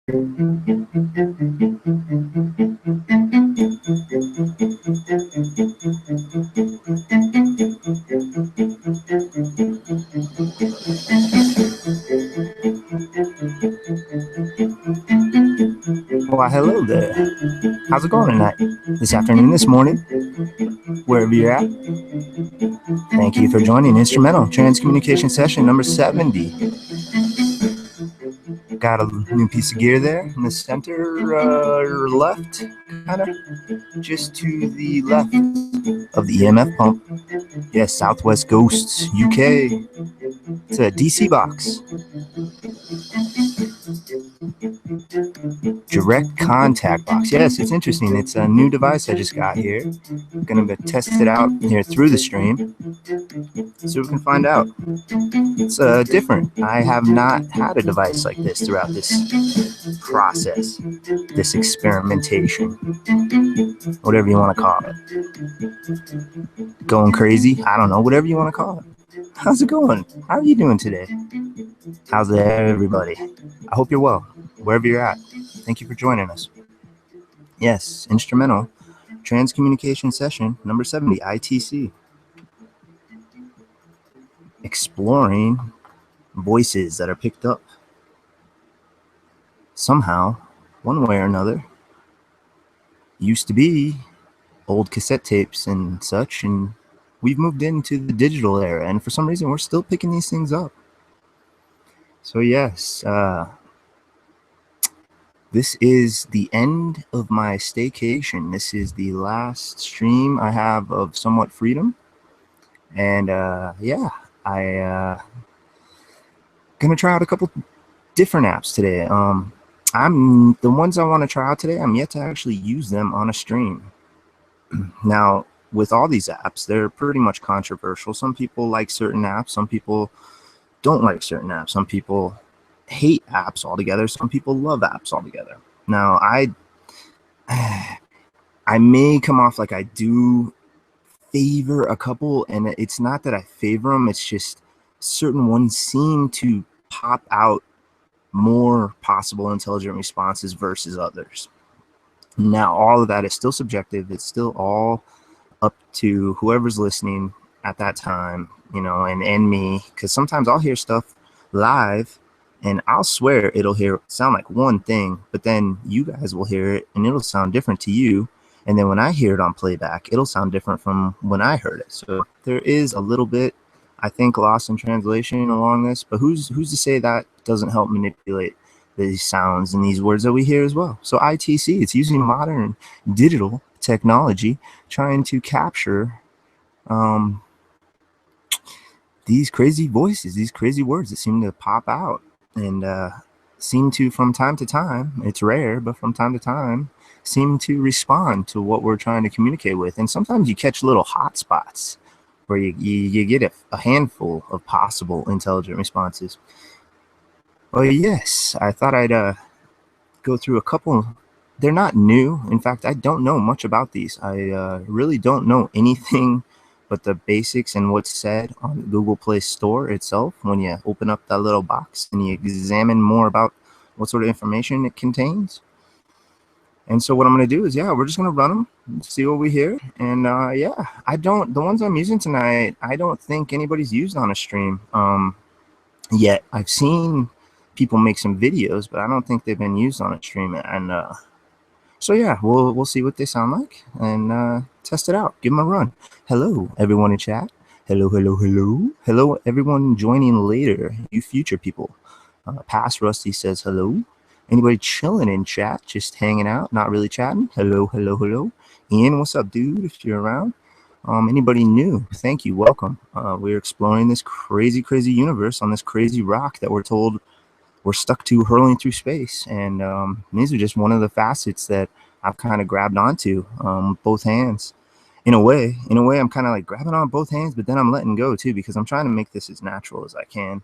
Why, hello there. How's it going tonight? This afternoon, this morning, wherever you're at. Thank you for joining Instrumental Transcommunication Session number 70. Got a new piece of gear there in the center left, kind of just to the left of the EMF pump. Yes, Southwest Ghosts, UK. It's a DC box. Direct contact box. Yes, it's interesting. It's a new device I just got here. I'm going to test it out here through the stream so we can find out. It's different. I have not had a device like this throughout this process, this experimentation, whatever you want to call it. Going crazy? I don't know, whatever you want to call it. How's it going? How are you doing today? How's everybody? I hope you're well, wherever you're at. Thank you for joining us. Yes, Instrumental Transcommunication Session number 70, ITC. Exploring voices that are picked up somehow, one way or another. Used to be old cassette tapes and such, and we've moved into the digital era, and for some reason we're still picking these things up. So yes, this is the end of my staycation. This is the last stream I have of Somewhat Freedom. And yeah, I gonna try out a couple different apps today. I'm the ones I want to try out today, I'm yet to actually use them on a stream. Now, with all these apps, they're pretty much controversial. Some people like certain apps, some people don't like certain apps, some people hate apps altogether, some people love apps altogether. Now, I may come off like I do favor a couple, and it's not that I favor them, it's just certain ones seem to pop out more possible intelligent responses versus others. Now, all of that is still subjective. It's still all up to whoever's listening at that time, you know, and me, because sometimes I'll hear stuff live and I'll swear it'll sound like one thing, but then you guys will hear it and it'll sound different to you. And then when I hear it on playback, it'll sound different from when I heard it. So there is a little bit, I think, lost in translation along this, but who's to say that doesn't help manipulate these sounds and these words that we hear as well? So ITC, it's using modern digital technology trying to capture these crazy voices, these crazy words that seem to pop out and seem to, from time to time, it's rare, but from time to time, seem to respond to what we're trying to communicate with. And sometimes you catch little hot spots where you get a handful of possible intelligent responses. Well, yes, I thought I'd go through a couple. They're not new. In fact, I don't know much about these. I really don't know anything but the basics and what's said on the Google Play Store itself when you open up that little box and you examine more about what sort of information it contains. And so what I'm going to do is, yeah, we're just going to run them, see what we hear. And yeah, the ones I'm using tonight, I don't think anybody's used on a stream yet. I've seen people make some videos, but I don't think they've been used on a stream. And so yeah, we'll see what they sound like and test it out. Give them a run. Hello, everyone in chat. Hello, hello, hello. Hello, everyone joining later, you future people. Past Rusty says hello. Anybody chilling in chat, just hanging out, not really chatting? Hello, hello, hello. Ian, what's up, dude, if you're around? Anybody new? Thank you, welcome. We're exploring this crazy, crazy universe on this crazy rock that we're told we're stuck to hurling through space. And these are just one of the facets that I've kind of grabbed onto both hands. In a way, I'm kind of like grabbing on both hands, but then I'm letting go too, because I'm trying to make this as natural as I can.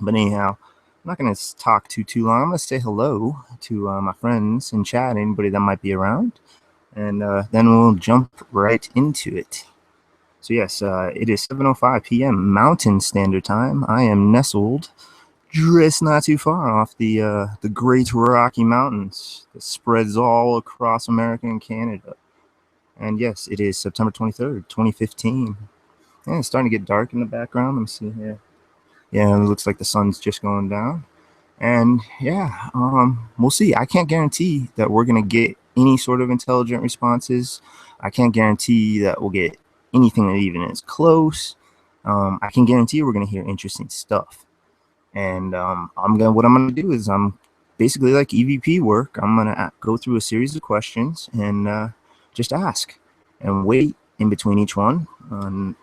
But anyhow, I'm not going to talk too long. I'm going to say hello to my friends in chat, anybody that might be around, and then we'll jump right into it. So yes, it is 7:05 p.m. Mountain Standard Time. I am nestled just not too far off the Great Rocky Mountains that spreads all across America and Canada. And yes, it is September 23rd, 2015. Yeah, it's starting to get dark in the background. Let me see here. Yeah, it looks like the sun's just going down. And yeah, we'll see. I can't guarantee that we're going to get any sort of intelligent responses. I can't guarantee that we'll get anything that even is close. I can guarantee we're going to hear interesting stuff. And what I'm gonna do is I'm basically like EVP work. I'm gonna go through a series of questions and just ask and wait in between each one. And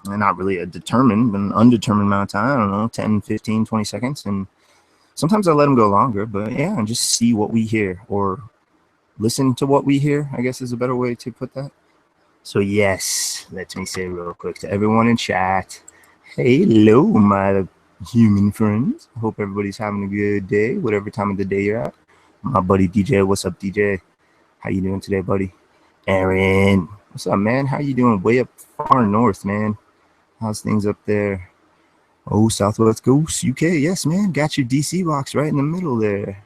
not really a determined, but an undetermined amount of time. I don't know, 10, 15, 20 seconds. And sometimes I let them go longer, but yeah, and just see what we hear or listen to what we hear, I guess is a better way to put that. So yes, let me say real quick to everyone in chat, hello, my human friends. Hope everybody's having a good day, whatever time of the day you're at. My buddy DJ, what's up, DJ? How you doing today, buddy? Aaron, what's up, man? How you doing? Way up far north, man. How's things up there? Oh, Southwest Coast, UK. Yes, man. Got your DC box right in the middle there.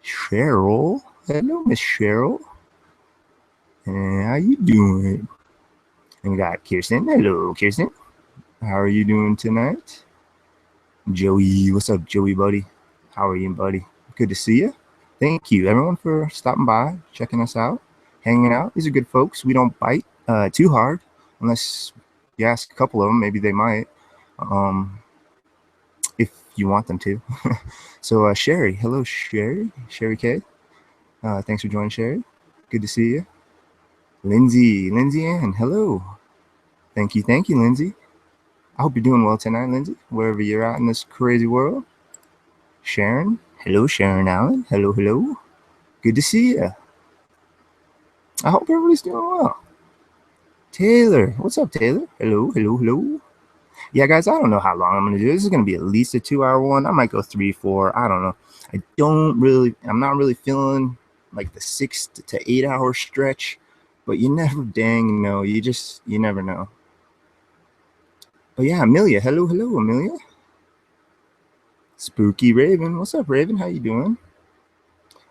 Cheryl, hello, Miss Cheryl. And how you doing? And we got Kirsten. Hello, Kirsten. How are you doing tonight? Joey, what's up, Joey, buddy? How are you, buddy? Good to see you. Thank you, everyone, for stopping by, checking us out, hanging out. These are good folks. We don't bite too hard, unless you ask a couple of them. Maybe they might, if you want them to. So, Sherry, hello, Sherry K. Thanks for joining, Sherry. Good to see you. Lindsay Ann, hello. Thank you, Lindsay. I hope you're doing well tonight, Lindsay, wherever you're at in this crazy world. Sharon. Hello, Sharon Allen. Hello. Good to see you. I hope everybody's doing well. Taylor. What's up, Taylor? Hello. Yeah, guys, I don't know how long I'm going to do. This is going to be at least a 2-hour one. I might go 3, 4. I don't know. I'm not really feeling like the 6 to 8 hour stretch, but you never dang know. You never know. Oh yeah, Amelia. Hello, Amelia. Spooky Raven. What's up, Raven? How you doing?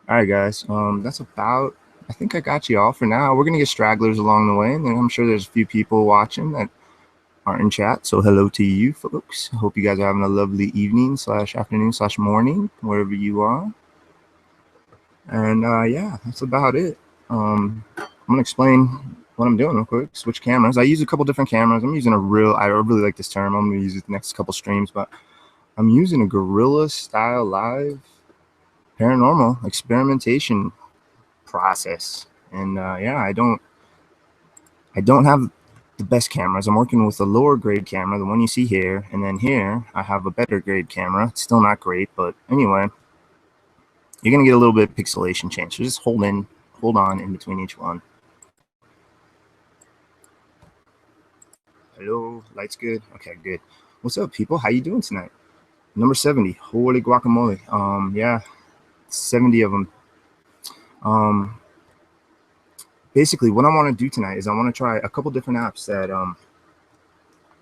All right, guys. That's about. I think I got you all for now. We're gonna get stragglers along the way, and then I'm sure there's a few people watching that aren't in chat. So hello to you, folks. I hope you guys are having a lovely evening / afternoon / morning, wherever you are. And yeah, that's about it. I'm gonna explain what I'm doing real quick. Switch cameras. I use a couple different cameras. I really like this term. I'm gonna use it the next couple streams, but I'm using a guerrilla style live paranormal experimentation process. And yeah, I don't have the best cameras. I'm working with a lower grade camera, the one you see here, and then here I have a better grade camera. It's still not great, but anyway, you're gonna get a little bit of pixelation change. So just hold on in between each one. Hello, lights good? Okay, good. What's up, people? How you doing tonight? Number 70. Holy guacamole. Yeah, 70 of them. Basically, what I want to do tonight is I want to try a couple different apps that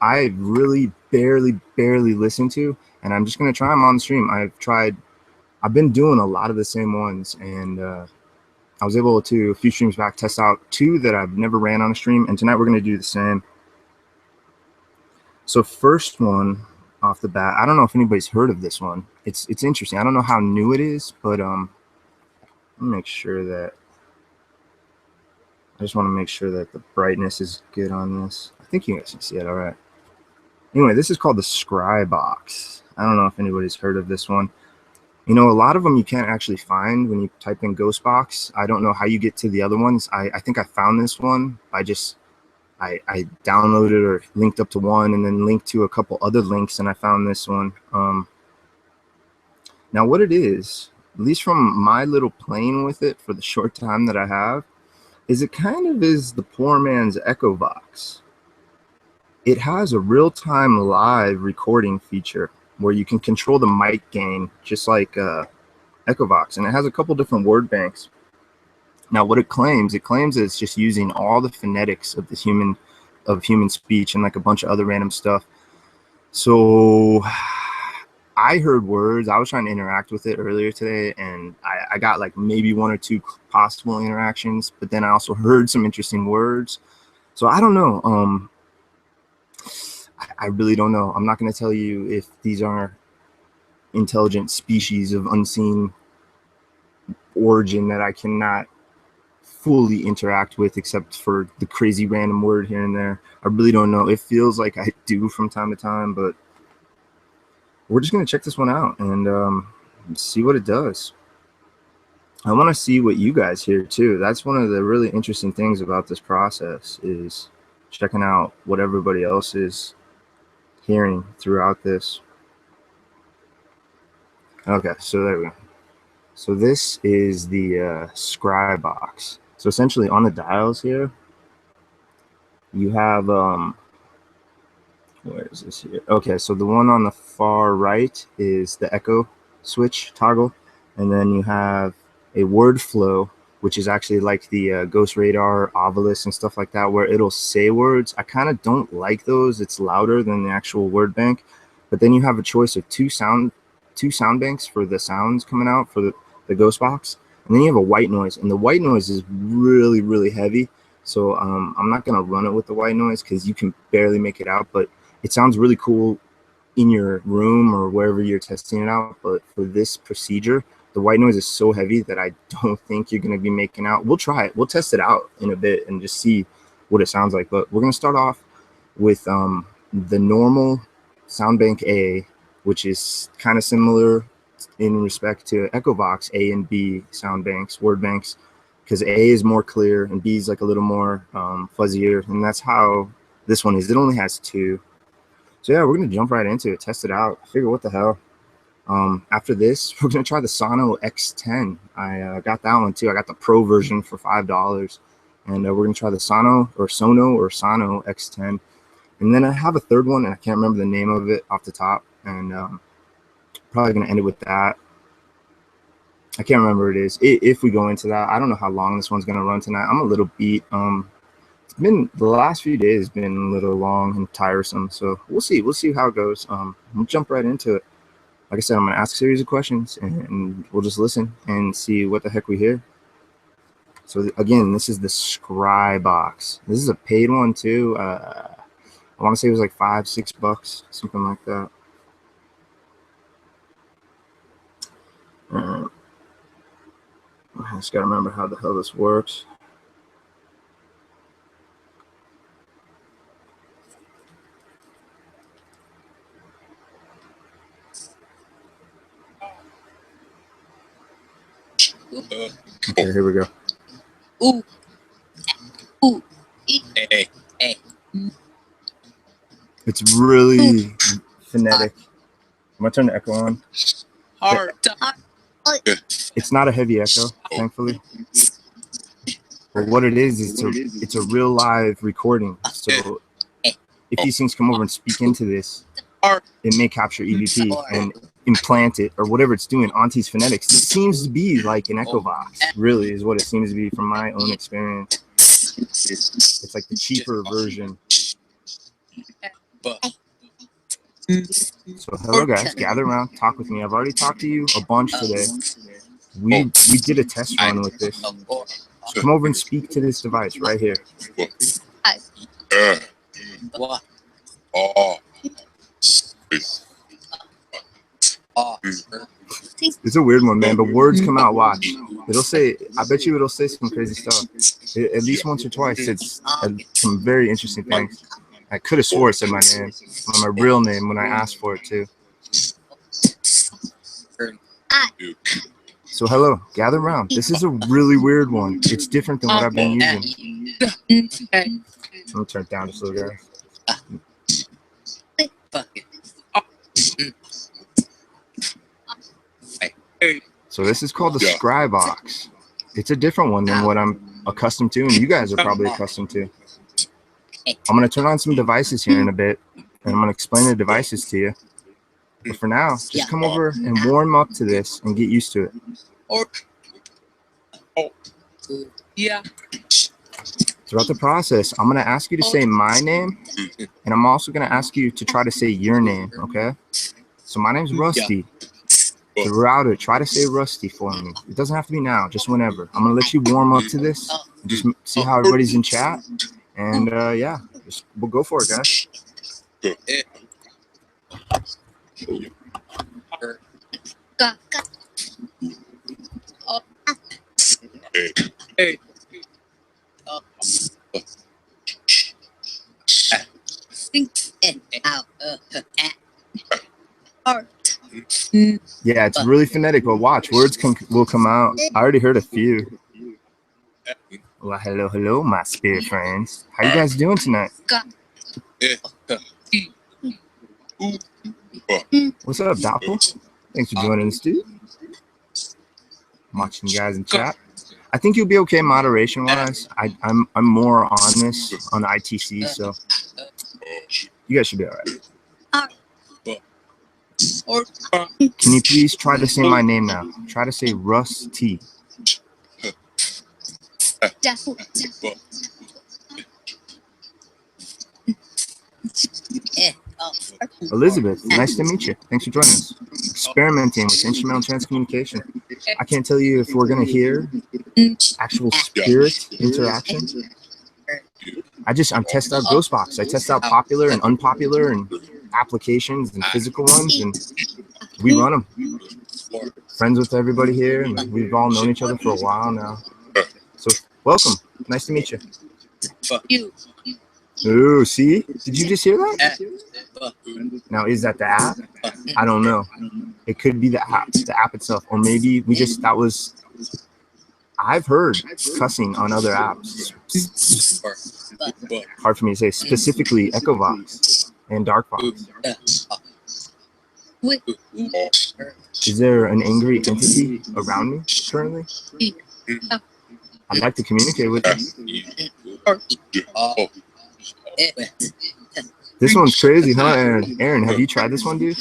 I really barely listen to, and I'm just gonna try them on the stream. I've been doing a lot of the same ones, and I was able to, a few streams back, test out 2 that I've never ran on a stream, and tonight we're gonna do the same. So first one off the bat, I don't know if anybody's heard of this one. It's interesting. I don't know how new it is, but let me make sure that I just want to make sure that the brightness is good on this. I think you guys can see it all right. Anyway, this is called the Scry Box. I don't know if anybody's heard of this one. You know, a lot of them you can't actually find when you type in Ghost Box. I don't know how you get to the other ones. I think I found this one by just I downloaded or linked up to one and then linked to a couple other links, and I found this one. Now what it is, at least from my little playing with it for the short time that I have, is it kind of is the poor man's Echo Box. It has a real-time live recording feature where you can control the mic gain just like Echo Box, and it has a couple different word banks. Now, what it claims that it's just using all the phonetics of human speech and like a bunch of other random stuff. So I heard words. I was trying to interact with it earlier today, and I got like maybe 1 or 2 possible interactions, but then I also heard some interesting words. So I don't know. I really don't know. I'm not going to tell you if these are intelligent species of unseen origin that I cannot fully interact with, except for the crazy random word here and there. I really don't know. It feels like I do from time to time, but we're just going to check this one out and see what it does. I want to see what you guys hear too. That's one of the really interesting things about this process, is checking out what everybody else is hearing throughout this. Okay, so there we go. So this is the Scry Box. So essentially on the dials here, you have where is this here? Okay, so the one on the far right is the echo switch toggle, and then you have a word flow, which is actually like the Ghost Radar, Ovilus, and stuff like that, where it'll say words. I kind of don't like those. It's louder than the actual word bank. But then you have a choice of two sound banks for the sounds coming out for the Ghost Box, and then you have a white noise, and the white noise is really, really heavy. So I'm not gonna run it with the white noise because you can barely make it out, but it sounds really cool in your room or wherever you're testing it out. But for this procedure, the white noise is so heavy that I don't think you're going to be making out. We'll try it. We'll test it out in a bit and just see what it sounds like. But we're going to start off with the normal sound bank A, which is kind of similar in respect to Echo Box A and B sound banks, word banks, because A is more clear and B is like a little more fuzzier. And that's how this one is. It only has 2. So yeah, we're going to jump right into it, test it out, figure what the hell. After this, we're going to try the Sono X10. I got that one too. I got the Pro version for $5. And we're going to try the Sono X10. And then I have a third one, and I can't remember the name of it off the top. And probably going to end it with that. I can't remember what it is. If we go into that, I don't know how long this one's going to run tonight. I'm a little beat. It's been the last few days been a little long and tiresome, so we'll see how it goes. We'll jump right into it. Like I said, I'm gonna ask a series of questions and we'll just listen and see what the heck we hear. So again, this is the Scry Box. This is a paid one too. I want to say it was like $5-6, something like that. I just gotta remember how the hell this works. Okay, here we go. Ooh. Ooh. Hey. Hey. It's really phonetic. I'm gonna turn the echo on. Hard. It's not a heavy echo, thankfully. But what it is it's a real live recording. So if these things come over and speak into this, it may capture EVP and implant it or whatever it's doing onto these phonetics. It seems to be like an Echo Box, really, is what it seems to be from my own experience. It's like the cheaper version. So hello guys, gather around, talk with me. I've already talked to you a bunch today. We did a test run with this. So come over and speak to this device right here. It's a weird one, man, but words come out. Watch. It'll say, I bet you it'll say some crazy stuff. At least once or twice, it's some very interesting things. I could have swore it said my name, my real name, when I asked for it too. So hello, gather around. This is a really weird one. It's different than what I've been using. I'm gonna turn it down just a little, guys. So this is called the Scry Box. It's a different one than what I'm accustomed to, and you guys are probably accustomed to. I'm going to turn on some devices here in a bit, and I'm going to explain the devices to you. But for now, just come over and warm up to this and get used to it. Throughout the process, I'm going to ask you to say my name, and I'm also going to ask you to try to say your name, okay? So my name's Rusty. Throughout it, try to say Rusty for me. It doesn't have to be now, just whenever. I'm gonna let you warm up to this. And just see how everybody's in chat, and yeah, we'll go for it, guys. Yeah, it's really phonetic, but watch, words will come out. I already heard a few. Well, hello, my spirit friends. How you guys doing tonight? What's up, Doppel? Thanks for joining us, dude. I'm watching you guys in chat. I think you'll be okay moderation-wise. I'm more on this on the ITC, so you guys should be all right. Can you please try to say my name now? Try to say Rusty. Elizabeth, nice to meet you. Thanks for joining us. Experimenting with instrumental transcommunication. I can't tell you if we're going to hear actual spirit interaction. I'm testing out Ghost Box. I test out popular and unpopular and applications and physical ones, and we run them. Friends with everybody here, and we've all known each other for a while now. So welcome. Nice to meet you. Ooh, see? Did you just hear that? Now, is that the app? I don't know. It could be the app itself, or maybe I've heard cussing on other apps. Hard for me to say, specifically EchoVox and DarkVox. Is there an angry entity around me currently? I'd like to communicate with you. This one's crazy, huh, Aaron? Aaron, have you tried this one, dude?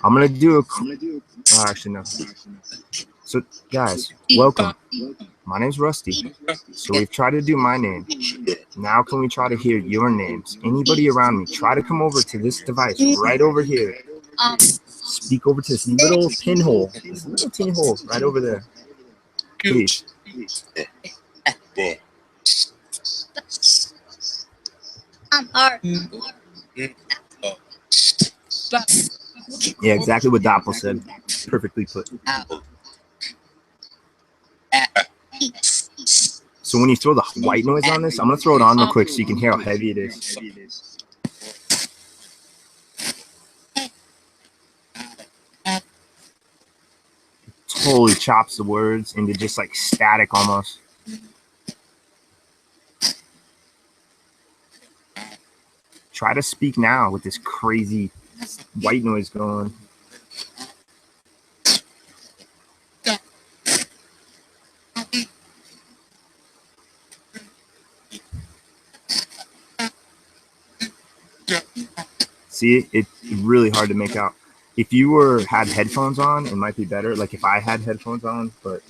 I'm gonna do actually no. So guys, welcome. My name's Rusty. So we've tried to do my name. Now can we try to hear your names? Anybody around me, try to come over to this device right over here. Speak over to this little pinhole. This little pinhole right over there. Please. Yeah, exactly what Doppel said. Perfectly put. So when you throw the white noise on this, I'm going to throw it on real quick so you can hear how heavy it is. Totally chops the words into just like static almost. Try to speak now with this crazy white noise going. See, it's really hard to make out. If you had headphones on, it might be better. Like if I had headphones on, but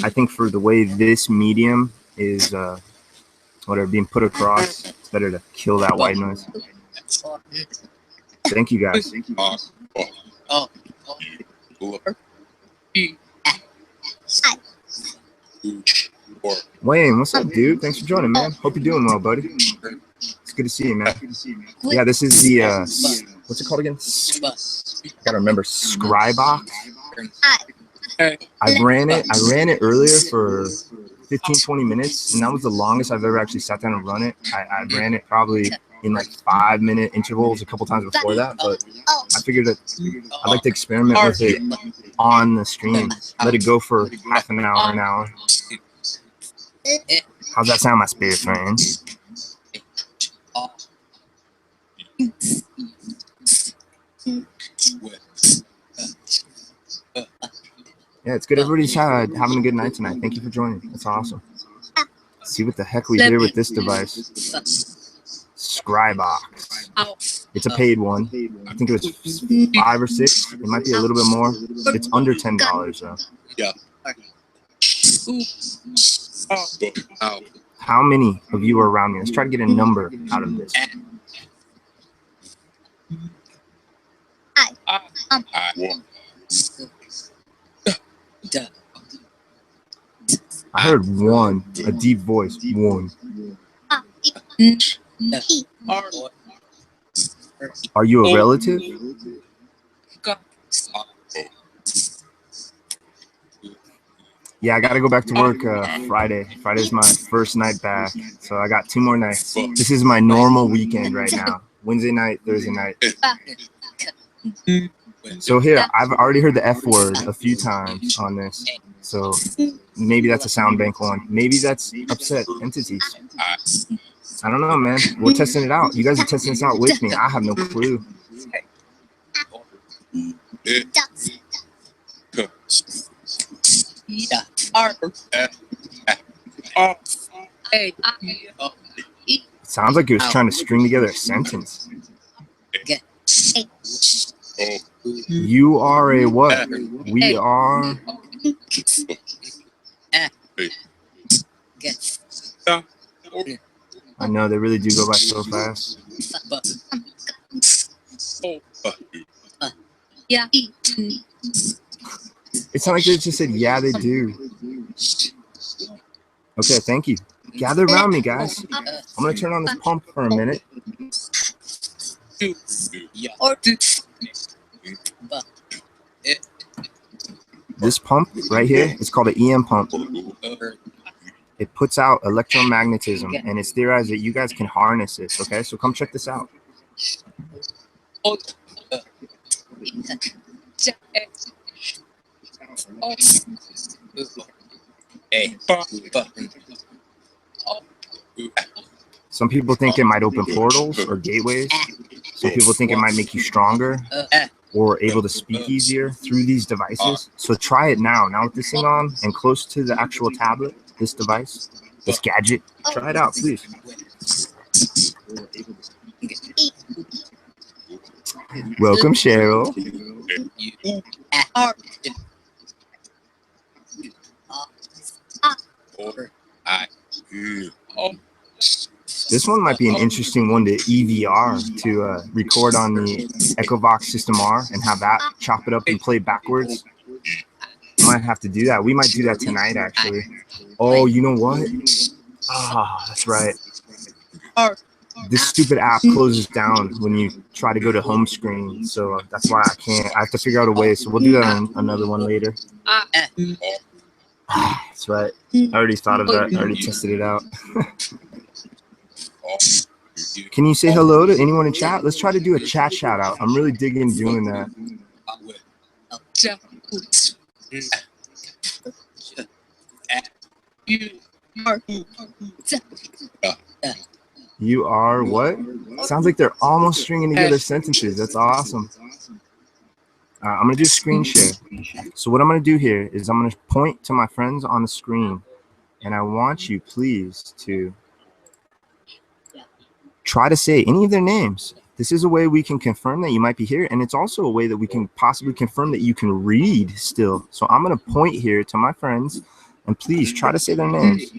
I think for the way this medium is being put across, it's better to kill that white noise. Thank you guys. Wayne, what's up, dude? Thanks for joining, man. Hope you're doing well, buddy. It's good to see you, man. Yeah, this is the what's it called again? I gotta remember, Scry Box. I ran it earlier for 15-20 minutes, and that was the longest I've ever actually sat down and run it. I ran it probably in like 5-minute intervals a couple times before that, but I figured that I'd like to experiment with it on the stream. Let it go for half an hour, an hour. How's that sound, my spirit friends? Yeah, it's good everybody's having a good night tonight. Thank you for joining. That's awesome. Let's see what the heck we hear with this device. Scry Box. It's a paid one. I think it was 5 or 6. It might be a little bit more. It's under $10 though. Yeah. How many of you are around me? Let's try to get a number out of this. I heard 1, a deep voice. 1. Are you a relative? Yeah, I got to go back to work Friday. Friday's my first night back, so I got 2 more nights. This is my normal weekend right now. Wednesday night, Thursday night. So here, I've already heard the F word a few times on this. So maybe that's a sound bank one. Maybe that's upset entities. I don't know, man. We're testing it out. You guys are testing this out with me. I have no clue. It sounds like it was trying to string together a sentence. You are a what? We are. I know they really do go by so fast. It sounded like they just said, yeah, they do. Okay, thank you. Gather around me, guys. I'm going to turn on this pump for a minute. This pump right here is called an EM pump. It puts out electromagnetism, and it's theorized that you guys can harness this, okay? So come check this out. Some people think it might open portals or gateways. Some people think it might make you stronger or able to speak easier through these devices. So try it now. Now with this thing on and close to the actual tablet, this device, this gadget, try it out, please. Welcome, Cheryl. This one might be an interesting one to EVR, to record on the EchoVox System R and have that chop it up and play backwards. Might have to do that. We might do that tonight, actually. Oh, you know what? Ah, that's right. This stupid app closes down when you try to go to home screen, so that's why I can't. I have to figure out a way, so we'll do that on another one later. That's right. I already thought of that. I already tested it out. Can you say hello to anyone in chat? Let's try to do a chat shout out. I'm really digging doing that. You are what? Sounds like they're almost stringing together sentences. That's awesome. I'm going to do a screen share. So what I'm going to do here is I'm going to point to my friends on the screen, and I want you, please, to try to say any of their names. This is a way we can confirm that you might be here, and it's also a way that we can possibly confirm that you can read still. So I'm going to point here to my friends, and please try to say their names.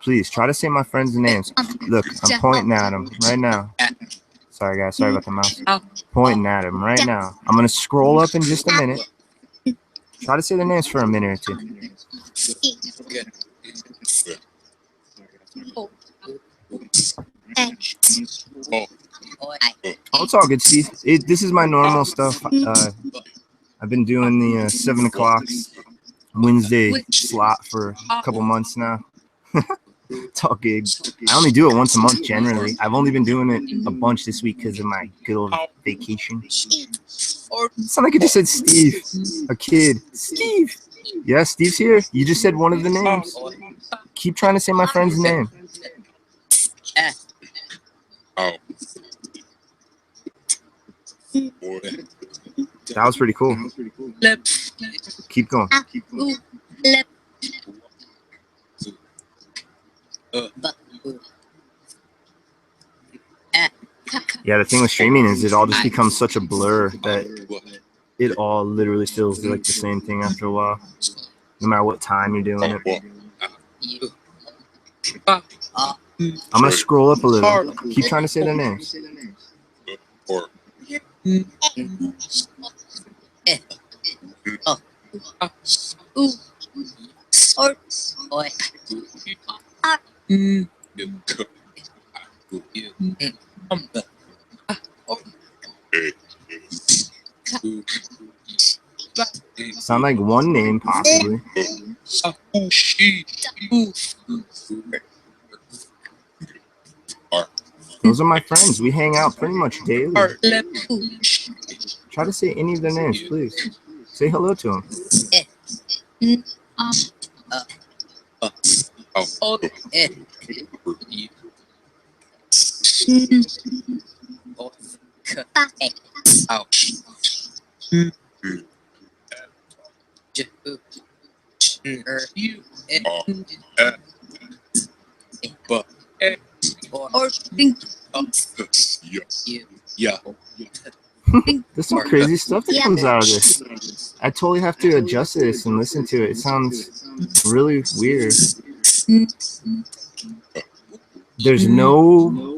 Please try to say my friends' names. Look, I'm pointing at them right now. Sorry, guys. Sorry about the mouse. Pointing at them right now. I'm going to scroll up in just a minute. Try to say their names for a minute or two. Oh, it's all good, Steve. This is my normal stuff. I've been doing the 7 o'clock Wednesday slot for a couple months now. It's all good. I only do it once a month generally. I've only been doing it a bunch this week because of my good old vacation. It sounded like you just said Steve, a kid. Steve. Yeah, Steve's here. You just said one of the names. Keep trying to say my friend's name. That was pretty cool. Keep going. Yeah, the thing with streaming is it all just becomes such a blur that it all literally feels like the same thing after a while, no matter what time you're doing it. I'm gonna scroll up a little. Keep trying to say their names. Sound like one name, possibly. Those are my friends. We hang out pretty much daily. Try to say any of their names, please. Say hello to them. There's some crazy stuff that comes out of this. I totally have to adjust this and listen to it. It sounds really weird. There's no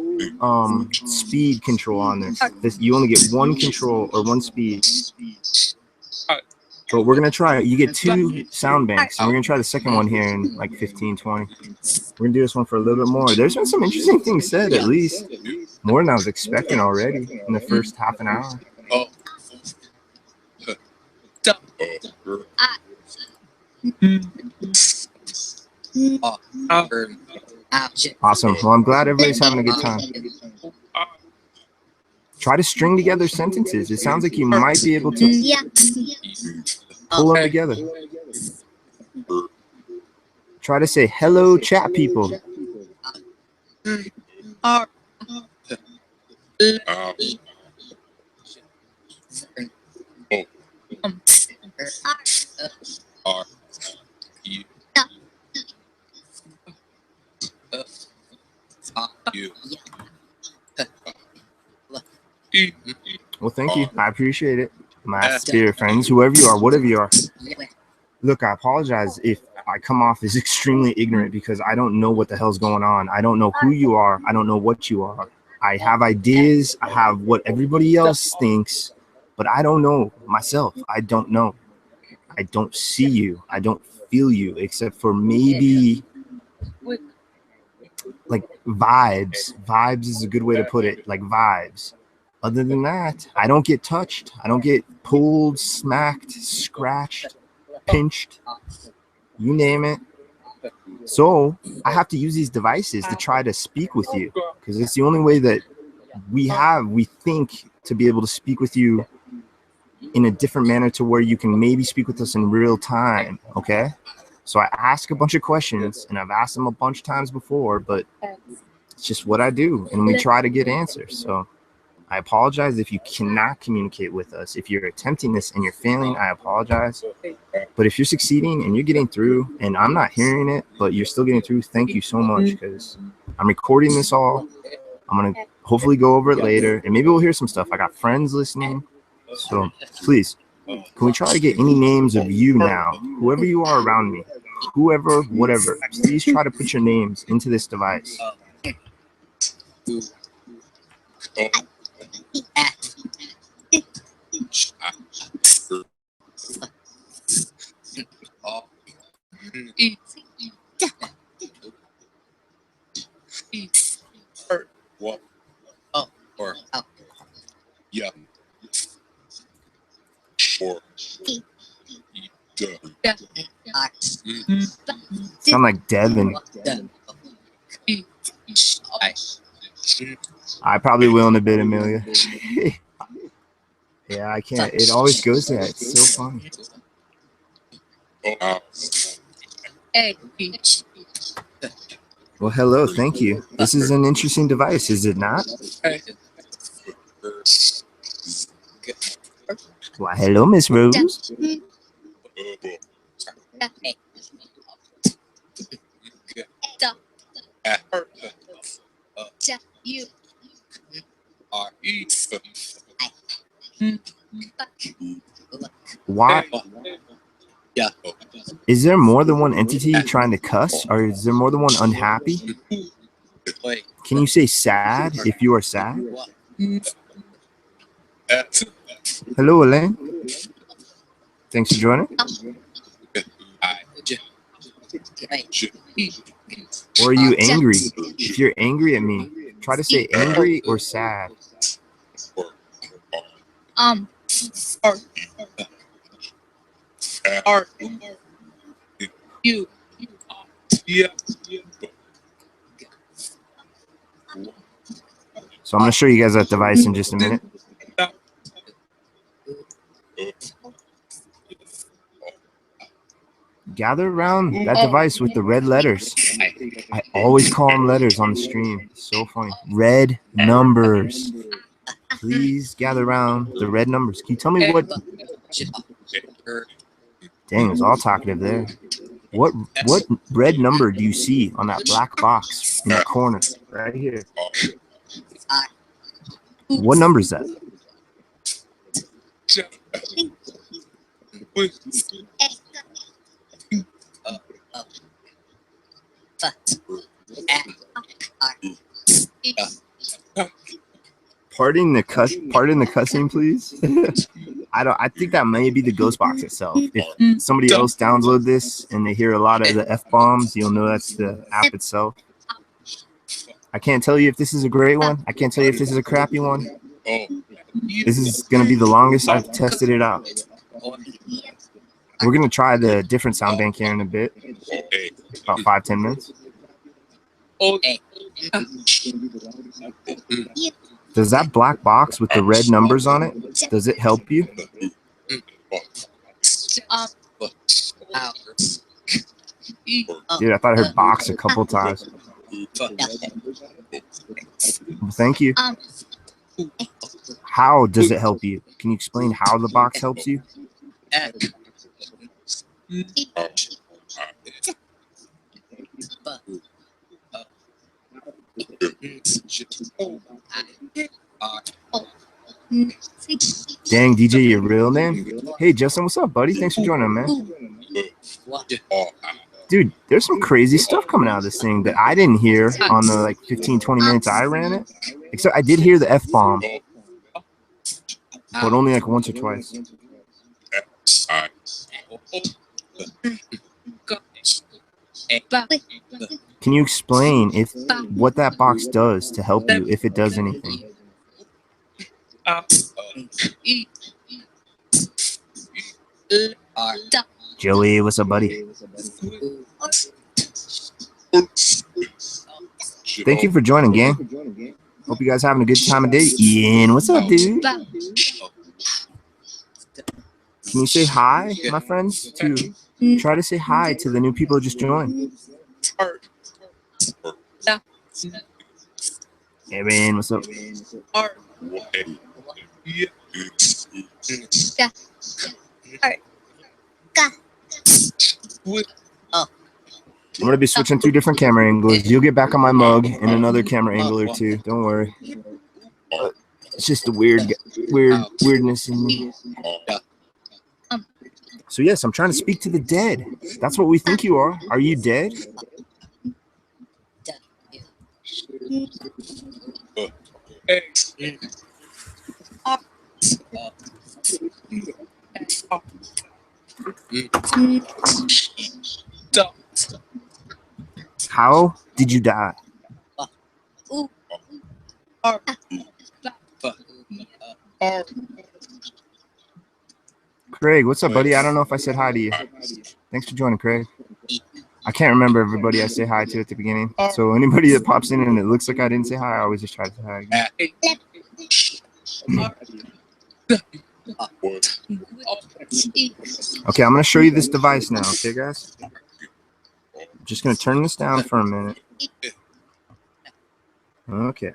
speed control on this. You only get one control or one speed. But we're going to try it. You get 2 sound banks, and we're going to try the second one here in like 15, 20. We're going to do this one for a little bit more. There's been some interesting things said, at least. More than I was expecting already in the first half an hour. Awesome. Well, I'm glad everybody's having a good time. Try to string together sentences. It sounds like you might be able to pull them together. Try to say, hello, chat people. Well, thank you. I appreciate it. My spirit friends, whoever you are, whatever you are. Look, I apologize if I come off as extremely ignorant because I don't know what the hell's going on. I don't know who you are. I don't know what you are. I have ideas. I have what everybody else thinks, but I don't know myself. I don't know. I don't see you. I don't feel you, except for maybe like vibes. Vibes is a good way to put it, like vibes. Other than that, I don't get touched. I don't get pulled, smacked, scratched, pinched, you name it. So I have to use these devices to try to speak with you because it's the only way that we think to be able to speak with you in a different manner to where you can maybe speak with us in real time. Okay. So I ask a bunch of questions and I've asked them a bunch of times before, but it's just what I do. And we try to get answers. So I apologize if you cannot communicate with us. If you're attempting this and you're failing, I apologize. But if you're succeeding and you're getting through and I'm not hearing it, but you're still getting through, thank you so much because I'm recording this all. I'm going to hopefully go over it later and maybe we'll hear some stuff. I got friends listening. So please, can we try to get any names of you now? Whoever you are around me, whoever, whatever, please try to put your names into this device. Sound like Devin. I probably will in a bit, Amelia. Yeah, I can't. It always goes to that. It's so funny. Well, hello. Thank you. This is an interesting device, is it not? Why, hello, Miss Rose. Why? Is there more than one entity trying to cuss, or is there more than one unhappy? Can you say sad if you are sad? Hello, Elaine. Thanks for joining. Or are you angry? If you're angry at me, try to say angry or sad. So I'm going to show you guys that device in just a minute. Gather around that device with the red letters. I always call them letters on the stream. It's so funny. Red numbers. Please gather around the red numbers. Can you tell me what? Dang, it was all talkative there. What red number do you see on that black box in the corner right here? What number is that? Pardon the cussing, please. I think that may be the ghost box itself. If somebody else download this and they hear a lot of the F-bombs, you'll know that's the app itself. I can't tell you if this is a great one. I can't tell you if this is a crappy one. This is going to be the longest I've tested it out. We're going to try the different sound bank here in a bit. About 5-10 minutes. Does that black box with the red numbers on it, does it help you? Dude, I thought I heard box a couple times. Well, thank you. How does it help you? Can you explain how the box helps you? Dang, DJ, your real name? Hey, Justin, what's up, buddy? Thanks for joining, man. Dude, there's some crazy stuff coming out of this thing that I didn't hear on the like 15-20 minutes I ran it. Except I did hear the F-bomb, but only like once or twice. Can you explain what that box does to help you, if it does anything? Joey, what's up, buddy? Thank you for joining, gang. Hope you guys having a good time of day. Ian, what's up, dude? Can you say hi, my friends? Try to say hi to the new people who just joined. Hey, man, what's up? I'm going to be switching 2 different camera angles. You'll get back on my mug in another camera angle or 2. Don't worry. It's just the weirdness in me. So, yes, I'm trying to speak to the dead. That's what we think you are. Are you dead? How did you die? Craig, what's up, buddy? I don't know if I said hi to you. Thanks for joining, Craig. I can't remember everybody I say hi to at the beginning. So anybody that pops in and it looks like I didn't say hi, I always just try to say hi again. Okay, I'm going to show you this device now, okay, guys? I'm just going to turn this down for a minute. Okay.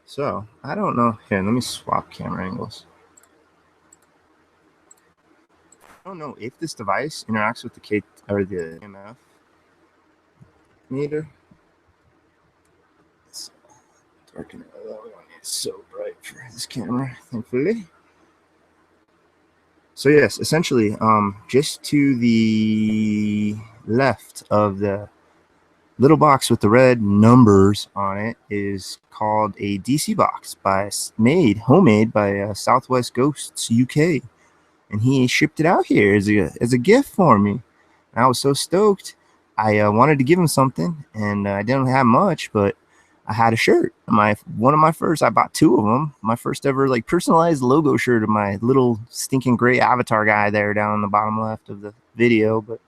So, I don't know. Here, let me swap camera angles. don't know if this device interacts with the K or the EMF meter. It's darken it a little. It's so bright for this camera, thankfully. So yes, essentially, just to the left of the little box with the red numbers on it is called a DC box homemade by Southwest Ghosts UK, and he shipped it out here as a gift for me. And I was so stoked. I wanted to give him something, and I didn't have much, but I had a shirt. One of my first. I bought two of them. My first ever like personalized logo shirt of my little stinking gray avatar guy there down in the bottom left of the video. But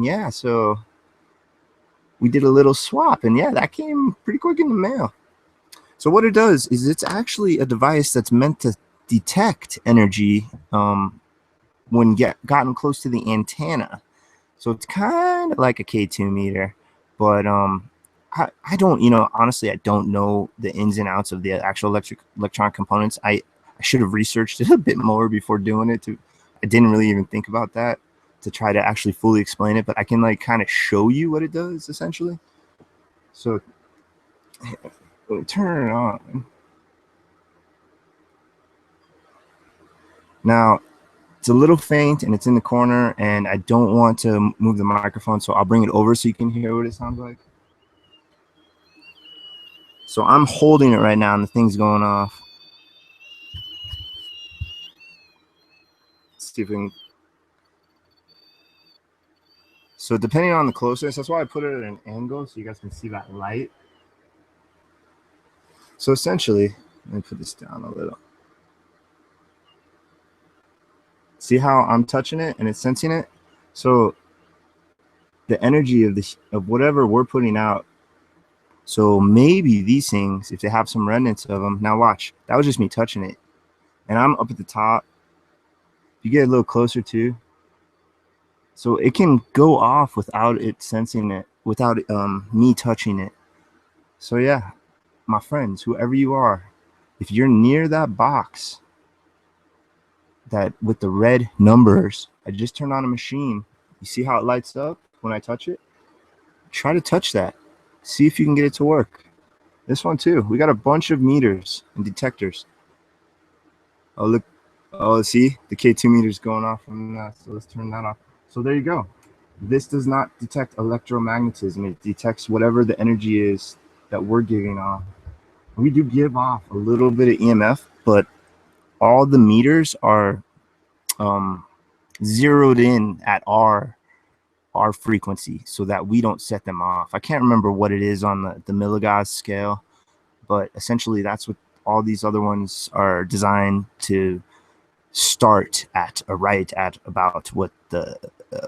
yeah, so we did a little swap, and yeah, that came pretty quick in the mail. So what it does is it's actually a device that's meant to detect energy when gotten close to the antenna. So it's kind of like a K2 meter, but I don't, honestly, I don't know the ins and outs of the actual electronic components. I should have researched it a bit more before doing it. I didn't really even think about that to try to actually fully explain it, but I can like kind of show you what it does essentially. So let me turn it on. Now it's a little faint and it's in the corner, and I don't want to move the microphone, so I'll bring it over so you can hear what it sounds like. So I'm holding it right now and the thing's going off. Let's see if we can. So depending on the closeness, that's why I put it at an angle so you guys can see that light. So essentially, let me put this down a little. See how I'm touching it and it's sensing it? So the energy of whatever we're putting out. So maybe these things, if they have some remnants of them. Now watch, that was just me touching it. And I'm up at the top. You get a little closer too. So it can go off without it sensing it, without me touching it. So yeah, my friends, whoever you are, if you're near that box that with the red numbers, I just turned on a machine. You see how it lights up when I touch it? Try to touch that. See if you can get it to work. This one too. We got a bunch of meters and detectors. Oh, look. Oh, see? The K2 meter is going off from that. So let's turn that off. So there you go. This does not detect electromagnetism. It detects whatever the energy is that we're giving off. We do give off a little bit of EMF, but all the meters are zeroed in at our frequency so that we don't set them off. I can't remember what it is on the milligauss scale, but essentially that's what all these other ones are designed to start at about what the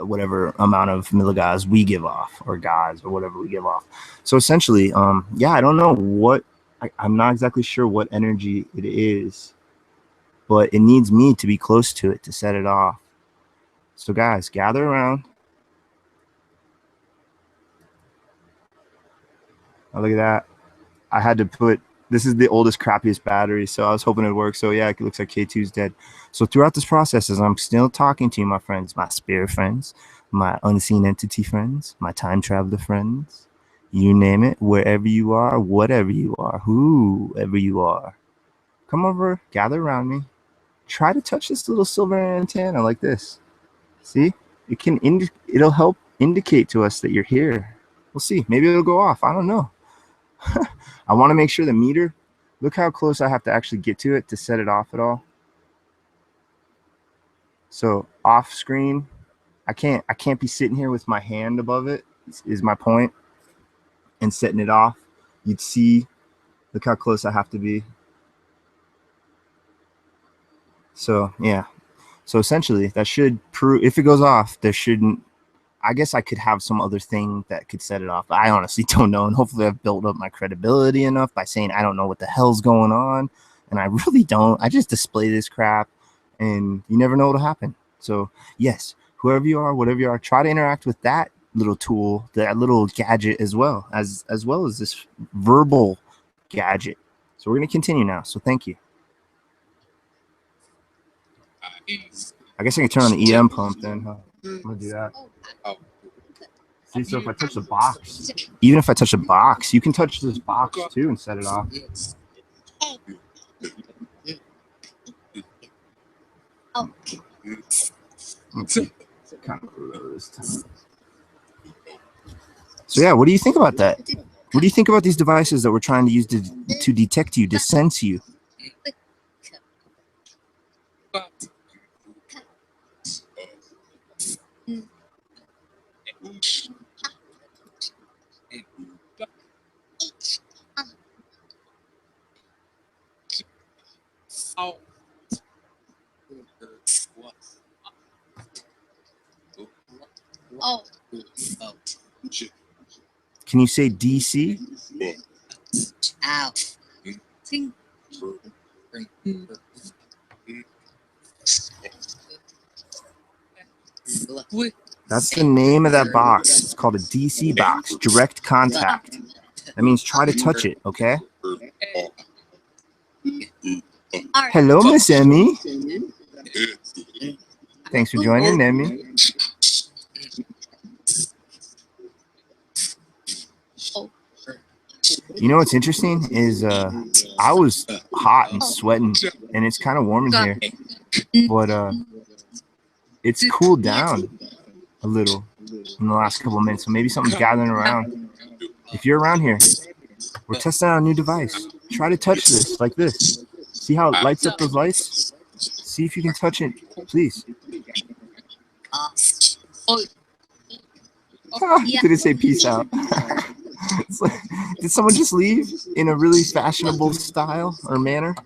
whatever amount of milligauss we give off, or gauss, or whatever we give off. So essentially, yeah, I don't know what, I'm not exactly sure what energy it is, but it needs me to be close to it to set it off. So guys, gather around. Oh, look at that. I had to put, this is the oldest, crappiest battery, so I was hoping it'd work. So yeah, it looks like K2's dead. So throughout this process, as I'm still talking to you, my friends, my spirit friends, my unseen entity friends, my time traveler friends, you name it, wherever you are, whatever you are, whoever you are, come over, gather around me, try to touch this little silver antenna like this. See, it can it'll help indicate to us that you're here. We'll see. Maybe it'll go off. I don't know. I want to make sure the meter, look how close I have to actually get to it to set it off at all. So off screen, I can't be sitting here with my hand above it, is my point, and setting it off. You'd see, look how close I have to be. So yeah, so essentially that should prove, if it goes off, there shouldn't, I guess I could have some other thing that could set it off. I honestly don't know. And hopefully I've built up my credibility enough by saying I don't know what the hell's going on. And I really don't. I just display this crap and you never know what'll happen. So yes, whoever you are, whatever you are, try to interact with that little tool, that little gadget as well as this verbal gadget. So we're going to continue now. So thank you. I guess I can turn on the EM pump then. Huh? I'm gonna do that. See, so if I touch the box, even if I touch the box, you can touch this box too and set it off. Kind of low this time. So yeah, what do you think about that? What do you think about these devices that we're trying to use to detect you, to sense you? Can you say DC? Ow. That's the name of that box. It's called a DC box, direct contact. That means try to touch it, okay? Hello, Miss Emmy. Thanks for joining, Emmy. You know what's interesting is I was hot and sweating, and it's kind of warm in here, but it's cooled down a little in the last couple of minutes, so maybe something's gathering around. If you're around here, we're testing out a new device. Try to touch this like this. See how it lights up those lights? See if you can touch it, please. Did it say peace out? Like, did someone just leave in a really fashionable style or manner?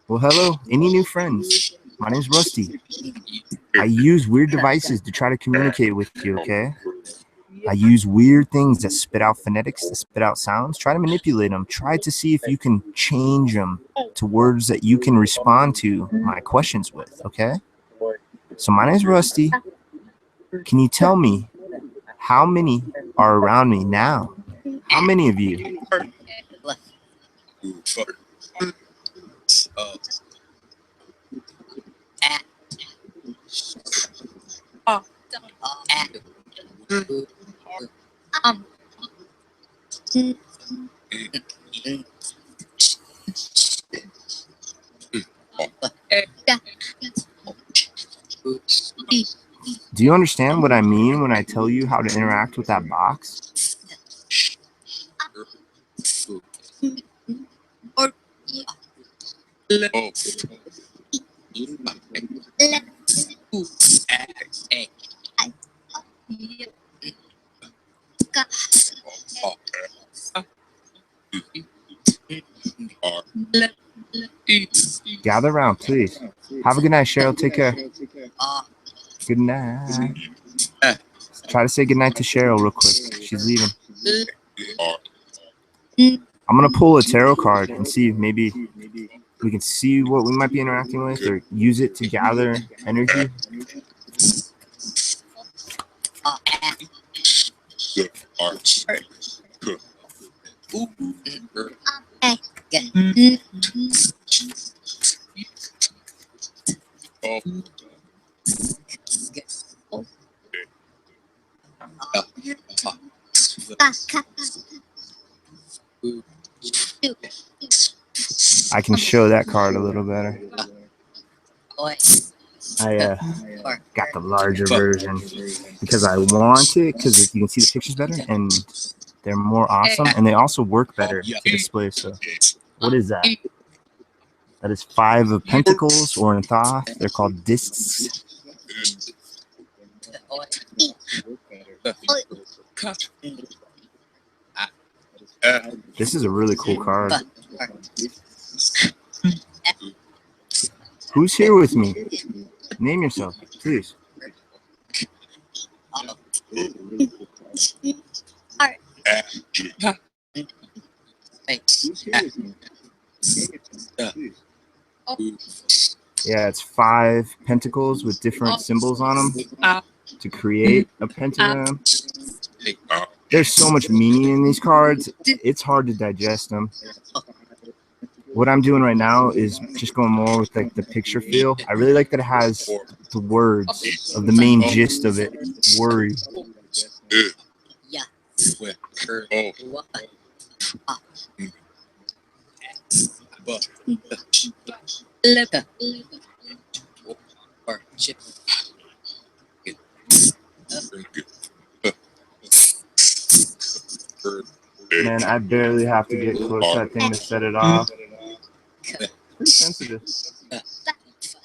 Well, hello. Any new friends? My name's Rusty. I use weird devices to try to communicate with you, okay? I use weird things that spit out phonetics, that spit out sounds. Try to manipulate them. Try to see if you can change them to words that you can respond to my questions with, okay? So my name's Rusty. Can you tell me how many are around me now? How many of you? Do you understand what I mean when I tell you how to interact with that box? Gather around, please. Have a good night, Cheryl. Take care. Good night. Try to say good night to Cheryl real quick. She's leaving. I'm going to pull a tarot card and see if maybe we can see what we might be interacting with or use it to gather energy. I can show that card a little better. I got the larger version because I want it, because you can see the pictures better and they're more awesome, and they also work better to display. So what is that? That is 5 of Pentacles, or in Thoth, they're called discs. This is a really cool card. Who's here with me? Name yourself, please. Yeah, it's 5 pentacles with different symbols on them to create a pentagram. There's so much meaning in these cards, it's hard to digest them. what I'm doing right now is just going more with like the picture feel. I really like that it has the words of the main gist of it. Worry. Yeah. Man, I barely have to get close to that thing to set it off. Pretty sensitive.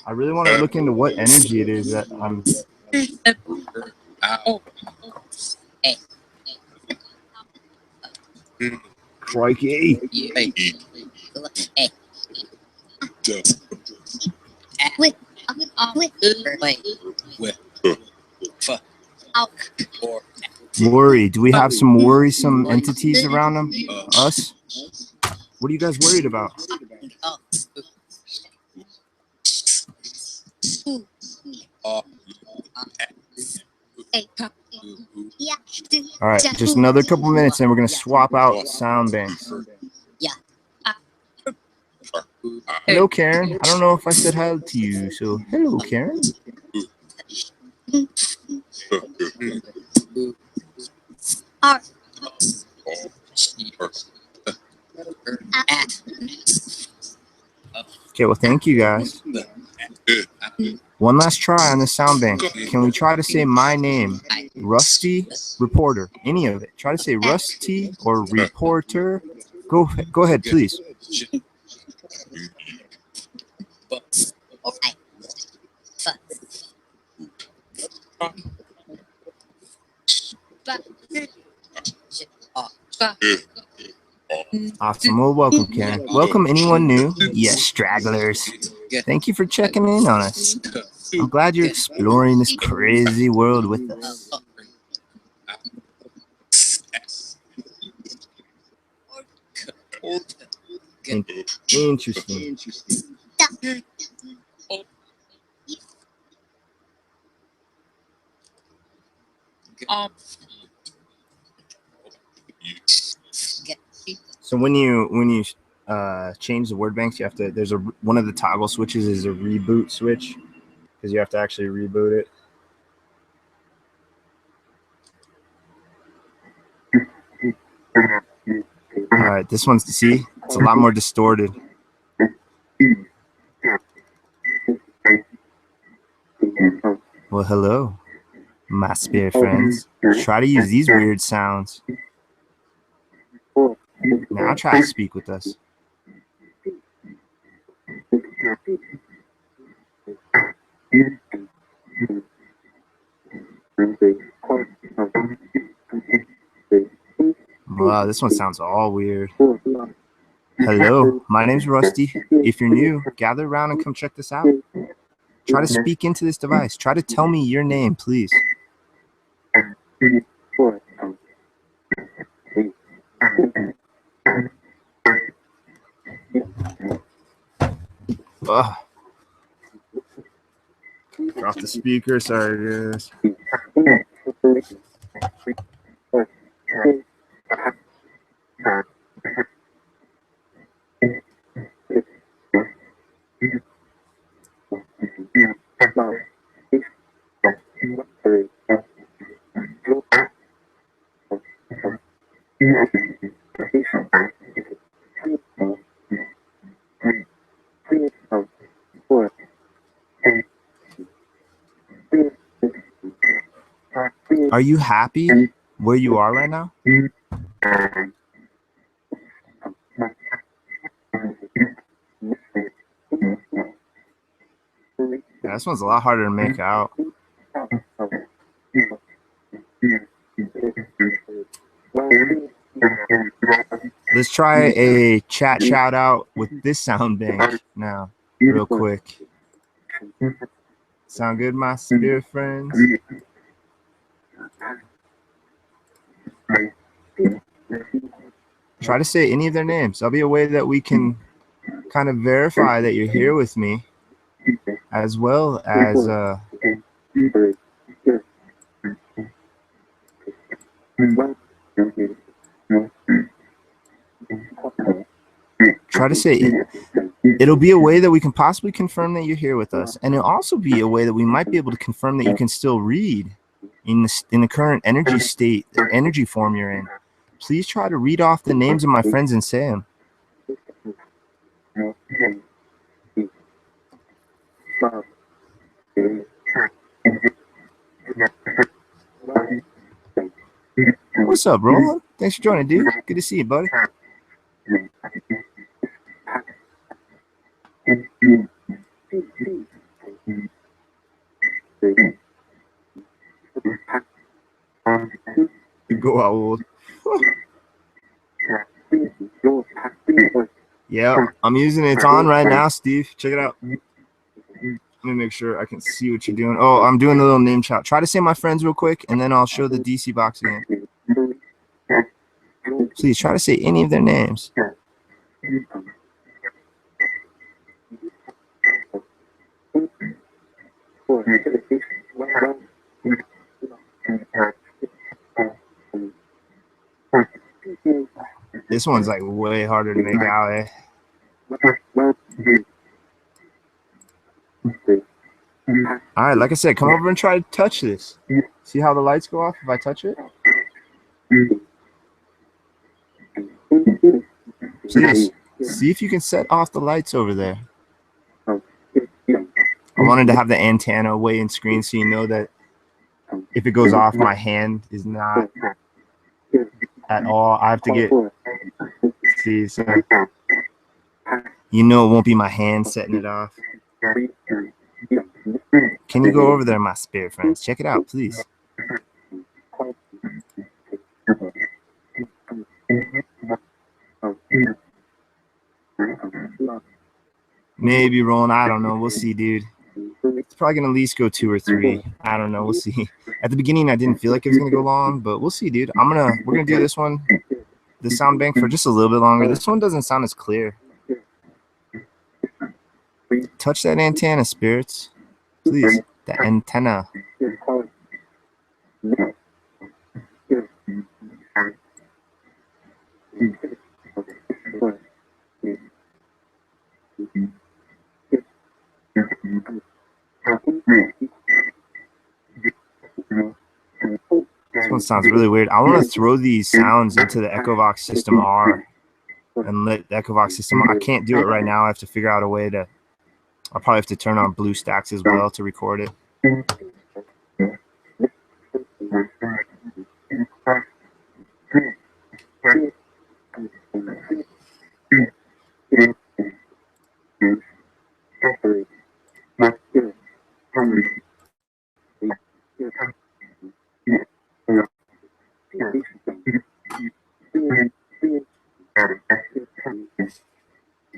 I really want to look into what energy it is that I'm. Crikey. Worry. Do we have some worrisome entities around them? Us? What are you guys worried about? All right, just another couple minutes and we're going to swap out sound banks. Hello, Karen. I don't know if I said hi to you, so hello, Karen. Okay, well, thank you guys. One last try on the sound bank. Can we try to say my name? Rusty Reporter. Any of it. Try to say Rusty or Reporter. Go ahead, please. Awesome. Well, welcome, Karen. Welcome anyone new. Yes, stragglers. Thank you for checking in on us. I'm glad you're exploring this crazy world with us. Interesting. So when you change the word banks, you have to. There's one of the toggle switches is a reboot switch because you have to actually reboot it. All right, this one's see. It's a lot more distorted. Well, hello, my spirit friends. Try to use these weird sounds. Now try to speak with us. Wow, this one sounds all weird. Hello, my name's Rusty. If you're new, gather around and come check this out. Try to speak into this device. Try to tell me your name, please. Ugh. Drop the speaker, sorry guys. Are you happy where you are right now? Yeah, this one's a lot harder to make out. Let's try a chat shout out with this sound bank now, real quick. Sound good, my spirit friends? Try to say any of their names. That'll be a way that we can kind of verify that you're here with me, as well as Try to say it. It'll be a way that we can possibly confirm that you're here with us, and it'll also be a way that we might be able to confirm that you can still read in the current energy state, the energy form you're in. Please try to read off the names of my friends and say them. What's up, Roland? Thanks for joining, dude. Good to see you, buddy. Go out, old. Yeah, I'm using it. It's on right now, Steve. Check it out. Let me make sure I can see what you're doing. Oh, I'm doing a little name shout. Try to say my friends real quick, and then I'll show the DC box again. Please try to say any of their names. This one's like way harder to make out, eh? All right, like I said, come over and try to touch this. See how the lights go off if I touch it? Please, see if you can set off the lights over there. I wanted to have the antenna way in screen so you know that if it goes off, my hand is not at all. I have to get, see, so you know it won't be my hand setting it off. Can you go over there, my spirit friends? Check it out, please. Maybe rolling. I don't know. We'll see, dude. It's probably gonna at least go 2 or 3. I don't know. We'll see. At the beginning, I didn't feel like it was gonna go long, but we'll see, dude. We're gonna do this one, the sound bank, for just a little bit longer. This one doesn't sound as clear. Touch that antenna, spirits, please. The antenna. This one sounds really weird. I want to throw these sounds into the Echovox System R and let the Echovox System. I can't do it right now. I have to figure out a way to. I'll probably have to turn on BlueStacks as well to record it.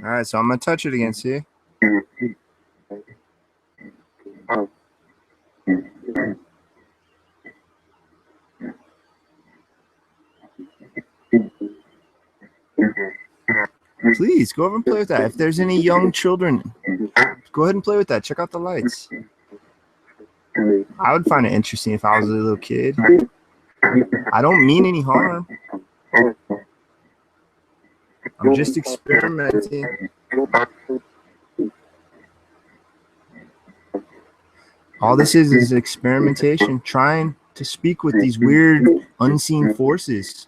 All right, so I'm gonna touch it again. See? Please go over and play with that. If there's any young children, go ahead and play with that. Check out the lights. I would find it interesting if I was a little kid. I don't mean any harm. I'm just experimenting. All this is experimentation, trying to speak with these weird unseen forces.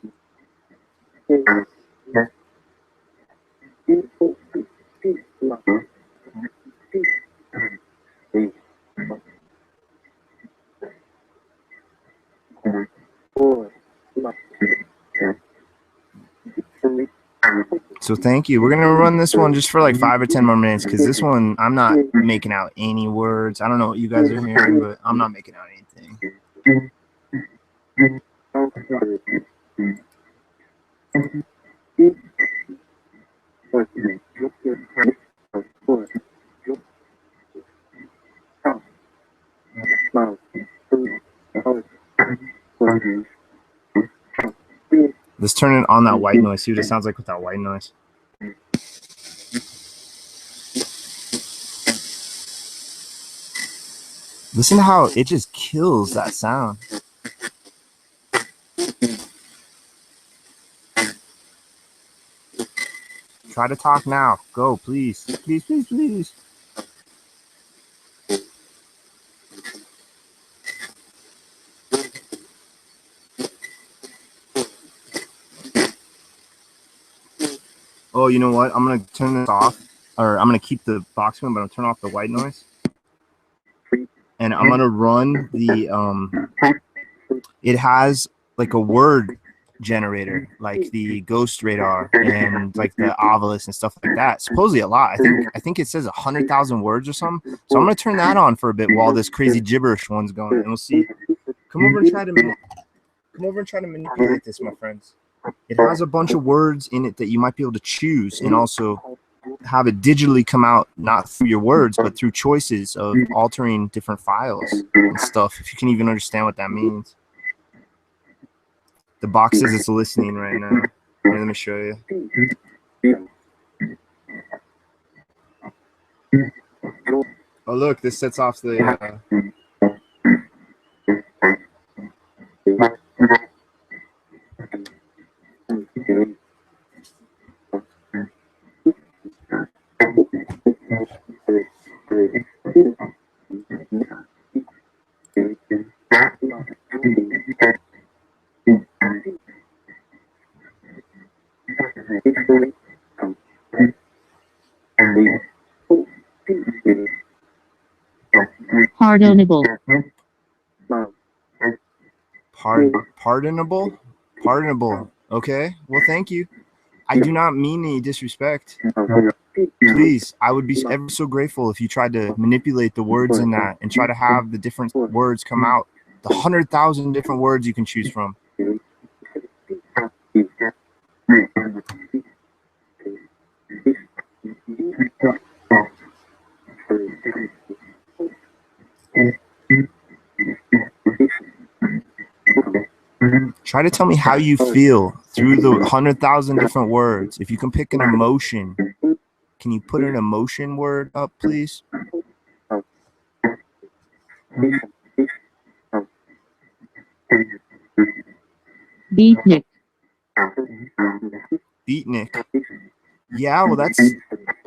So thank you. We're going to run this one just for like 5 or 10 more minutes because this one, I'm not making out any words. I don't know what you guys are hearing, but I'm not making out anything. Let's turn it on that white noise. See what it sounds like with that white noise. Listen to how it just kills that sound. Try to talk now. Go, please. Please, please, please. Oh, you know what? I'm going to turn this off. Or I'm going to keep the box going, but I'm going to turn off the white noise. And I'm going to run the, it has like a word generator, like the Ghost Radar and like the Ovilus and stuff like that. Supposedly a lot. I think it says 100,000 words or something. So I'm going to turn that on for a bit while this crazy gibberish one's going, and we'll see. Come over and try to manipulate this, my friends. It has a bunch of words in it that you might be able to choose, and also have it digitally come out, not through your words, but through choices of altering different files and stuff, if you can even understand what that means. The box says it's listening right now. Here, let me show you. Oh, look, this sets off the... Pardonable. Pardonable? Pardonable. Okay. Well, thank you. I do not mean any disrespect. Please, I would be ever so grateful if you tried to manipulate the words in that and try to have the different words come out. The 100,000 different words you can choose from. Try to tell me how you feel through the 100,000 different words. If you can pick an emotion, can you put an emotion word up, please? Beatnik. Beatnik. Yeah, well, that's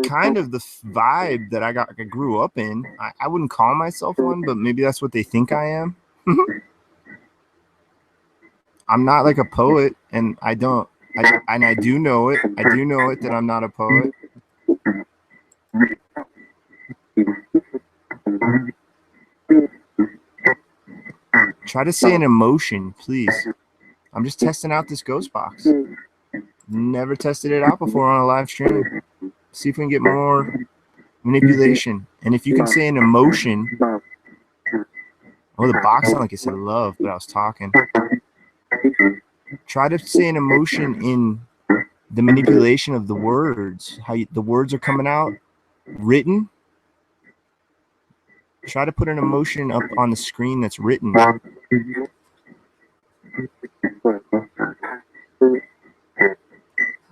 kind of the vibe that I grew up in. I wouldn't call myself one, but maybe that's what they think I am. I'm not like a poet, and I do know it. I do know it that I'm not a poet. Try to say an emotion, please. I'm just testing out this ghost box. Never tested it out before on a live stream. See if we can get more manipulation. And if you can say an emotion. Oh, the box sounded like it said love, but I was talking. Try to say an emotion in the manipulation of the words. How the words are coming out written. Try to put an emotion up on the screen that's written.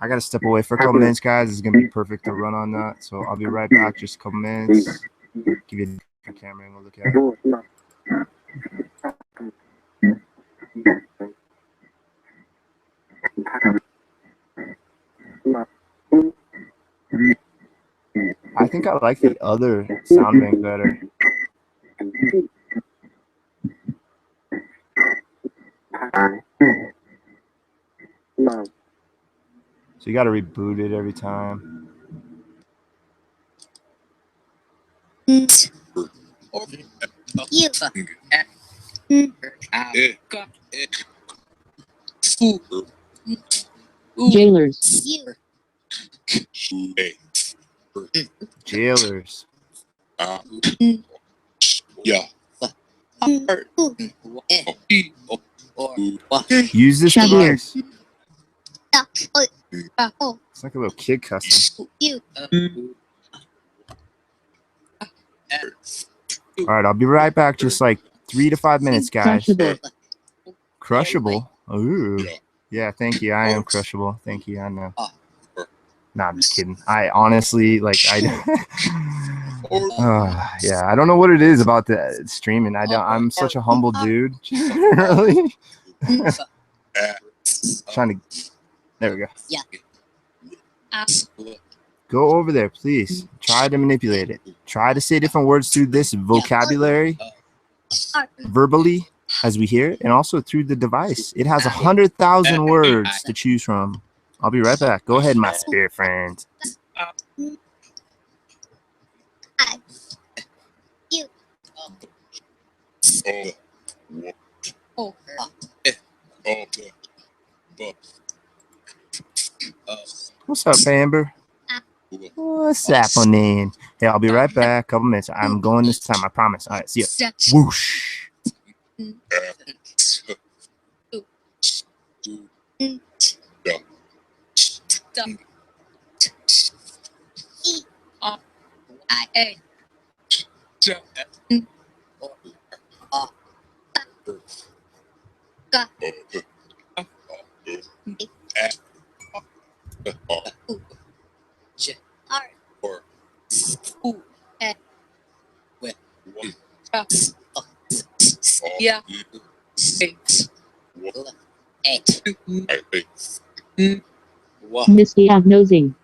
I got to step away for a couple minutes, guys. It's going to be perfect to run on that. So I'll be right back. Just a couple minutes. Give you the camera and we'll look at it. I think I like the other sound bank better. So you got to reboot it every time. Jailers. Jailers. Yeah. Use this Shadir. device. It's like a little kid cussing. All right, I'll be right back. Just like 3 to 5 minutes, guys. Crushable. Crushable. Ooh. Yeah, thank you. I am crushable. Thank you. I know. Nah, I'm just kidding. I honestly, like, yeah, I don't know what it is about the streaming. I'm such a humble dude. Really? Trying to. There we go. Yeah. Go over there, please. Try to manipulate it. Try to say different words through this vocabulary, verbally, as we hear it, and also through the device. It has 100,000 words to choose from. I'll be right back. Go ahead, my spirit friend. What's up, Amber? What's happening? Hey, I'll be right back. Couple minutes. I'm going this time. I promise. All right, see ya. Whoosh. Misdiagnosing.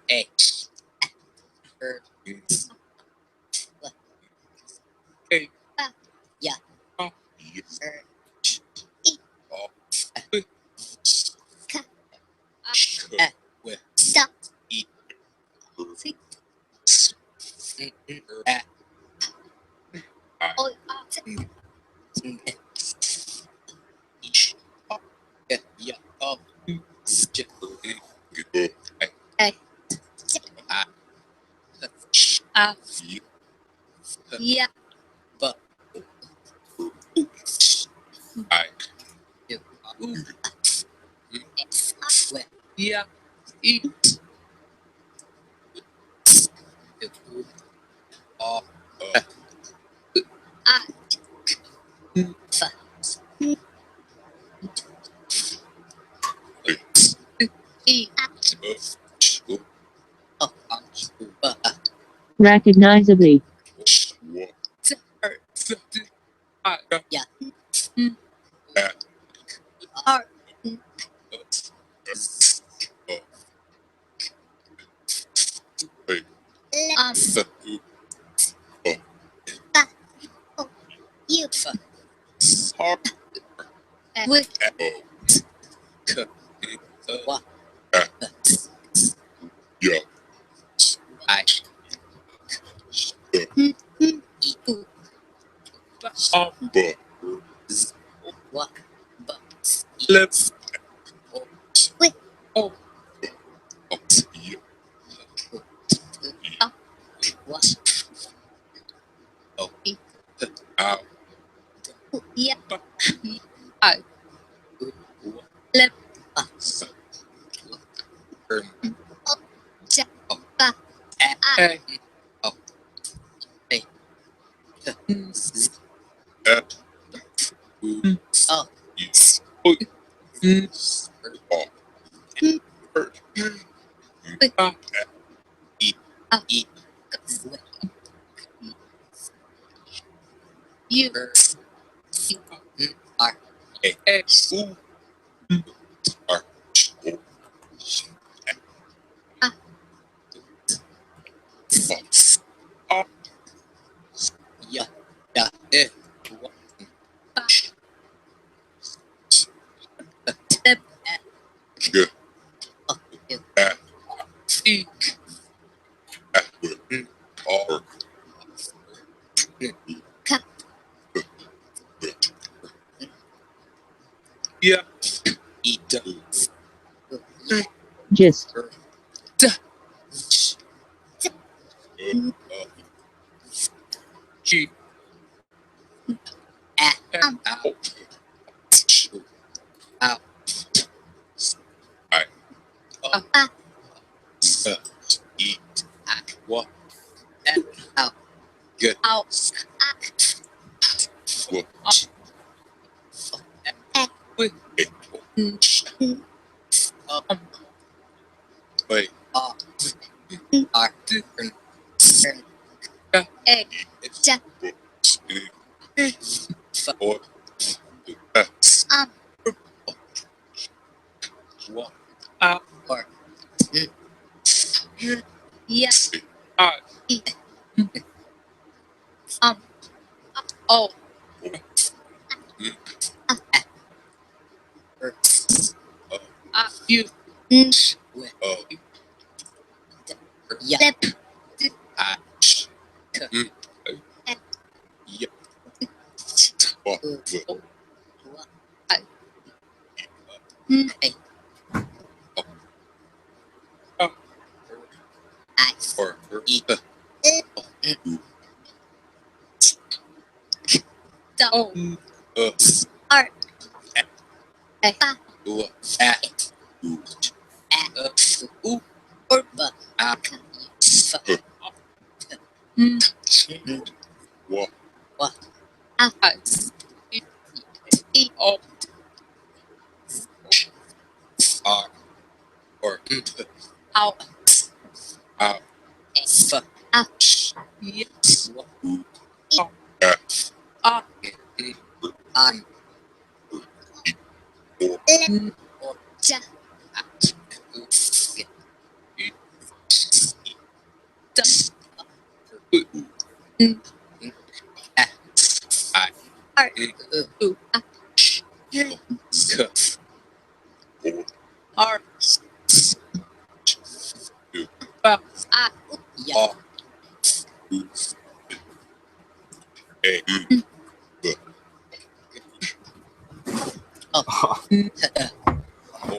Recognizably. Gist.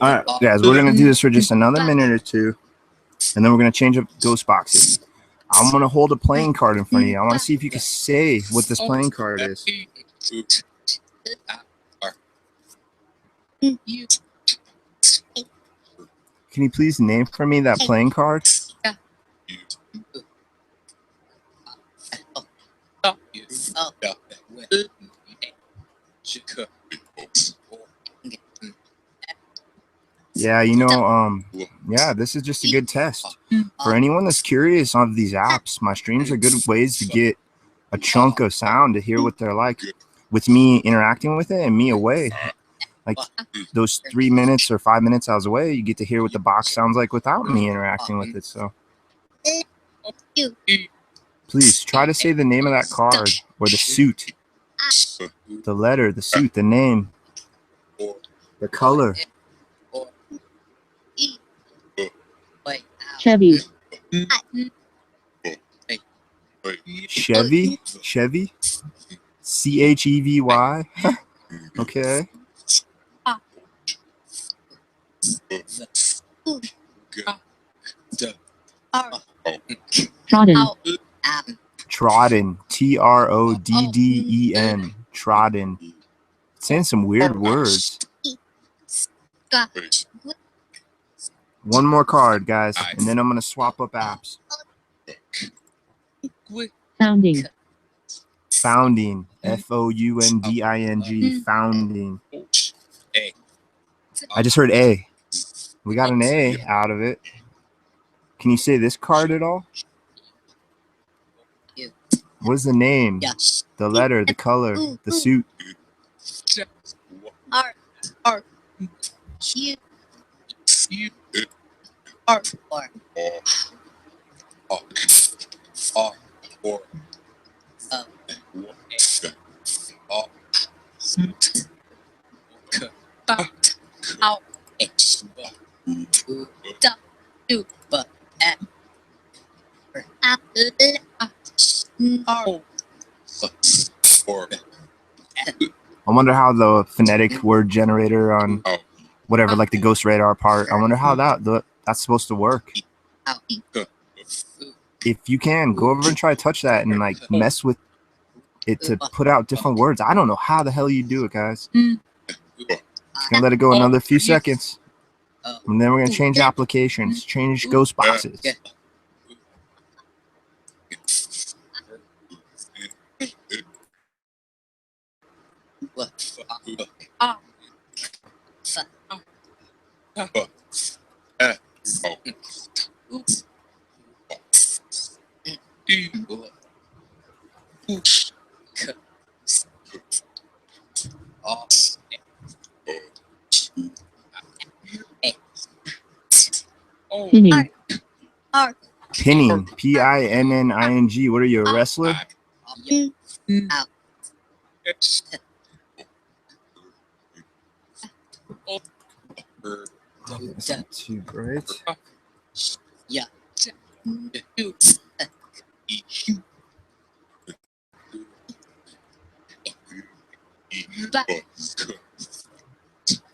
All right, guys, we're gonna do this for just another minute or two, and then we're gonna change up ghost boxes. I'm gonna hold a playing card in front of you. I want to see if you can say what this playing card is. Can you please name for me that playing card? Yeah, yeah, this is just a good test. For anyone that's curious on these apps, my streams are good ways to get a chunk of sound to hear what they're like with me interacting with it and me away. Like those 3 minutes or 5 minutes I was away, you get to hear what the box sounds like without me interacting with it. So please try to say the name of that card or the suit, the letter, the suit, the name, the color. Chevy, Chevy? Chevy? Chevy? Okay. Trodden, Trodden. Trodden. Trodden. Saying some weird words. One more card, guys, and then I'm going to swap up apps. founding, Founding. Founding. Founding. I just heard A. We got an A out of it. Can you say this card at all? What is the name? The letter, the color, the suit. I wonder how the phonetic word generator on whatever, like the Ghost Radar part, I wonder how that's supposed to work. If you can, go over and try to touch that and like mess with it to put out different words. I don't know how the hell you do it, guys. Just gonna let it go another few seconds, and then we're gonna change applications, change ghost boxes. pinning, Pinning. Pinning. What are you, a wrestler? It's not too bright. Yeah.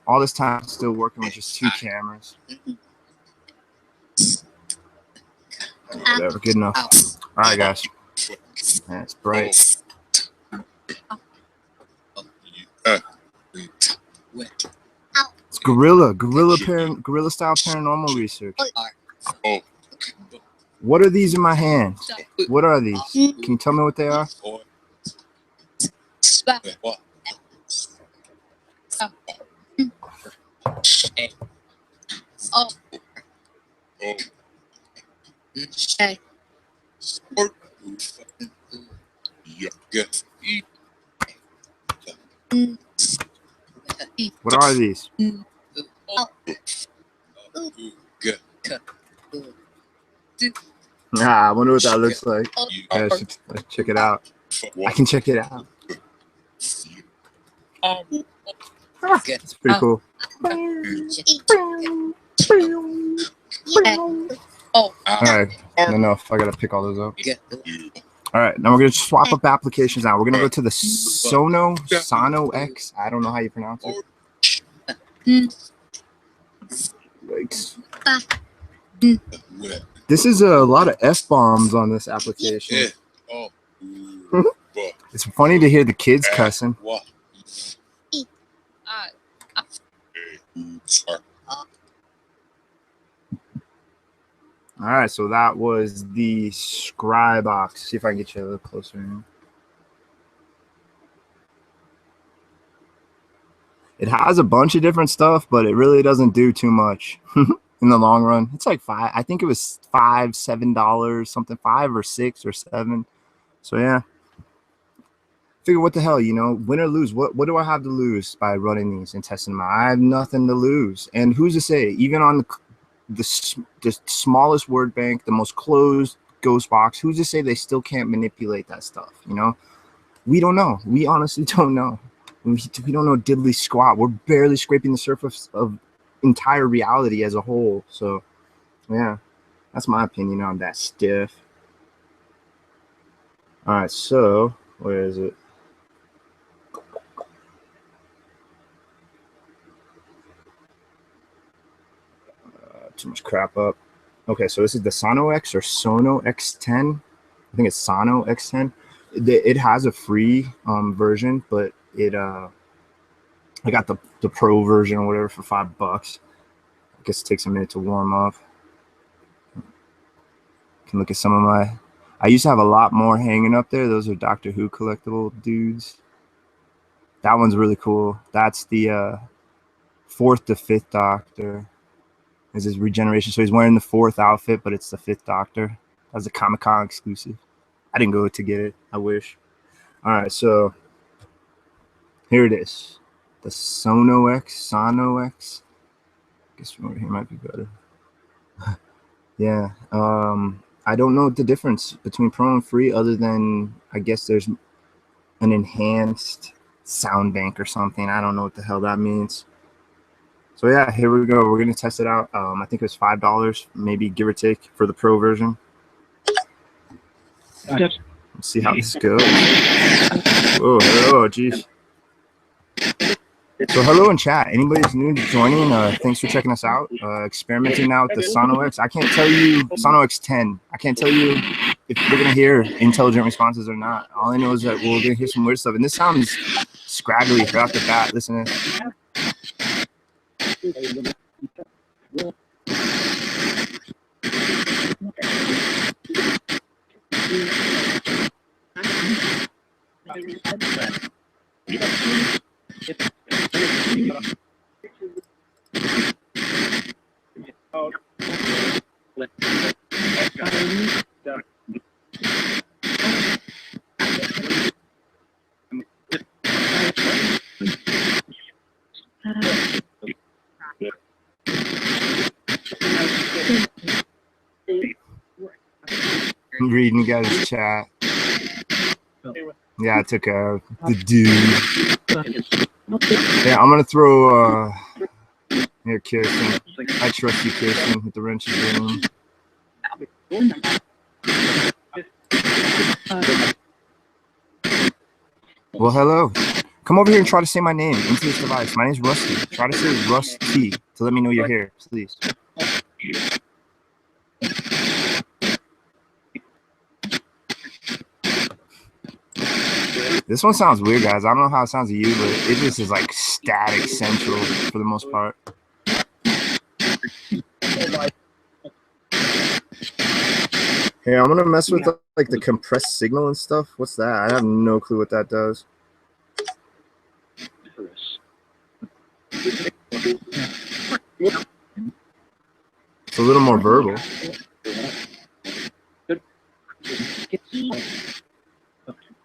All this time, still working with just 2 cameras. Whatever, good enough. All right, guys. That's bright. It's gorilla style paranormal research. What are these in my hand? What are these? Can you tell me what they are? What are these? I wonder what that looks like. Let's check it out. I can check it out. It's pretty cool. Alright, enough. I gotta pick all those up. Alright, now we're gonna swap up applications now. We're gonna go to the Sono X. I don't know how you pronounce it. Yikes. This is a lot of F-bombs on this application. It's funny to hear the kids cussing. All right, so that was the Scry Box. See if I can get you a little closer in. It has a bunch of different stuff, but it really doesn't do too much in the long run. It's like I think it was $7, something, 5 or 6 or 7. So yeah, figure what the hell, you know, win or lose. What do I have to lose by running these and testing them out? I have nothing to lose. And who's to say, even on the smallest word bank, the most closed ghost box, who's to say they still can't manipulate that stuff? You know, we don't know. We honestly don't know. We don't know diddly squat. We're barely scraping the surface of entire reality as a whole. So yeah, that's my opinion on that stiff. All right, so where is it? Too much crap up. Okay, so this is the Sono X or Sono X10. I think it's Sono X10. It has a free version, but I got the pro version or whatever for $5. I guess it takes a minute to warm up. You can look at some of my. I used to have a lot more hanging up there. Those are Doctor Who collectible dudes. That one's really cool. That's the 4th to 5th Doctor. Is his regeneration. So he's wearing the 4th outfit, but it's the 5th Doctor. That's a Comic-Con exclusive. I didn't go to get it. I wish. All right, so here it is. The Sono X. I guess from over here might be better. Yeah. I don't know the difference between pro and free other than I guess there's an enhanced sound bank or something. I don't know what the hell that means. So yeah, here we go. We're gonna test it out. I think it was $5, maybe give or take, for the pro version. Let's see how this goes. Oh, hello, geez. So hello in chat. Anybody's new to joining? Thanks for checking us out. Experimenting now with the Sono X. I can't tell you Sono X10. I can't tell you if we're gonna hear intelligent responses or not. All I know is that we're gonna hear some weird stuff, and this sounds scraggly right off the bat. Listen to this. I'm reading you guys' chat. Yeah, I took the dude. Yeah, I'm gonna throw Here, Kirsten. I trust you, Kirsten, with the wrenches room. Well, hello. Come over here and try to say my name into this device. My name's Rusty. Try to say Rusty to let me know you're here, please. This one sounds weird, guys. I don't know how it sounds to you, but it just is like static central for the most part. Here, I'm gonna mess with like the compressed signal and stuff. What's that? I have no clue what that does. It's a little more verbal.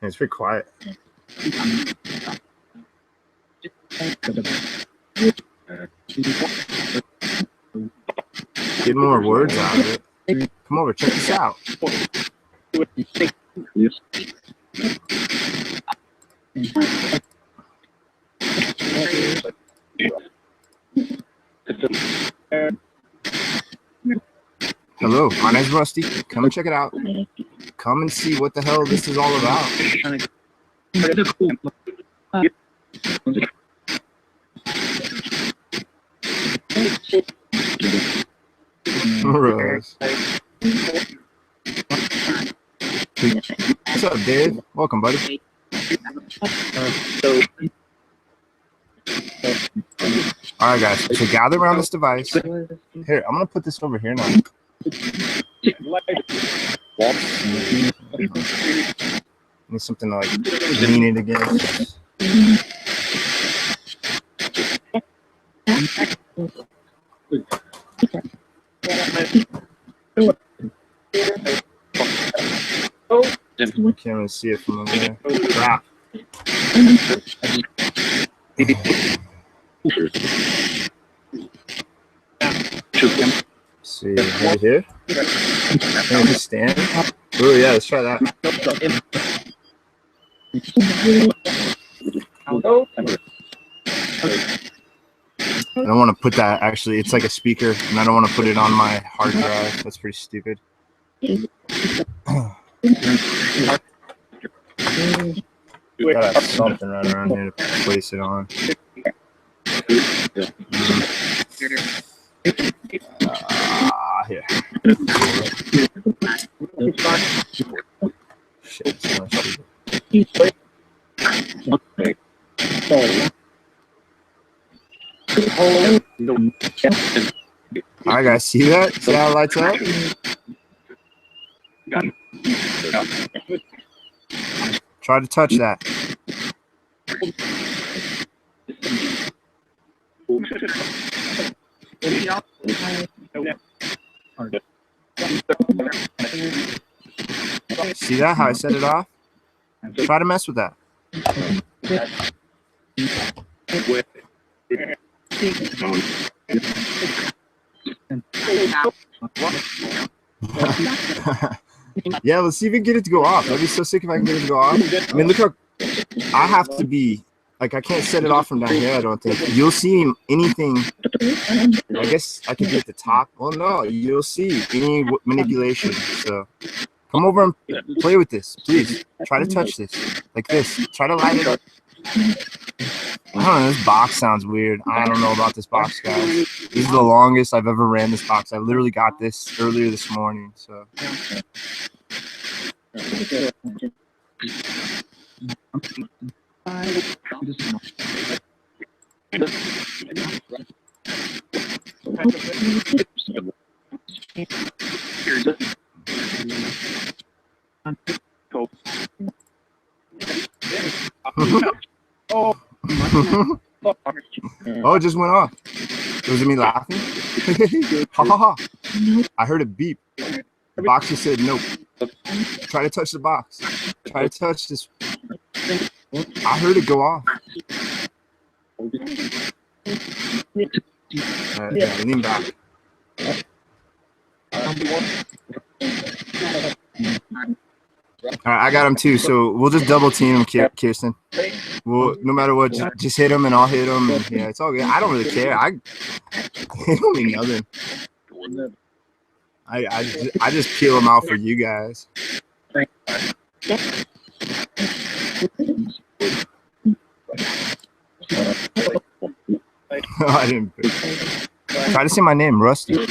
It's pretty quiet. Get more words out of it. Come over, check this out. Hello, my name's Rusty. Come and check it out. Come and see what the hell this is all about. What's up, Dave? Welcome, buddy. All right, guys. So gather around this device. Here, I'm gonna put this over here now. Need something to like lean it against. I can't really see it from over there. Crap. See, right here. Can I just stand? Oh yeah, let's try that. I don't want to put that, actually, it's like a speaker, and I don't want to put it on my hard drive. That's pretty stupid. We gotta have something right around here to place it on. Here. Shit, so much stupid. Alright, guys, see that? See how it lights up? Try to touch that. See that? How I set it off? Try to mess with that. Yeah, let's see if we can get it to go off. That'd be so sick if I can get it to go off. I mean, look how I have to be. Like, I can't set it off from down here, I don't think. You'll see anything. I guess I can be at the top. Well, no, you'll see any manipulation. So come over and play with this, please. Try to touch this. Like this. Try to light it up. I don't know, this box sounds weird. I don't know about this box, guys. This is the longest I've ever ran this box. I literally got this earlier this morning, so. Oh, it just went off. Was it me laughing? Ha ha ha. I heard a beep. The box just said nope. Try to touch the box. Try to touch this. I heard it go off. Yeah, lean back. All right, I got him too. So we'll just double team him, Kirsten. Well, no matter what, just hit him and I'll hit him. And yeah, it's all good. I don't really care. It don't mean nothing. I just peel them out for you guys. I didn't. Try to say my name, Rusty.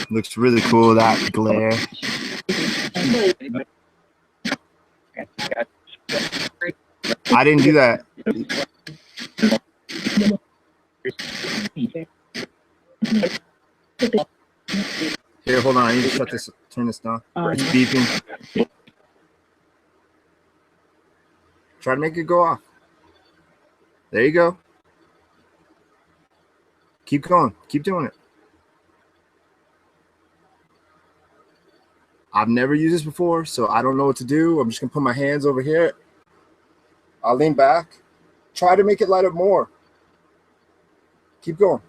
Looks really cool, that glare. I didn't do that. Here, hold on. I need to shut this, turn this down. It's beeping. Try to make it go off. There you go. Keep going. Keep doing it. I've never used this before, so I don't know what to do. I'm just going to put my hands over here. I'll lean back. Try to make it light up more. Keep going.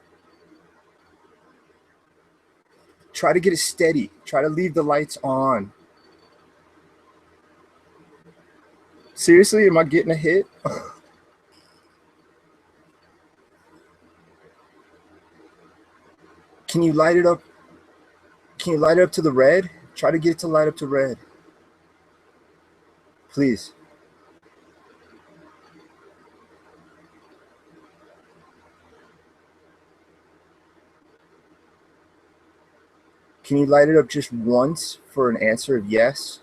Try to get it steady. Try to leave the lights on. Seriously, am I getting a hit? Can you light it up? Can you light it up to the red? Try to get it to light up to red. Please. Can you light it up just once for an answer of yes?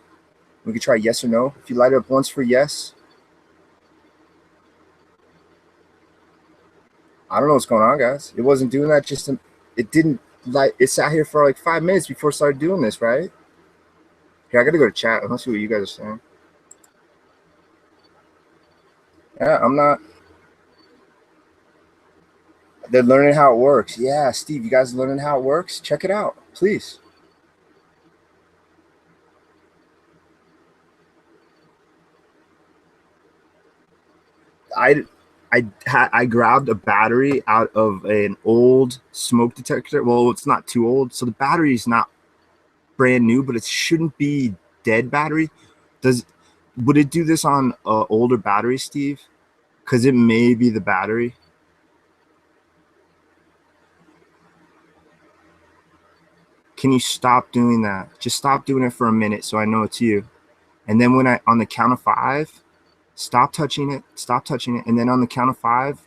We could try yes or no. If you light it up once for yes. I don't know what's going on, guys. It wasn't doing that. It didn't light. It sat here for like 5 minutes before it started doing this, right? Here, I got to go to chat. Let's see what you guys are saying. Yeah, I'm not. They're learning how it works. Yeah, Steve, you guys are learning how it works? Check it out, please. I grabbed a battery out of an old smoke detector. Well, it's not too old, so the battery is not brand new, but it shouldn't be dead battery. Would it do this on older battery, Steve? Because it may be the battery. Can you stop doing that? Just stop doing it for a minute so I know it's you. And then when on the count of 5, stop touching it, and then on the count of 5,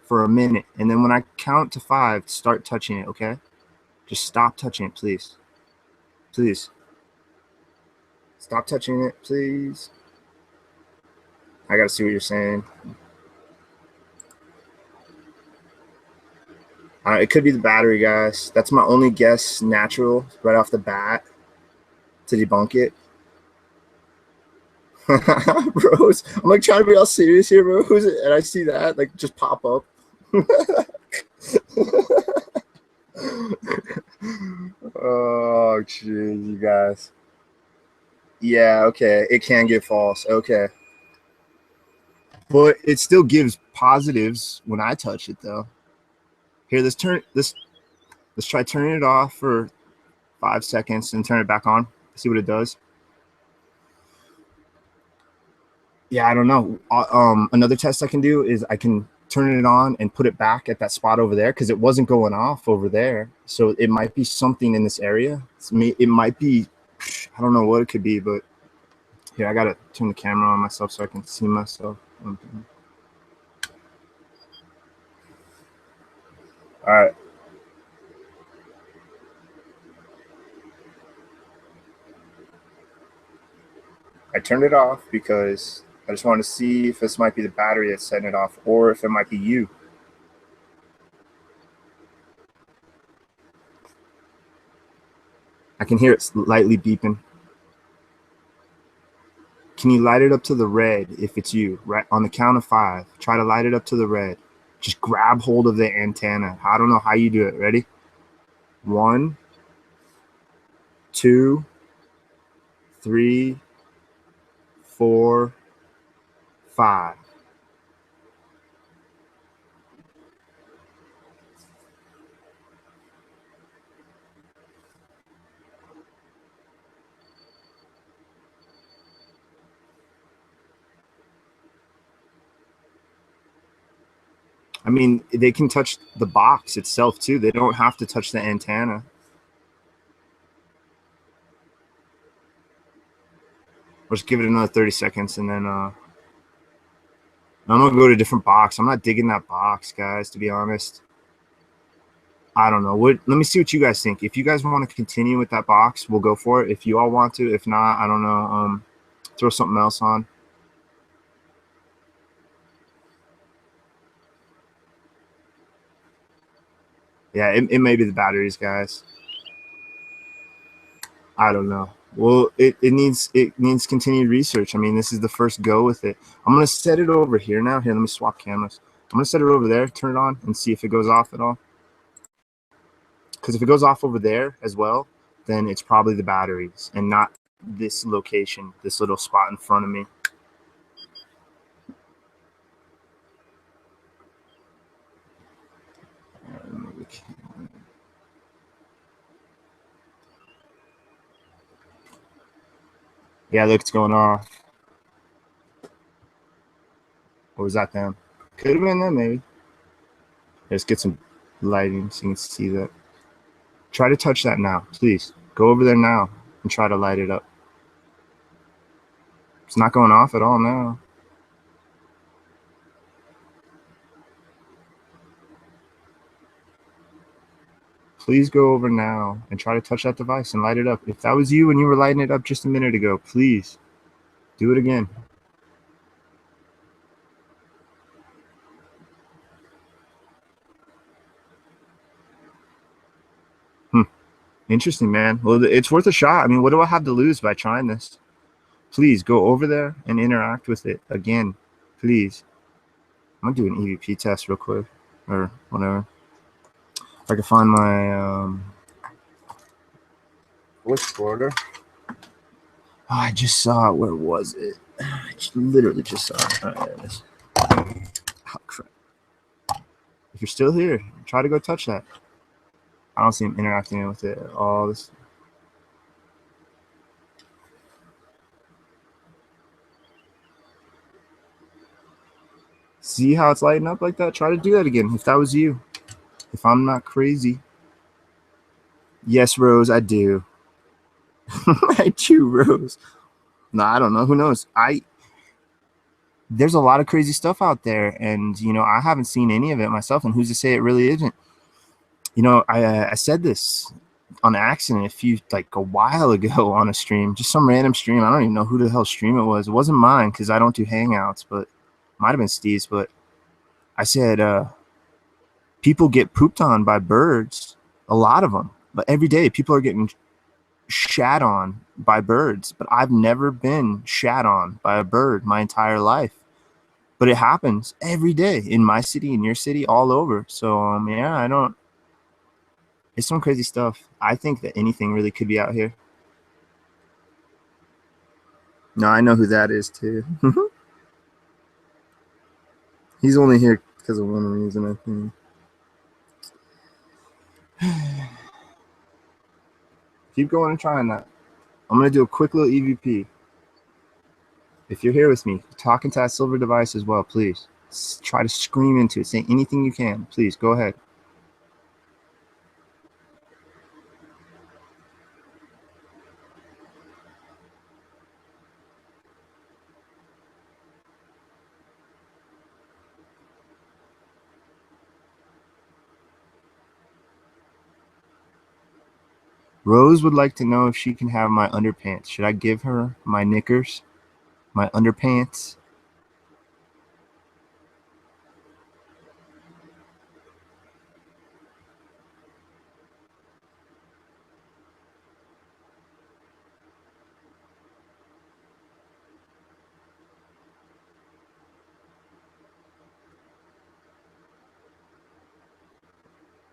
for a minute, and then when I count to 5, start touching it, okay? Just stop touching it, please. Please. Stop touching it, please. I gotta see what you're saying. It could be the battery, guys. That's my only guess, natural, right off the bat, to debunk it. Rose, I'm like trying to be all serious here, Rose, and I see that like just pop up. Oh, jeez, you guys. Yeah, okay, it can get false. Okay, but it still gives positives when I touch it, though. Here, let's try turning it off for 5 seconds and turn it back on. See what it does. Yeah, I don't know. Another test I can do is I can turn it on and put it back at that spot over there because it wasn't going off over there. So it might be something in this area. It might be, I don't know what it could be, but here, I got to turn the camera on myself so I can see myself. All right. I turned it off because I just wanted to see if this might be the battery that's setting it off or if it might be you. I can hear it lightly beeping. Can you light it up to the red if it's you? Right on the count of 5, try to light it up to the red. Just grab hold of the antenna. I don't know how you do it. Ready? 1, 2, 3, 4, 5. I mean, they can touch the box itself too. They don't have to touch the antenna. Let's give it another 30 seconds and then I'm gonna go to a different box. I'm not digging that box, guys, to be honest. I don't know. Let me see what you guys think. If you guys want to continue with that box, we'll go for it. If you all want to, if not, I don't know. Throw something else on. Yeah, it may be the batteries, guys. I don't know. Well, it needs continued research. I mean, this is the first go with it. I'm gonna set it over here now. Here, let me swap cameras. I'm gonna set it over there, turn it on, and see if it goes off at all. Because if it goes off over there as well, then it's probably the batteries and not this location, this little spot in front of me. Yeah, look, it's going off. Or was that them? Could have been them, maybe. Let's get some lighting so you can see that. Try to touch that now, please. Go over there now and try to light it up. It's not going off at all now. Please go over now and try to touch that device and light it up. If that was you when you were lighting it up just a minute ago, please do it again. Interesting, man. Well, it's worth a shot. I mean, what do I have to lose by trying this? Please go over there and interact with it again, please. I'm gonna do an EVP test real quick or whatever. If I can find my voice recorder. Oh, I just saw it. Where was it? I literally just saw it. All right, there it is. Oh, crap. If you're still here, try to go touch that. I don't see him interacting with it at all. See how it's lighting up like that? Try to do that again if that was you. If I'm not crazy. Yes, Rose, I do. I do, Rose. No, I don't know. Who knows? There's a lot of crazy stuff out there, and you know, I haven't seen any of it myself, and who's to say it really isn't? You know, I said this on accident a while ago on a stream, just some random stream. I don't even know who the hell stream it was. It wasn't mine because I don't do Hangouts, but it might have been Steve's. But I said people get pooped on by birds, a lot of them, but every day people are getting shat on by birds. But I've never been shat on by a bird my entire life. But it happens every day in my city, in your city, all over. So yeah, it's some crazy stuff. I think that anything really could be out here. No, I know who that is too. He's only here because of one reason, I think. Keep going and trying that. I'm going to do a quick little EVP. If you're here with me, talking to that silver device as well, please. Try to scream into it. Say anything you can. Please, go ahead. Rose would like to know if she can have my underpants. Should I give her my knickers? My underpants?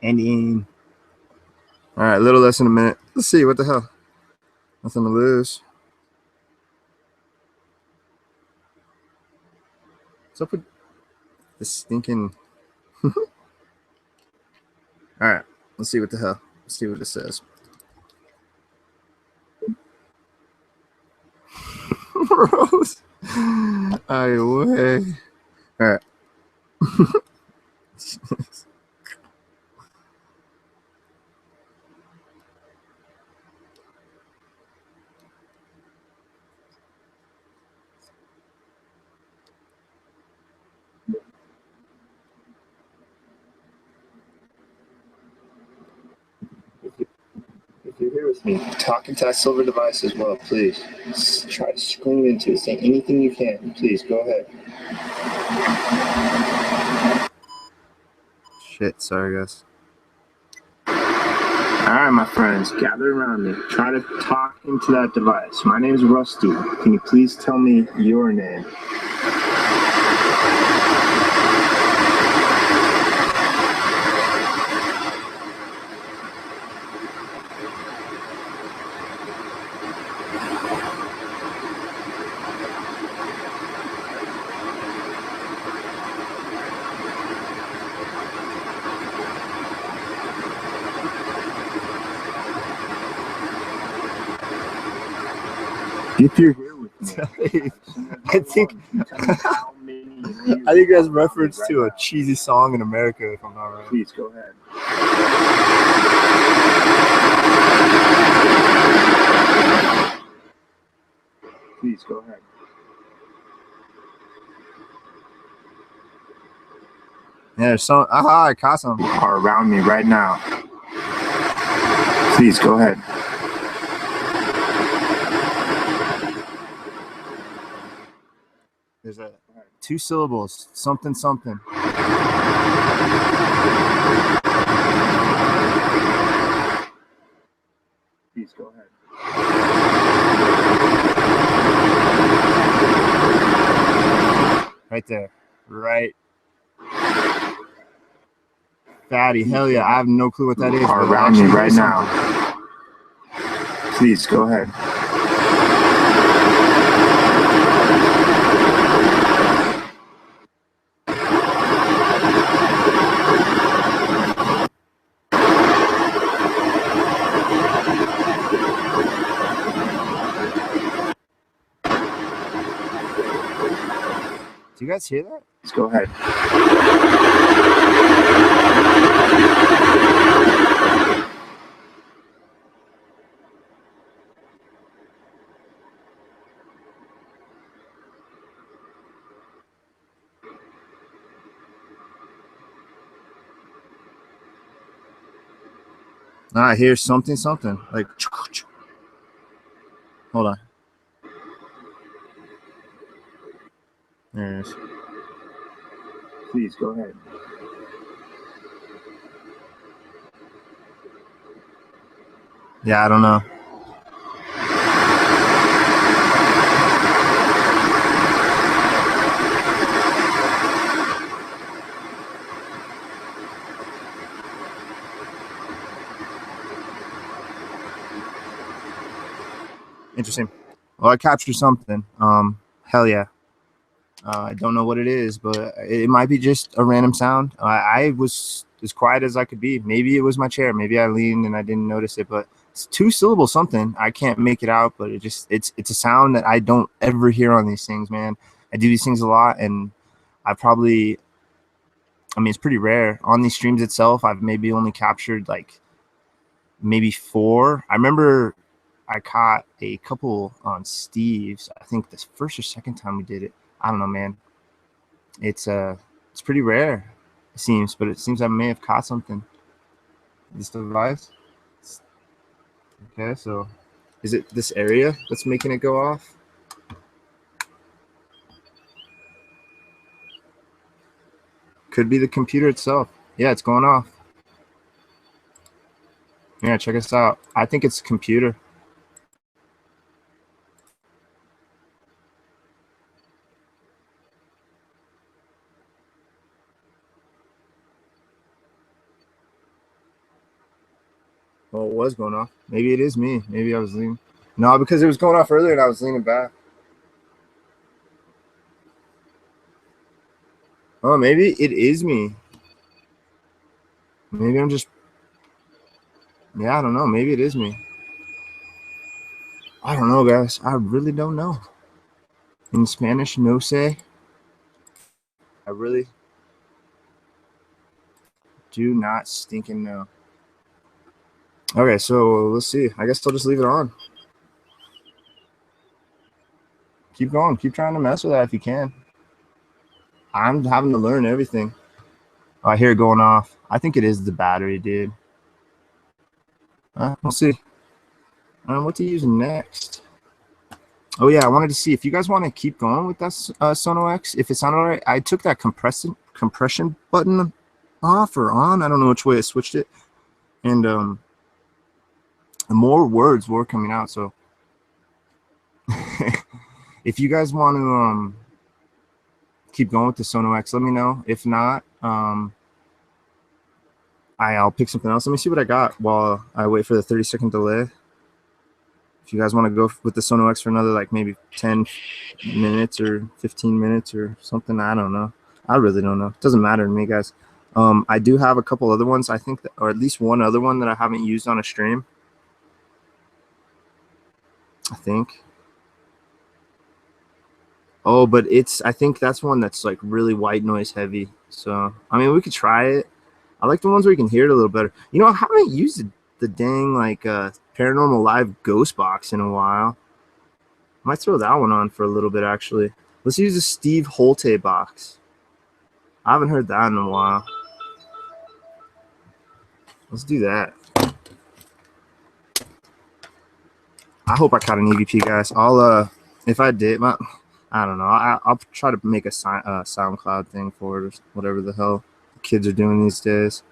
Ending. All right, a little less than a minute. Let's see. What the hell? Nothing to lose. What's up with this stinking... All right, let's see what the hell. Let's see what it says. Rose. Ay, way. All right. here with me, talking to that silver device as well, please. Try to scream into it, say anything you can. Please, go ahead. Shit, sorry guys. Alright, my friends, gather around me. Try to talk into that device. My name is Rusty. Can you please tell me your name? If you're here with me, I think that's reference to a cheesy song in America, if I'm not right. Please go ahead. Please go ahead. Yeah, there's some. Aha, I caught some. Are around me right now. Please go ahead. There's a 2 syllables, something, something. Please go ahead. Right there. Right. Fatty, hell yeah. I have no clue what that is. Are around me right now. Please go ahead. Do you guys hear that? Let's go ahead. I hear something, something. Like, hold on. There it is. Please go ahead. Yeah, I don't know. Interesting. Well, I captured something. Hell yeah. I don't know what it is, but it might be just a random sound. I was as quiet as I could be. Maybe it was my chair. Maybe I leaned and I didn't notice it, but it's 2 syllables something. I can't make it out, but it's a sound that I don't ever hear on these things, man. I do these things a lot, and it's pretty rare. On these streams itself, I've maybe only captured like maybe 4. I remember I caught a couple on Steve's. I think the first or second time we did it. I don't know, man. It's pretty rare, it seems, but it seems I may have caught something. This device. Okay, so is it this area that's making it go off? Could be the computer itself. Yeah, it's going off. Yeah, check us out. I think it's computer. Well, it was going off. Maybe it is me. Maybe I was leaning. No, because it was going off earlier and I was leaning back. Oh, maybe it is me. Maybe I'm just... Yeah, I don't know. Maybe it is me. I don't know, guys. I really don't know. In Spanish, no sé. I really do not stinking know. Okay, so let's see. I guess I'll just leave it on. Keep going. Keep trying to mess with that if you can. I'm having to learn everything. Oh, I hear it going off. I think it is the battery, dude. We'll see. What to use next? Oh yeah, I wanted to see if you guys want to keep going with that Sono X. If it sounded all right, I took that compression button off or on. I don't know which way I switched it, and more words were coming out. So if you guys want to keep going with the Sono X, let me know. If not, I'll pick something else. Let me see what I got while I wait for the 30-second delay. If you guys want to go with the Sono X for another like maybe 10 minutes or 15 minutes or something, I don't know. I really don't know. It doesn't matter to me, guys. I do have a couple other ones, I think, or at least one other one that I haven't used on a stream. I think. Oh, but I think that's one that's like really white noise heavy. So, I mean, we could try it. I like the ones where you can hear it a little better. You know, I haven't used the dang like Paranormal Live Ghost Box in a while. Might throw that one on for a little bit, actually. Let's use the Steve Holte box. I haven't heard that in a while. Let's do that. I hope I caught an EVP, guys. If I did, I don't know. I'll try to make a SoundCloud thing for it or whatever the hell the kids are doing these days.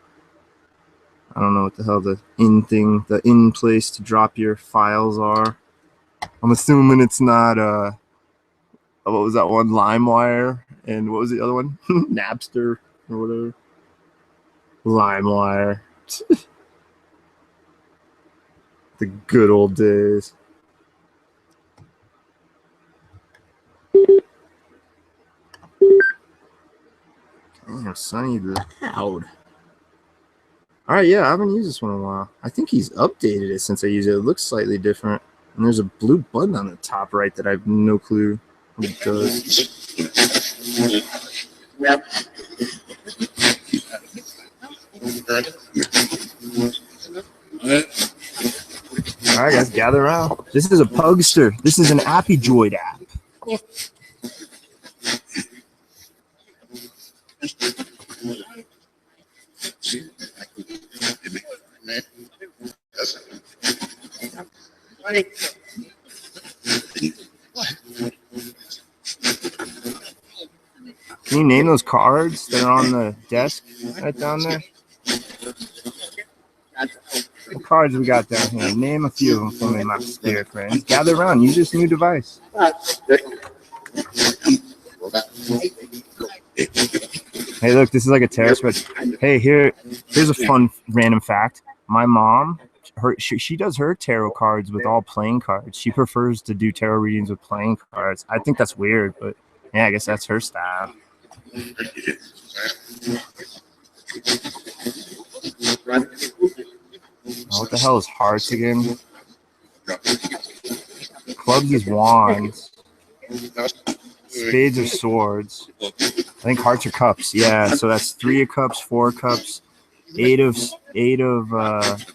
I don't know what the hell the in place to drop your files are. I'm assuming it's not what was that one? LimeWire, and what was the other one? Napster or whatever. LimeWire. The good old days. Damn, Sonny loud. All right, yeah, I haven't used this one in a while. I think he's updated it since I used it. It looks slightly different. And there's a blue button on the top right that I have no clue what it does. All right, guys, gather around. This is a Pugster. This is an Appy Droid app. Can you name those cards that are on the desk right down there? What cards we got down here? Name a few of them for me, my spirit friends. Gather around. Use this new device. Hey, look, this is like a terrace, but hey, here's a fun random fact. My mom, she does her tarot cards with all playing cards. She prefers to do tarot readings with playing cards. I think that's weird, but yeah, I guess that's her style. Oh, what the hell is hearts again? Clubs is wands. Spades are swords. I think hearts are cups. Yeah, so that's 3 of cups, 4 of cups, 8 of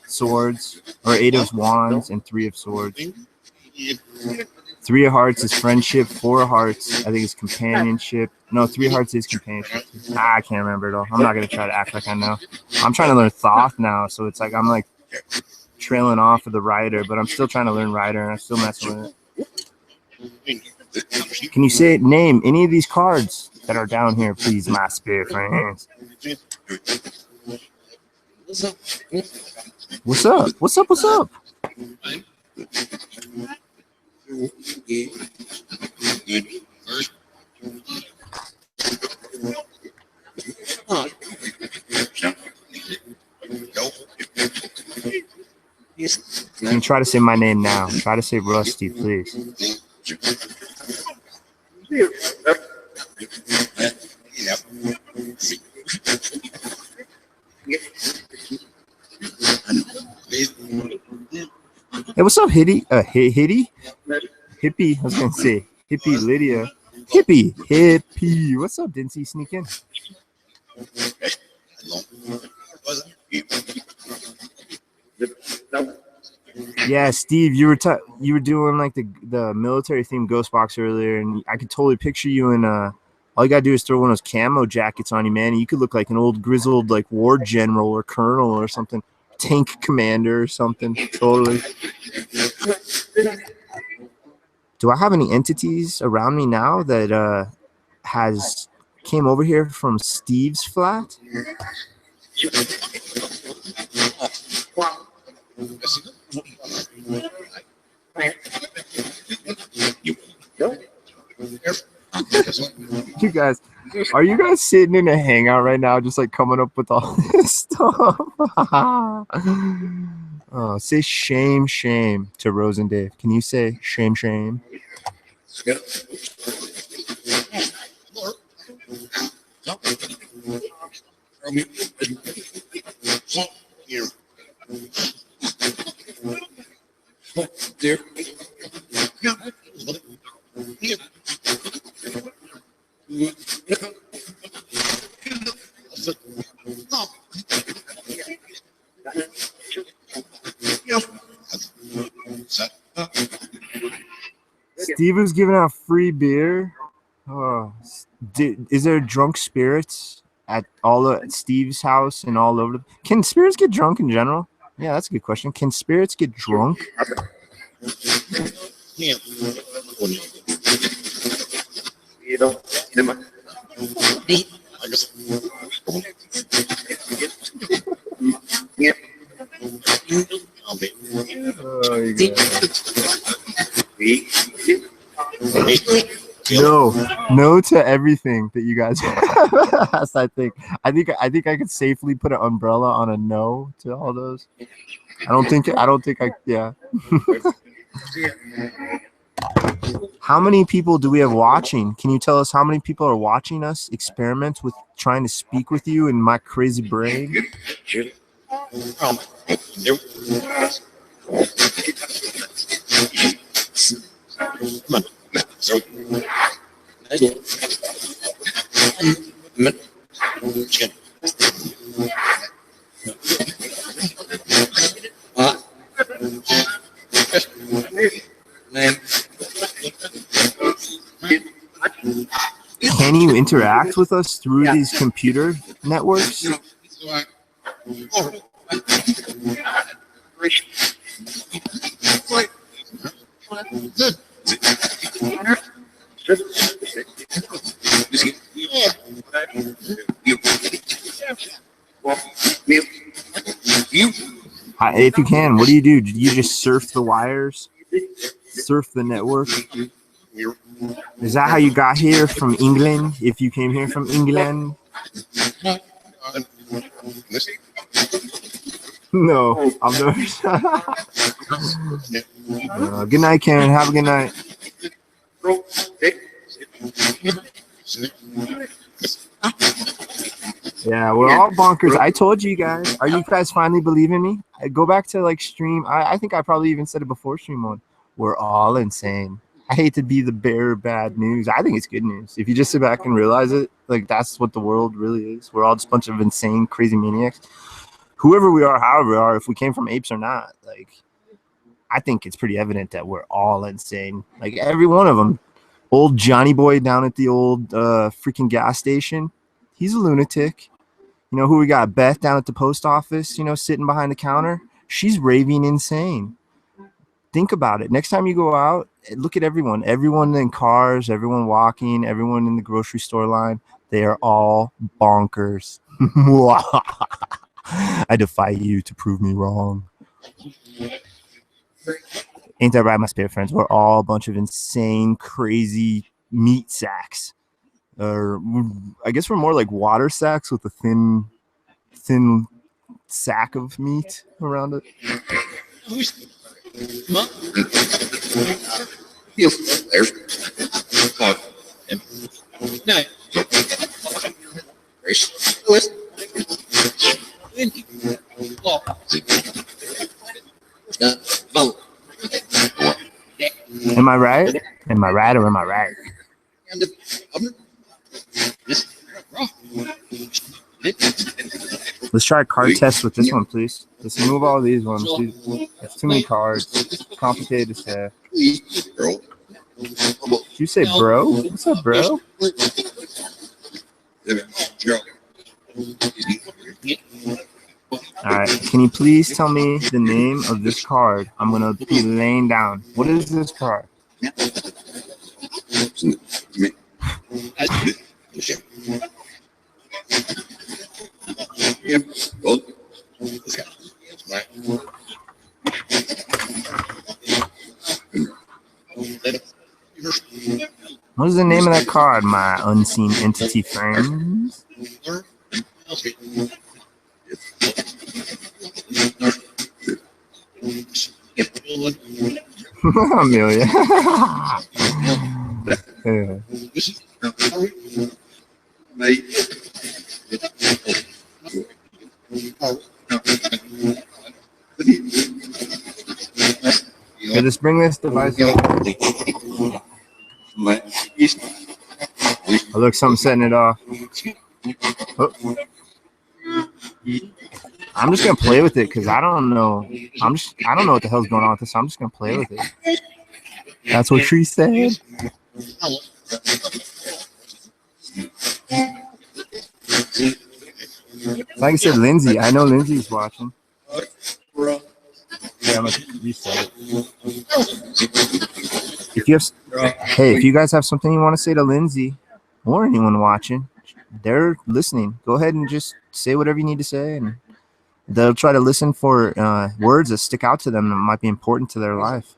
swords, or 8 of wands, and 3 of swords. 3 of hearts is friendship. 4 of hearts, I think, is companionship. No, 3 of hearts is companionship. I can't remember it all. I'm not gonna try to act like I know. I'm trying to learn Thoth now, so it's like I'm like trailing off of the Rider, but I'm still trying to learn Rider, and I'm still messing with it. Can you name any of these cards that are down here, please, my spirit friends? What's up? What's up? What's up? Can you try to say my name now? Try to say Rusty, please. Hey, what's up, Hitty? Hitty? Hippie, I was gonna say Hippie Lydia. Hippie. What's up? Didn't see you sneak in. Yeah, Steve, you were doing like the military themed ghost box earlier, and I could totally picture you in all you gotta do is throw one of those camo jackets on you, man, and you could look like an old grizzled like war general or colonel or something. tank commander or something. Totally. Do I have any entities around me now that has came over here from Steve's flat? You guys, are you guys sitting in a hangout right now, just like coming up with all this stuff? Oh, say shame, shame to Rose and Dave. Can you say shame, shame? Steve was giving out free beer. Oh, is there drunk spirits at all at Steve's house and all over? Can spirits get drunk in general? Yeah, that's a good question. Can spirits get drunk? No to everything that you guys asked. I think I could safely put an umbrella on a no to all those. I don't think I yeah. How many people do we have watching? Can you tell us how many people are watching us experiment with trying to speak with you in my crazy brain? Can you interact with us through these computer networks? If you can, what do? Do you just surf the wires? Surf the network? Is that how you got here from England? If you came here from England? No, I'm never. Good night, Karen. Have a good night. Yeah, we're all bonkers. I told you guys. Are you guys finally believing me? I go back to like stream. I think I probably even said it before stream one. We're all insane. I hate to be the bearer of bad news. I think it's good news. If you just sit back and realize it, like that's what the world really is. We're all just a bunch of insane, crazy maniacs. Whoever we are, however we are, if we came from apes or not, like I think it's pretty evident that we're all insane. Like every one of them. Old Johnny Boy down at the old freaking gas station. He's a lunatic. You know who we got? Beth down at the post office, sitting behind the counter. She's raving insane. Think about it. Next time you go out, look at everyone. Everyone in cars, everyone walking, everyone in the grocery store line. They are all bonkers. I defy you to prove me wrong. Ain't that right, my spirit friends? We're all a bunch of insane, crazy meat sacks. Or I guess we're more like water sacks with a thin sack of meat around it. Am I right? Am I right or am I right? Let's try a card test with this one, please. Let's remove all these ones. That's too many cards. It's complicated to say. Did you say bro? What's up, bro? All right. Can you please tell me the name of this card? I'm gonna be laying down. What is this card? What is the name of that card, my unseen entity friends? Amelia. Yeah. Okay, let's bring this device over. Oh, look, something setting it off. Oh. I'm just gonna play with it because I don't know. I don't know what the hell's going on with this. So I'm just gonna play with it. That's what she said. Like I said, Lindsay. I know Lindsay's watching. Yeah, I'm gonna reset it. If you guys have something you want to say to Lindsay or anyone watching, they're listening. Go ahead and just say whatever you need to say, and they'll try to listen for words that stick out to them that might be important to their life.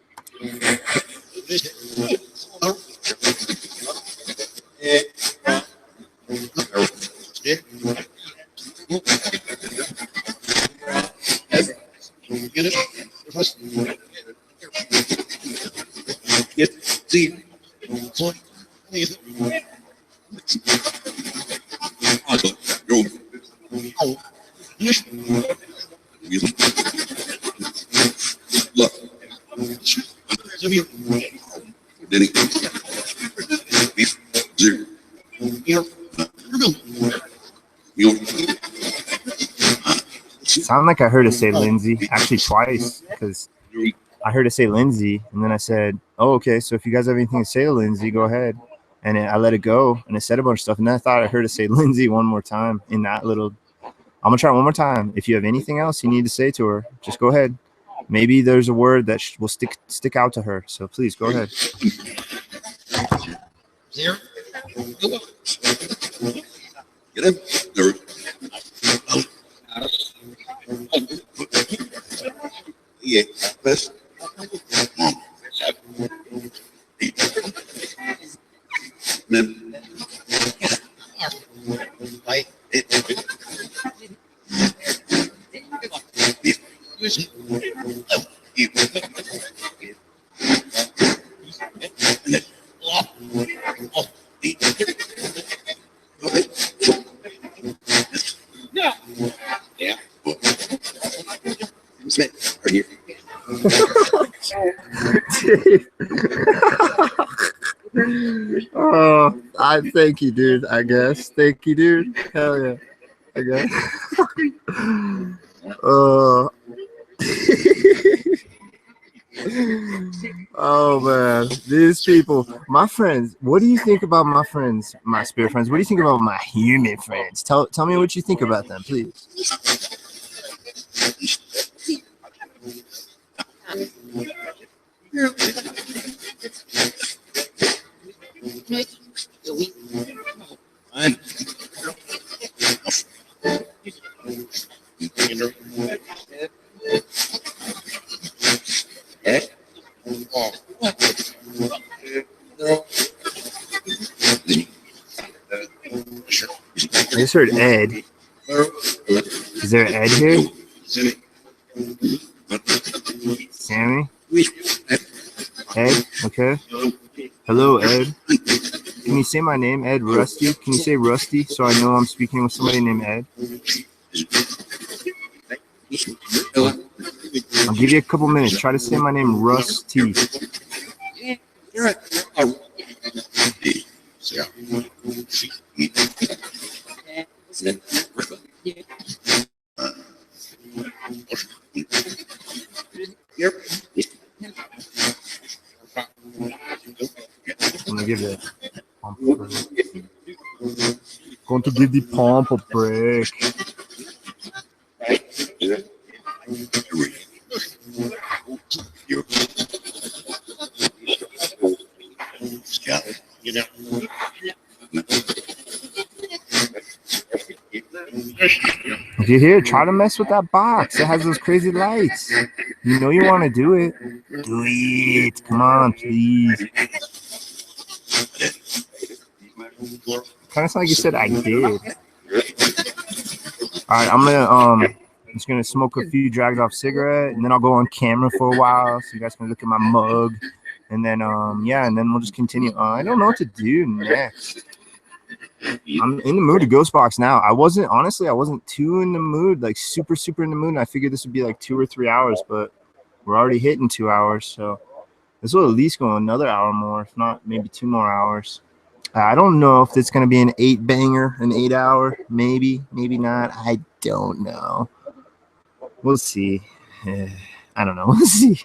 Sound like I heard it say Lindsay, actually twice, because I heard it say Lindsay, and then I said, oh, okay, so if you guys have anything to say to Lindsay, go ahead. And I let it go, and it said a bunch of stuff, and then I thought I heard it say Lindsay one more time in that little. I'm going to try one more time. If you have anything else you need to say to her, just go ahead. Maybe there's a word that will stick out to her, so please go ahead. Yeah, first. Oh, I thank you, dude. I guess. Thank you, dude. Hell yeah. I guess. Oh man, these people, my friends. What do you think about my friends, my spirit friends? What do you think about my human friends? Tell me what you think about them, please. I just heard Ed. Is there an Ed here? Sammy? Ed? Okay. Hello, Ed. Can you say my name, Ed? Rusty? Can you say Rusty so I know I'm speaking with somebody named Ed? I'll give you a couple minutes. Try to say my name, Rusty. I'm gonna give the pump a break. Going to give the pump a break. If you're here, try to mess with that box. It has those crazy lights. You know you want to do it. Do it. Come on, please. Kind of sound like you said I did. All right, I'm just gonna smoke a few dragged off cigarette, and then I'll go on camera for a while, so you guys can look at my mug, and then yeah, and then we'll just continue. I don't know what to do next. I'm in the mood to ghost box now. I wasn't too in the mood, like super in the mood. And I figured this would be like 2 or 3 hours, but we're already hitting 2 hours, so this will at least go another hour more, if not maybe 2 more hours. I don't know if it's going to be an 8-banger, an 8-hour, maybe not. I don't know. We'll see. I don't know. We'll see.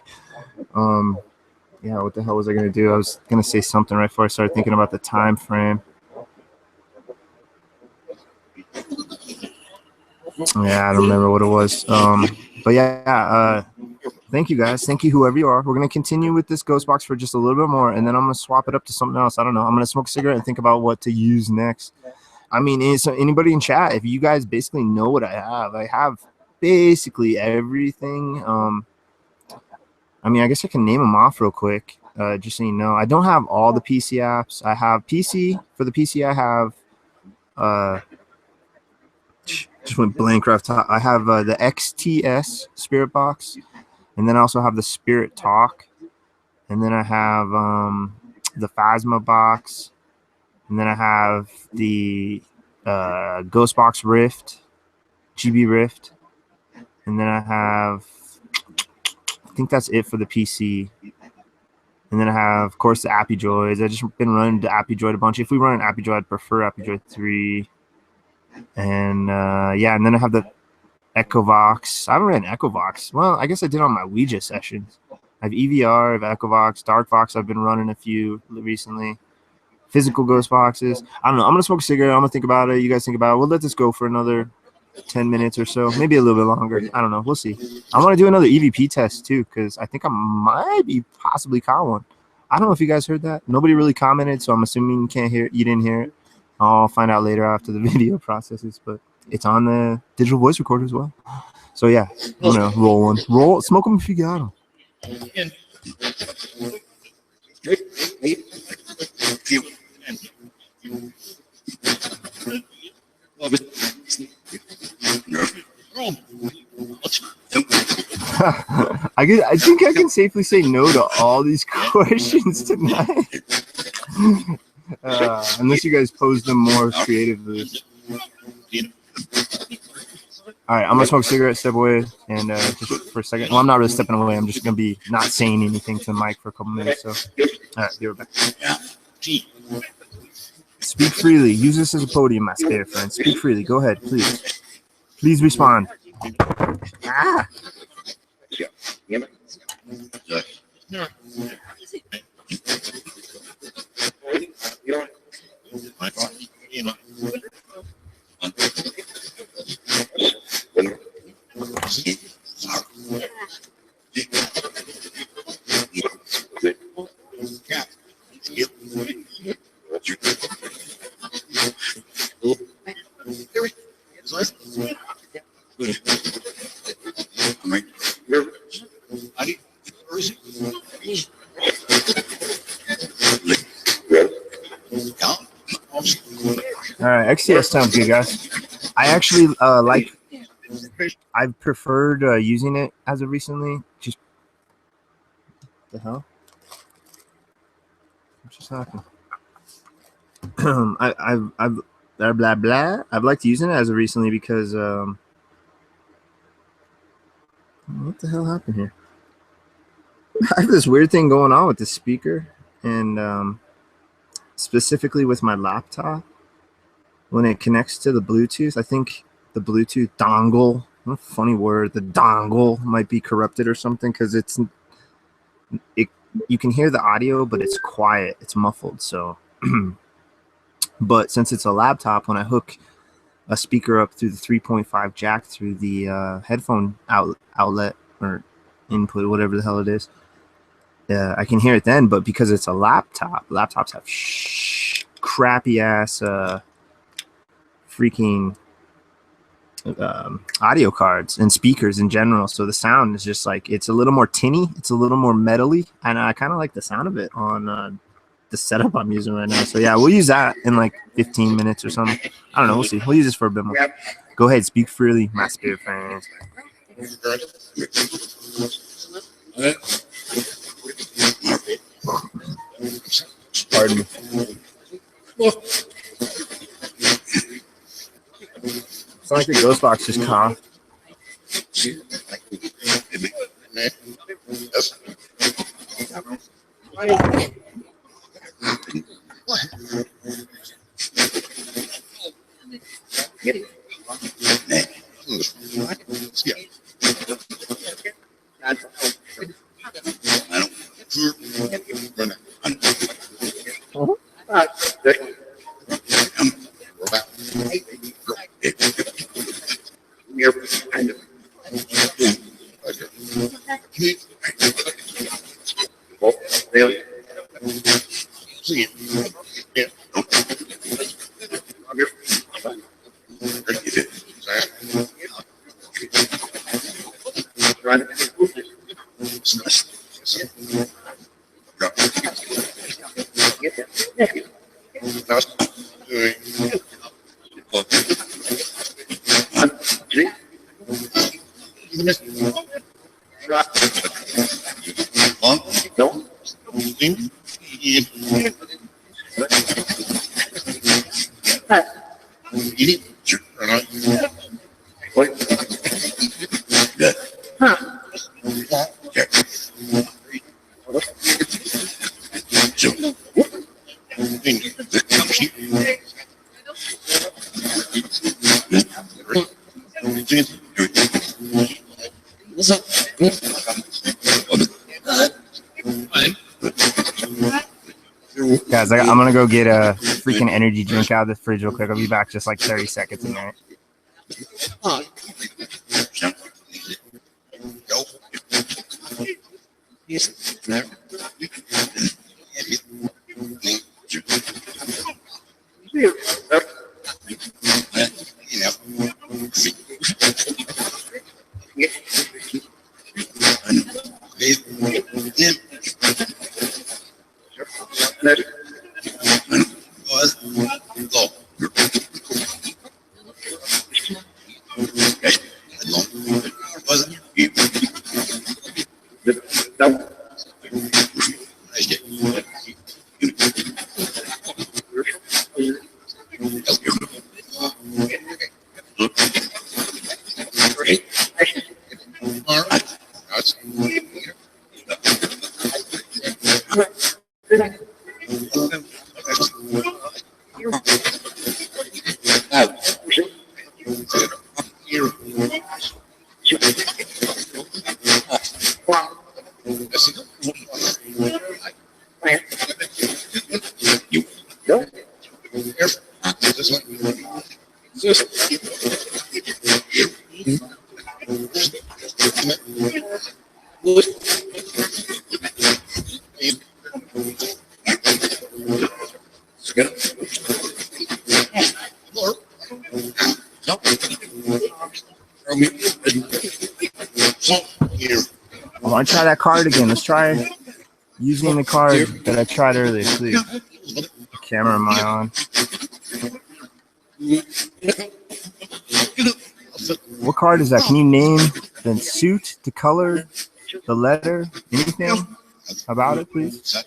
Yeah, what the hell was I going to do? I was going to say something right before I started thinking about the time frame. Yeah, I don't remember what it was. But yeah, thank you guys. Thank you, whoever you are. We're going to continue with this ghost box for just a little bit more, and then I'm going to swap it up to something else. I don't know. I'm going to smoke a cigarette and think about what to use next. I mean, so anybody in chat, if you guys basically know what I have basically everything. I mean, I guess I can name them off real quick, just so you know. I don't have all the PC apps. I have PC. For the PC, I have just went blank right off top. I have the XTS Spirit Box, and then I also have the Spirit Talk, and then I have the Phasma Box, and then I have the Ghost Box Rift, GB Rift, and then I have, I think that's it for the PC. And then I have, of course, the Appy Droids. I've just been running the Appy Droid a bunch. If we run an Appy Droid, I'd prefer Appy Droid 3. And yeah, and then I have the Echovox. I haven't ran Echovox. Well, I guess I did on my Ouija sessions. I have EVR, I have Echovox, Darkvox. I've been running a few recently. Physical ghost boxes. I don't know. I'm going to smoke a cigarette. I'm going to think about it. You guys think about it. We'll let this go for another 10 minutes or so. Maybe a little bit longer. I don't know. We'll see. I want to do another EVP test too, because I think I might be possibly caught one. I don't know if you guys heard that. Nobody really commented, so I'm assuming you can't hear it. You didn't hear it. I'll find out later after the video processes, but it's on the digital voice recorder as well. So yeah, I'm gonna roll one. Roll, smoke them if you got them. I think I can safely say no to all these questions tonight. Unless you guys pose them more creatively. All right, I'm gonna smoke a cigarette, step away, and just for a second. Well, I'm not really stepping away. I'm just gonna be not saying anything to the mic for a couple minutes. So, all right, be right back. Speak freely. Use this as a podium, my spare friend. Speak freely. Go ahead, please. Please respond. Ah. All right, XTS sounds good, guys. I actually I've preferred using it as of recently. Just what the hell? What just happened? I've blah blah. I've liked using it as of recently because what the hell happened here? I have this weird thing going on with the speaker, and specifically with my laptop. When it connects to the Bluetooth, I think the Bluetooth dongle, what a funny word, the dongle might be corrupted or something, because you can hear the audio, but it's quiet, it's muffled. So, but since it's a laptop, when I hook a speaker up through the 3.5 jack through the headphone outlet or input, whatever the hell it is, I can hear it then. But because it's a laptop, laptops have crappy ass freaking audio cards and speakers in general. So the sound is just like, it's a little more tinny, it's a little more metally, and I kind of like the sound of it on the setup I'm using right now. So yeah, we'll use that in like 15 minutes or something. I don't know, we'll see. We'll use this for a bit more. Go ahead, speak freely, my spirit friends. Pardon me. It's like the ghost box just coughed. Guys, I'm gonna go get a freaking energy drink out of the fridge real quick. I'll be back just like 30 seconds in there. I want to try that card again. Let's try using the card that I tried earlier, please. The camera am I on? What card is that? Can you name the suit, the color, the letter, anything about it, please?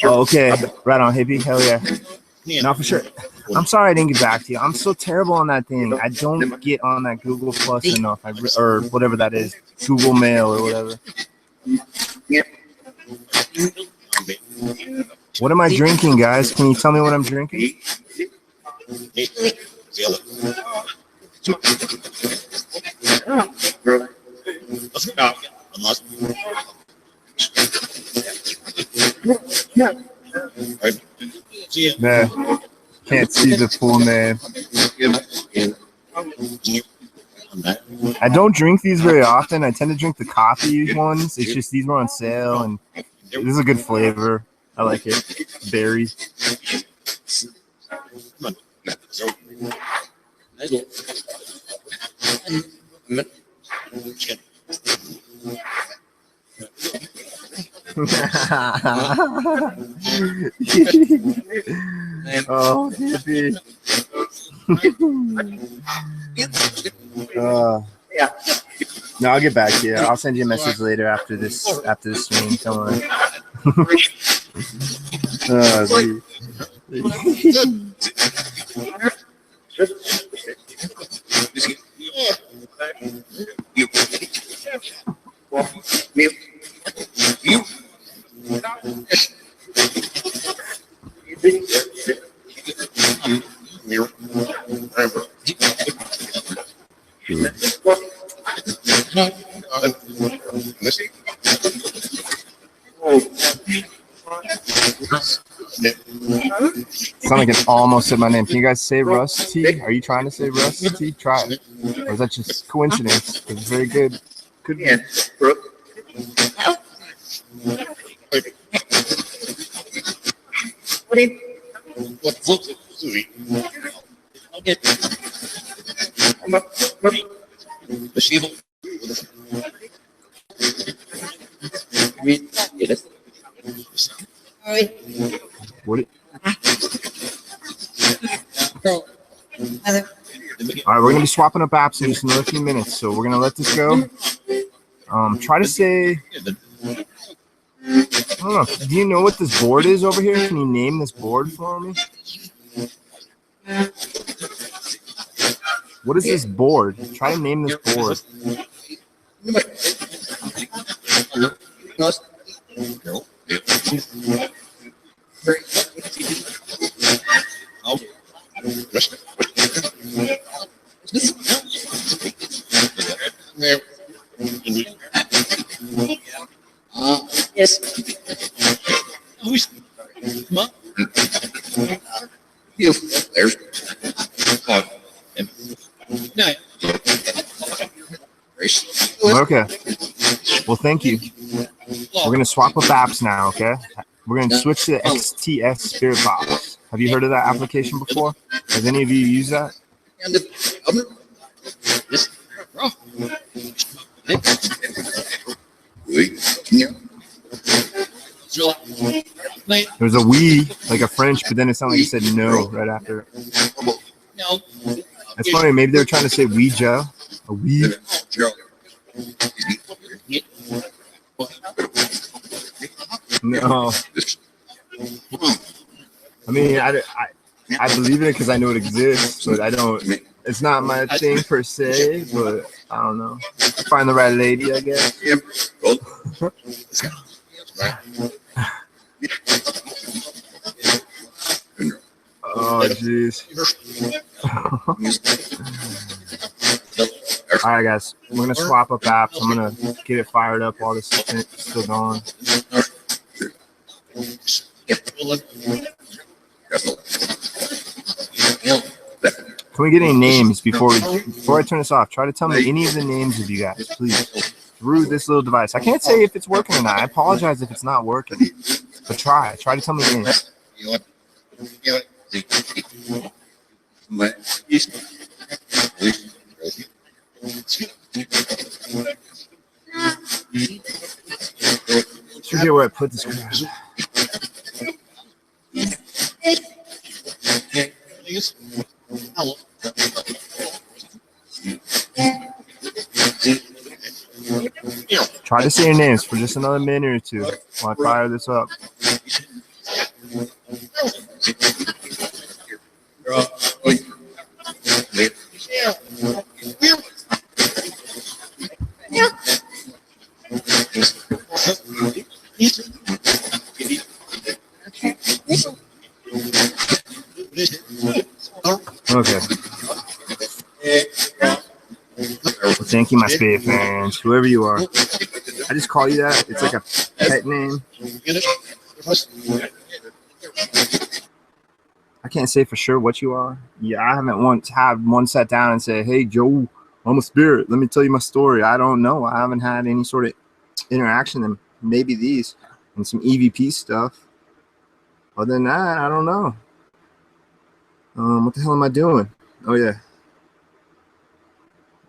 Oh, okay. Right on, hippie. Hell yeah. No, for sure. I'm sorry I didn't get back to you. I'm so terrible on that thing. I don't get on that Google Plus enough, or whatever that is, Google Mail or whatever. What am I drinking, guys? Can you tell me what I'm drinking? Yeah. Can't see the full name. I don't drink these very often. I tend to drink the coffee ones. It's just these were on sale, and this is a good flavor. I like it. Berry. Oh, hippie. No, I'll get back to you. I'll send you a message later after this stream. Don't worry. Sound like it almost said my name. Can you guys say Rusty? Are you trying to say Rusty? Try it. Or is that just coincidence? It's very good. Could be. What? All right, we're gonna be swapping up apps in just another few minutes, so we're gonna let this go. Try to say. I don't know. Do you know what this board is over here? Can you name this board for me? What is this board? Try to name this board. Yes. Okay. Well, thank you. We're going to swap up apps now, okay? We're going to switch to the XTS Spirit Box. Have you heard of that application before? Has any of you used that? There's a we, like a French, but then it sounded like you said no right after. No. That's funny. Maybe they were trying to say Ouija. A we. No. I mean, I believe in it because I know it exists, but I don't. It's not my thing per se, but I don't know. Find the right lady, I guess. Oh, jeez. All right, guys. We're going to swap up apps. I'm going to get it fired up while this is still going. Can we get any names before I turn this off? Try to tell me any of the names of you guys, please, through this little device. I can't say if it's working or not. I apologize if it's not working, but try to tell me names. Forget where I put this crap. Try to say your names for just another minute or two while I fire this up. Okay. Well, thank you, my spirit fans, whoever you are. I just call you that. It's like a pet name. I can't say for sure what you are. Yeah, I haven't once had one sat down and say, "Hey, Joe, I'm a spirit. Let me tell you my story." I don't know. I haven't had any sort of interaction. And maybe these and some EVP stuff. Other than that, I don't know. What the hell am I doing? Oh yeah,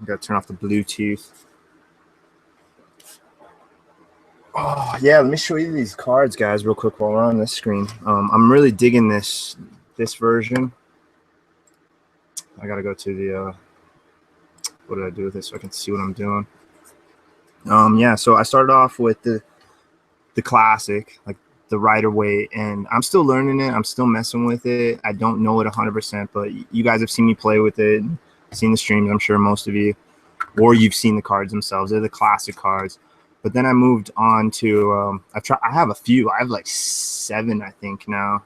I gotta turn off the Bluetooth. Oh yeah, let me show you these cards, guys, real quick while we're on this screen. I'm really digging this version. I gotta go to the what did I do with this so I can see what I'm doing? Yeah, so I started off with the classic, like the Rider Waite, and I'm still learning it. I'm still messing with it. I don't know it 100%, but you guys have seen me play with it, seen the streams, I'm sure most of you, or you've seen the cards themselves. They're the classic cards. But then I moved on to I have a few. I have like 7, I think now.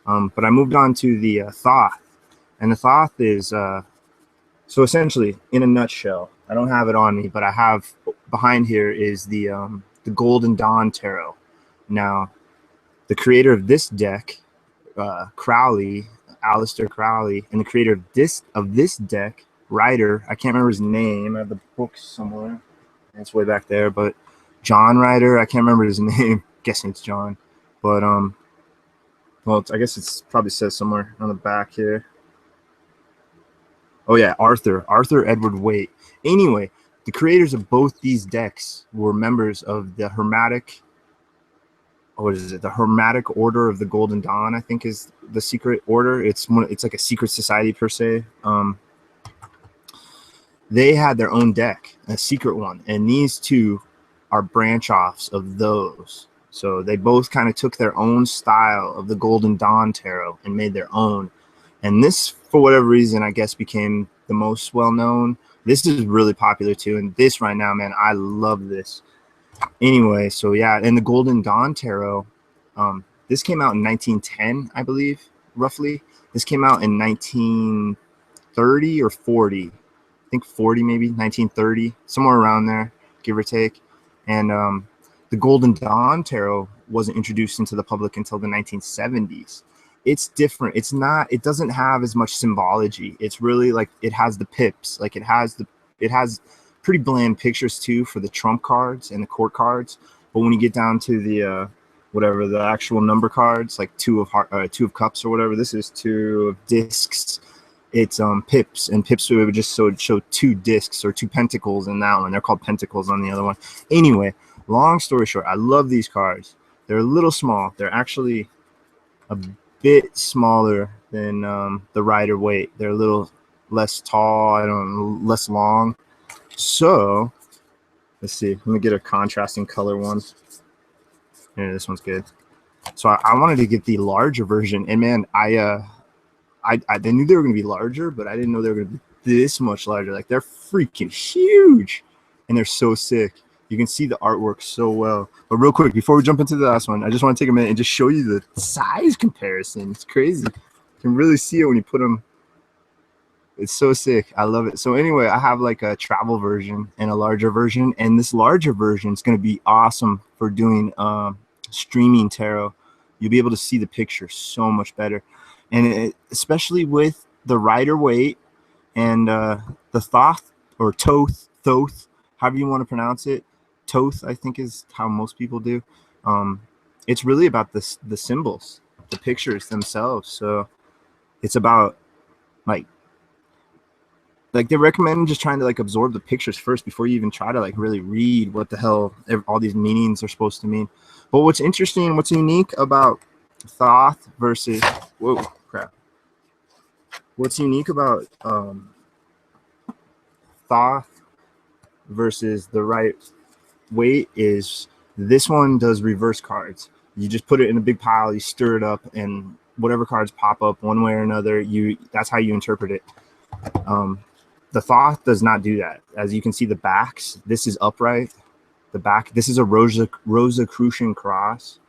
But I moved on to the Thoth, and the Thoth is so essentially, in a nutshell, I don't have it on me, but I have behind here is the Golden Dawn Tarot. Now, the creator of this deck, Crowley, Aleister Crowley, and the creator of this deck, Ryder, I can't remember his name. I have the book somewhere. It's way back there, but John Ryder, I can't remember his name. Guessing it's John, but well, I guess it's probably says somewhere on the back here. Oh yeah, Arthur Edward Waite. Anyway, the creators of both these decks were members of the Hermetic. What is it? The Hermetic Order of the Golden Dawn, I think, is the secret order. It's like a secret society per se. They had their own deck, a secret one, and these two are branch offs of those. So they both kind of took their own style of the Golden Dawn Tarot and made their own. And this, for whatever reason, I guess became the most well-known. This is really popular too. And this right now, man, I love this. Anyway, so yeah, and the Golden Dawn Tarot, this came out in 1910, I believe, roughly. This came out in 1930 or 40. I think 40, maybe 1930, somewhere around there, give or take. And the Golden Dawn Tarot wasn't introduced into the public until the 1970s. It's different. It doesn't have as much symbology. It's really like, it has the pips, like it has pretty bland pictures too for the trump cards and the court cards. But when you get down to the whatever the actual number cards, like two of cups or whatever, this is 2 of discs. It's pips, and pips would just show 2 discs or 2 pentacles in that one. They're called pentacles on the other one. Anyway, long story short, I love these cards. They're a little small. They're actually a bit smaller than the Rider Waite. They're a little less tall, I don't know, less long. So let's see. Let me get a contrasting color one. Yeah, this one's good. So I wanted to get the larger version, and man, I knew they were going to be larger, but I didn't know they were going to be this much larger. Like, they're freaking huge, and they're so sick. You can see the artwork so well. But real quick, before we jump into the last one, I just want to take a minute and just show you the size comparison. It's crazy. You can really see it when you put them. It's so sick. I love it. So anyway, I have like a travel version and a larger version, and this larger version is going to be awesome for doing streaming tarot. You'll be able to see the picture so much better. And especially with the Rider Waite and the Thoth or Thoth, however you want to pronounce it. Thoth, I think, is how most people do. It's really about the symbols, the pictures themselves. So it's about like they recommend just trying to like absorb the pictures first before you even try to like really read what the hell all these meanings are supposed to mean. But what's interesting, what's unique about Thoth versus what's unique about Thoth versus the Rider Waite is this one does reverse cards. You just put it in a big pile, you stir it up, and whatever cards pop up one way or another, that's how you interpret it. The Thoth does not do that. As you can see, the backs, this is upright. The back, this is a Rosicrucian cross.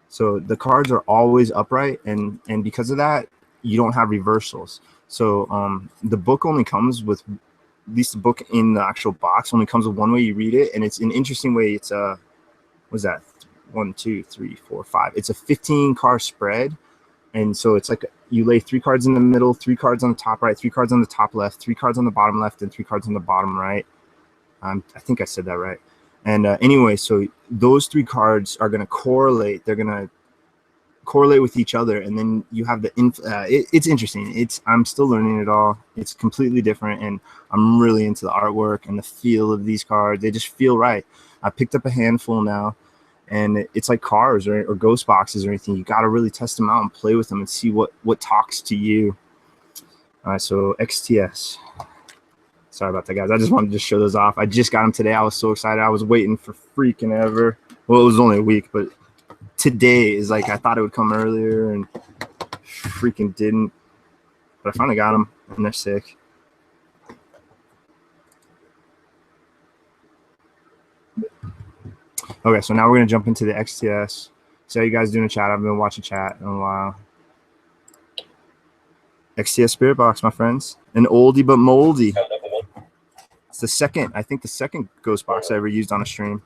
So the cards are always upright, and because of that, you don't have reversals. So the book only comes with, at least the book in the actual box only comes with one way you read it, and it's an interesting way. It's what's that? 1, 2, 3, 4, 5. It's a 15 card spread, and so it's like you lay 3 cards in the middle, 3 cards on the top right, 3 cards on the top left, 3 cards on the bottom left, and 3 cards on the bottom right. I think I said that right. And anyway, so those 3 cards are going to correlate. They're going to correlate with each other, and then you have the it's interesting. I'm still learning it all. It's completely different, and I'm really into the artwork and the feel of these cards. They just feel right. I picked up a handful now, and it's like cars or ghost boxes or anything. You got to really test them out and play with them and see what talks to you. All right, so XTS. Sorry about that, guys. I just wanted to show those off. I just got them today. I was so excited. I was waiting for freaking ever. Well, it was only a week, but today is like I thought it would come earlier and freaking didn't. But I finally got them, and they're sick. Okay, so now we're going to jump into the XTS. See how you guys doing in chat. I've been watching chat in a while. XTS Spirit Box, my friends. An oldie but moldy. It's the second, I think the second ghost box I ever used on a stream.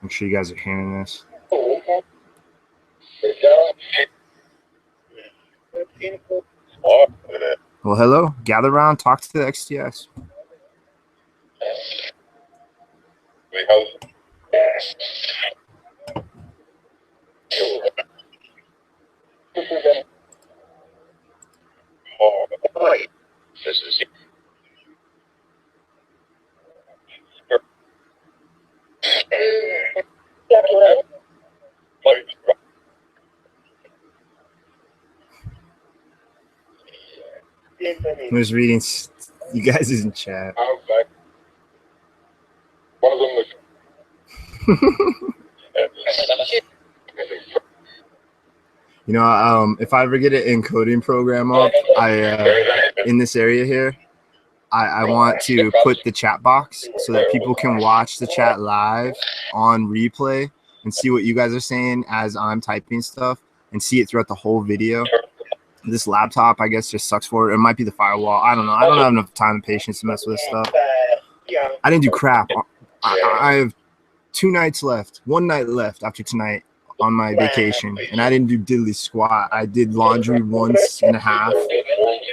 I'm sure you guys are hearing this. Well, hello. Gather around. Talk to the XTS. I'm just reading you guys in chat. You know, if I ever get an encoding program up, in this area here, I want to put the chat box so that people can watch the chat live on replay and see what you guys are saying as I'm typing stuff and see it throughout the whole video. This laptop, I guess, just sucks for it. It might be the firewall. I don't know. I don't have enough time and patience to mess with this stuff. I didn't do crap. I have 2 nights left, 1 night left after tonight on my vacation, and I didn't do diddly squat. I did laundry once and a half.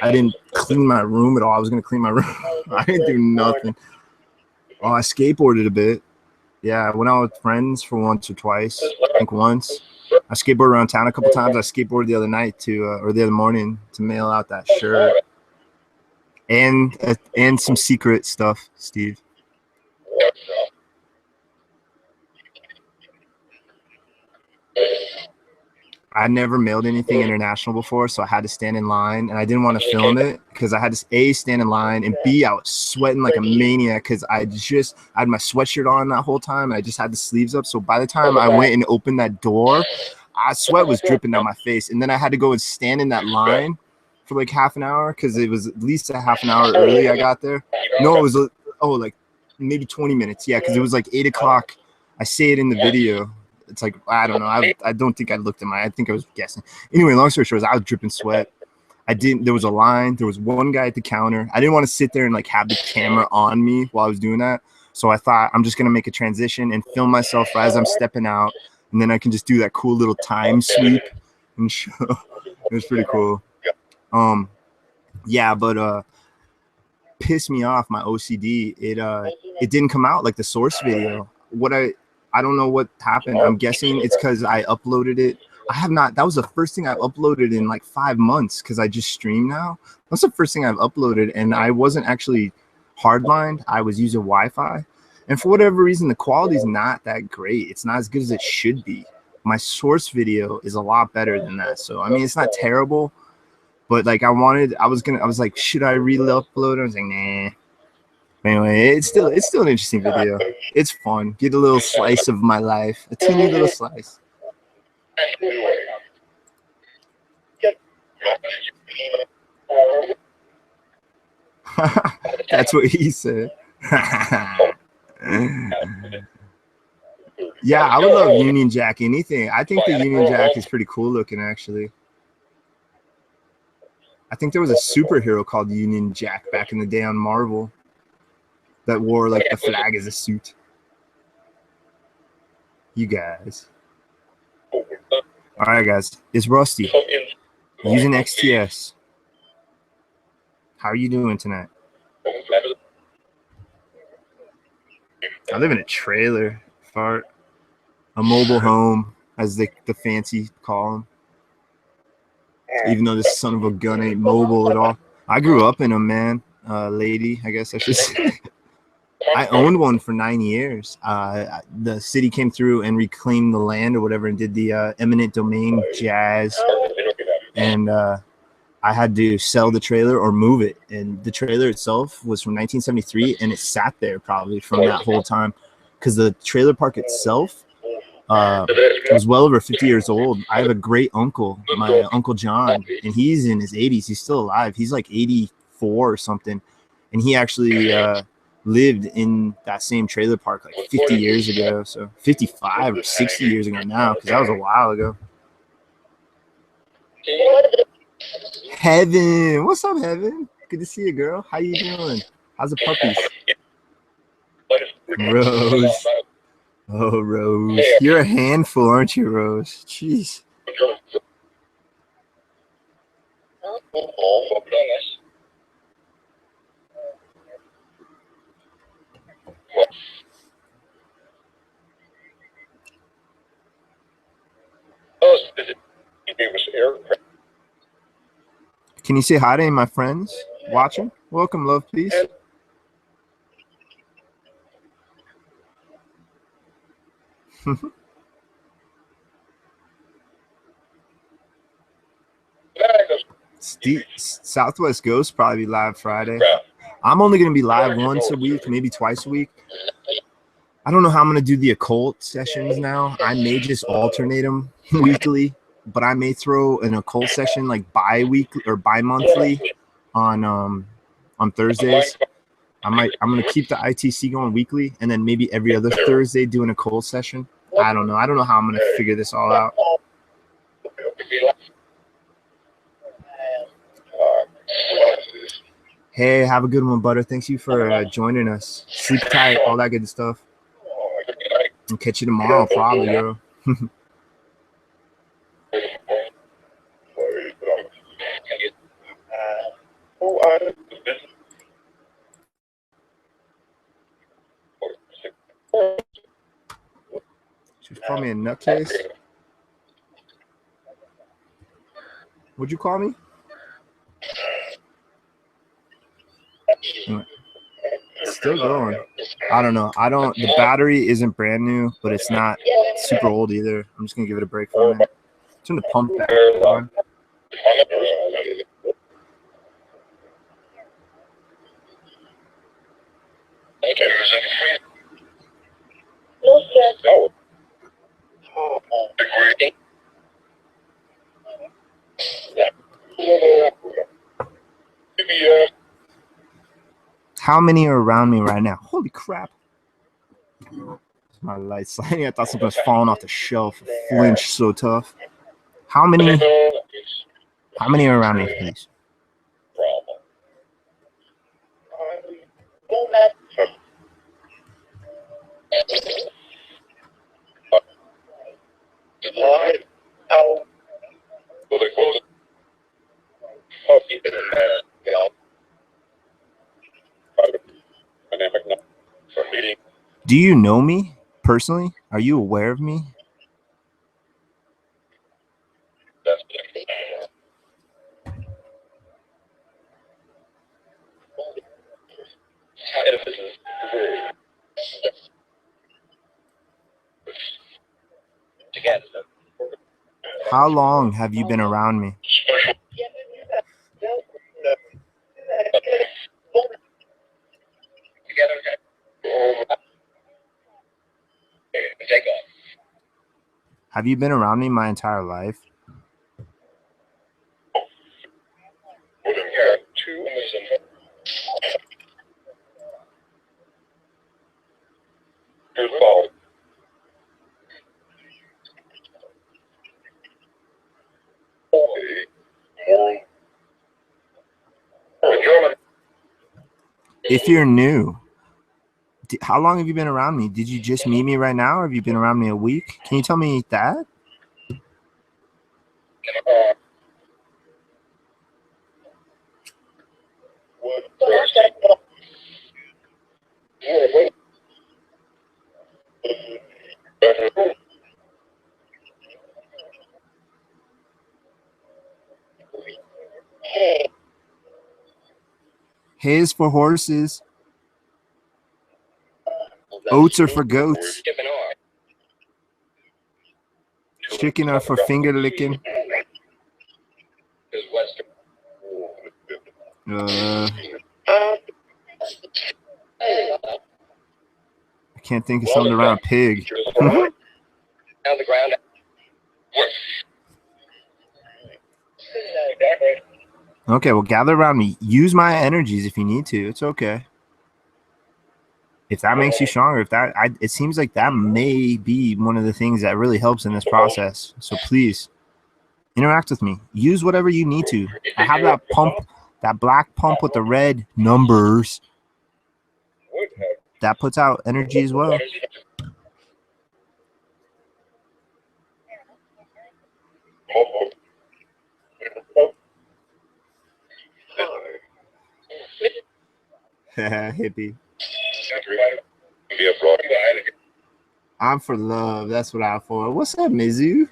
I didn't clean my room at all. I was going to clean my room. I didn't do nothing. Oh, I skateboarded a bit. Yeah, I went out with friends for once or twice. I think once. I skateboarded around town a couple times. I skateboarded the other night or the other morning to mail out that shirt and some secret stuff, Steve. I never mailed anything international before, so I had to stand in line, and I didn't want to film it because I had to A, stand in line, and B, I was sweating like a maniac because I had my sweatshirt on that whole time, and I just had the sleeves up. So by the time I went and opened that door, sweat was dripping down my face, and then I had to go and stand in that line for like half an hour because it was at least a half an hour early I got there. No, it was like maybe 20 minutes. Yeah, because it was like 8 o'clock. I say it in the video. It's like, I don't know. I don't think I looked at I think I was guessing. Anyway, long story short, I was dripping sweat. There was a line. There was one guy at the counter. I didn't want to sit there and like have the camera on me while I was doing that. So I thought I'm just going to make a transition and film myself as I'm stepping out. And then I can just do that cool little time sweep and show. It was pretty cool. Yeah, but pissed me off, my OCD. It didn't come out like the source video. I don't know what happened. I'm guessing it's because I uploaded it. That was the first thing I've uploaded in like 5 months because I just stream now. That's the first thing I've uploaded, and I wasn't actually hardlined. I was using Wi-Fi. And for whatever reason, the quality is not that great. It's not as good as it should be. My source video is a lot better than that. So, I mean, it's not terrible, but like I was like, should I re-upload it? I was like, nah. Anyway, it's still an interesting video. It's fun. Get a little slice of my life, a teeny little slice. That's what he said. Yeah, I would love Union Jack anything. I think the Union Jack is pretty cool looking, actually. I think there was a superhero called Union Jack back in the day on Marvel that wore like the flag as a suit. You guys. All right, guys. It's Rusty using XTS. How are you doing tonight? I live in a trailer, fart, a mobile home, as the fancy call them. Even though this son of a gun ain't mobile at all. I grew up in them, man. Lady, I guess I should say. I owned one for 9 years. The city came through and reclaimed the land or whatever and did the eminent domain jazz. And I had to sell the trailer or move it. And the trailer itself was from 1973, and it sat there probably from that whole time because the trailer park itself was well over 50 years old. I have a great uncle, my Uncle John, and he's in his 80s. He's still alive. He's like 84 or something. And he actually lived in that same trailer park like 50 years ago. So 55 or 60 years ago now, because that was a while ago. Heaven, what's up, Heaven? Good to see you, girl. How you doing? How's the puppies? Rose. Oh, Rose. You're a handful, aren't you, Rose? Jeez. Can you say hi to any of my friends watching? Welcome, love, peace. Southwest Ghost probably be live Friday. I'm only going to be live once a week, maybe twice a week. I don't know how I'm going to do the occult sessions now. I may just alternate them weekly, but I may throw an occult session like bi-weekly or bi-monthly on Thursdays. I'm going to keep the ITC going weekly, and then maybe every other Thursday do an occult session. I don't know. I don't know how I'm going to figure this all out. Hey, have a good one, Butter. Thanks you for joining us. Sleep tight, all that good stuff. I'll catch you tomorrow, probably, girl. Just call me a nutcase. What'd you call me? Still going. I don't know. The battery isn't brand new, but it's not super old either. I'm just gonna give it a break for a minute. Turn the pump back on. How many are around me right now? Holy crap. My light's sliding. I thought something was falling off the shelf. Flinched so tough. How many are around me, please? Do you know me personally? Are you aware of me? How long have you been around me? Have you been around me my entire life? if you're new, how long have you been around me? Did you just meet me right now, or have you been around me a week? Can you tell me that? Hay is for horses. Oats are for goats. Chicken are for finger licking. I can't think of something around a pig. Okay, well, gather around me. Use my energies if you need to. It's okay. If that makes you stronger, it seems like that may be one of the things that really helps in this process. So please interact with me. Use whatever you need to. I have that pump, that black pump with the red numbers. That puts out energy as well. Hippie. I'm for love. That's what I'm for. What's up, Mizu?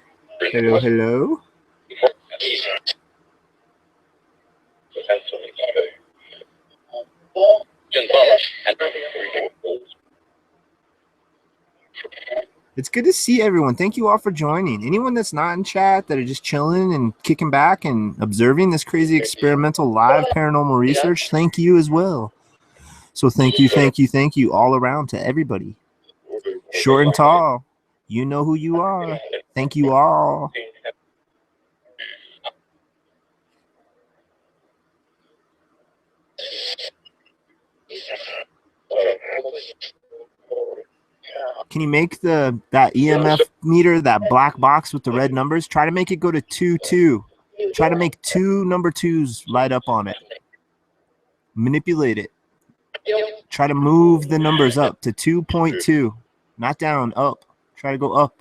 Hello, hello. It's good to see everyone. Thank you all for joining. Anyone that's not in chat, that are just chilling and kicking back and observing this crazy experimental live paranormal research, thank you as well. So thank you all around to everybody. Short and tall, you know who you are. Thank you all. Can you make that EMF meter, that black box with the red numbers, try to make it go to 2-2. Try to make 2 number 2s light up on it. Manipulate it. Try to move the numbers up to 2.2. Not down, up. Try to go up.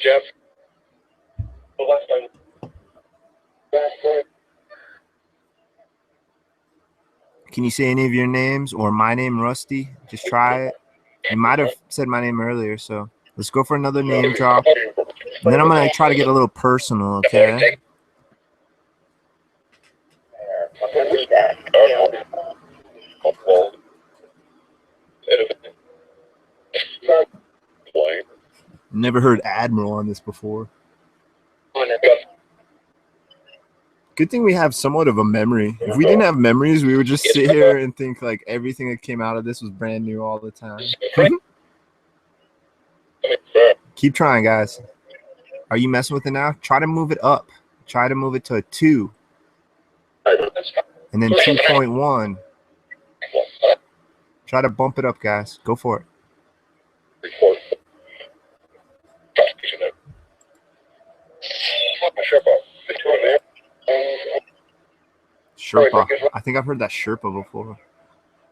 Jeff. Can you say any of your names or my name, Rusty? Just try it. You might have said my name earlier, so let's go for another name drop. And then I'm going to try to get a little personal, okay? Never heard Admiral on this before. Good thing we have somewhat of a memory. If we didn't have memories, we would just sit here and think like everything that came out of this was brand new all the time. Keep trying, guys. Are you messing with it now? Try to move it up. Try to move it to a 2. And then 2.1. Try to bump it up, guys. Go for it. Sherpa. I think I've heard that Sherpa before.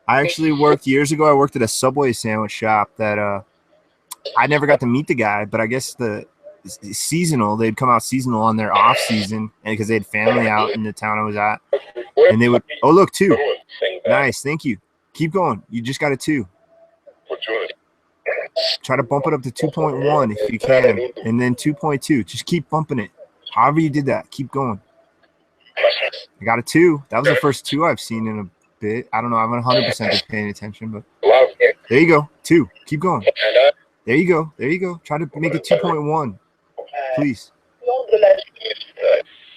I actually worked years ago. I worked at a Subway sandwich shop that I never got to meet the guy, but I guess the seasonal, they'd come out seasonal on their off season, and because they had family out in the town I was at, and they would, oh look, 2. Nice, thank you. Keep going. You just got a 2. Try to bump it up to 2.1 if you can, and then 2.2. Just keep bumping it. However you did that, keep going. I got a 2. That was the first 2 I've seen in a bit. I don't know. I'm 100% been paying attention, but there you go. 2. Keep going. There you go. There you go. Try to make it 2.1, please.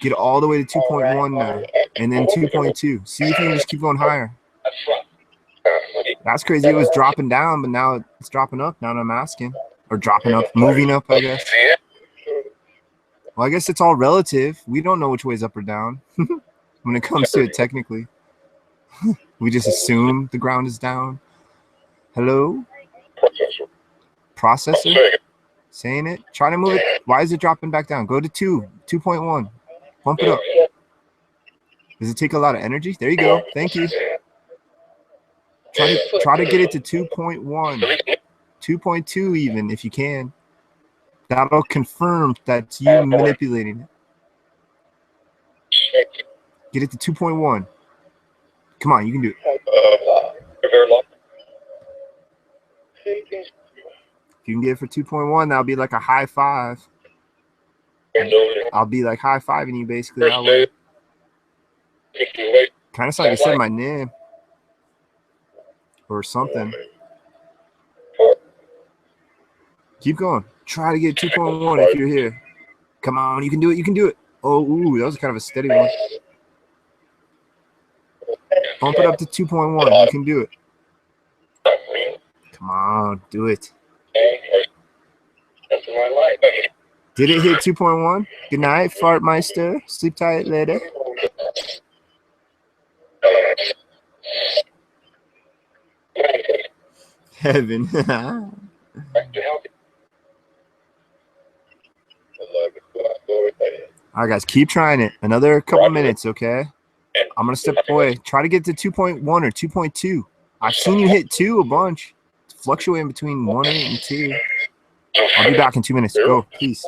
Get all the way to 2.1 now, and then 2.2. See if you can just keep going higher. That's crazy. It was dropping down, but now it's dropping up. Now I'm asking, or dropping up, moving up, I guess. Well, I guess it's all relative. We don't know which way is up or down when it comes to it technically. We just assume the ground is down. Hello? Processor? Saying it? Try to move it. Why is it dropping back down? Go to 2.1. Bump it up. Does it take a lot of energy? There you go. Thank you. Try to get it to 2.1. 2.2 even, if you can. That'll confirm that's you manipulating it. Get it to 2.1. Come on, you can do it. If you can get it for 2.1, that'll be like a high five. I'll be like high fiving you basically that way. Kind of like you said my name or something. Keep going. Try to get 2.1 if you're here. Come on, you can do it. You can do it. Oh, ooh, that was kind of a steady one. Bump it up to 2.1. You can do it. Come on, do it. Did it hit 2.1? Good night, Fartmeister. Sleep tight later. Heaven. All right, guys, keep trying it. Another couple minutes, okay? I'm going to step away. Try to get to 2.1 or 2.2. I've seen you hit 2 a bunch. It's fluctuating between 1.8 and 2. I'll be back in 2 minutes. Go, please.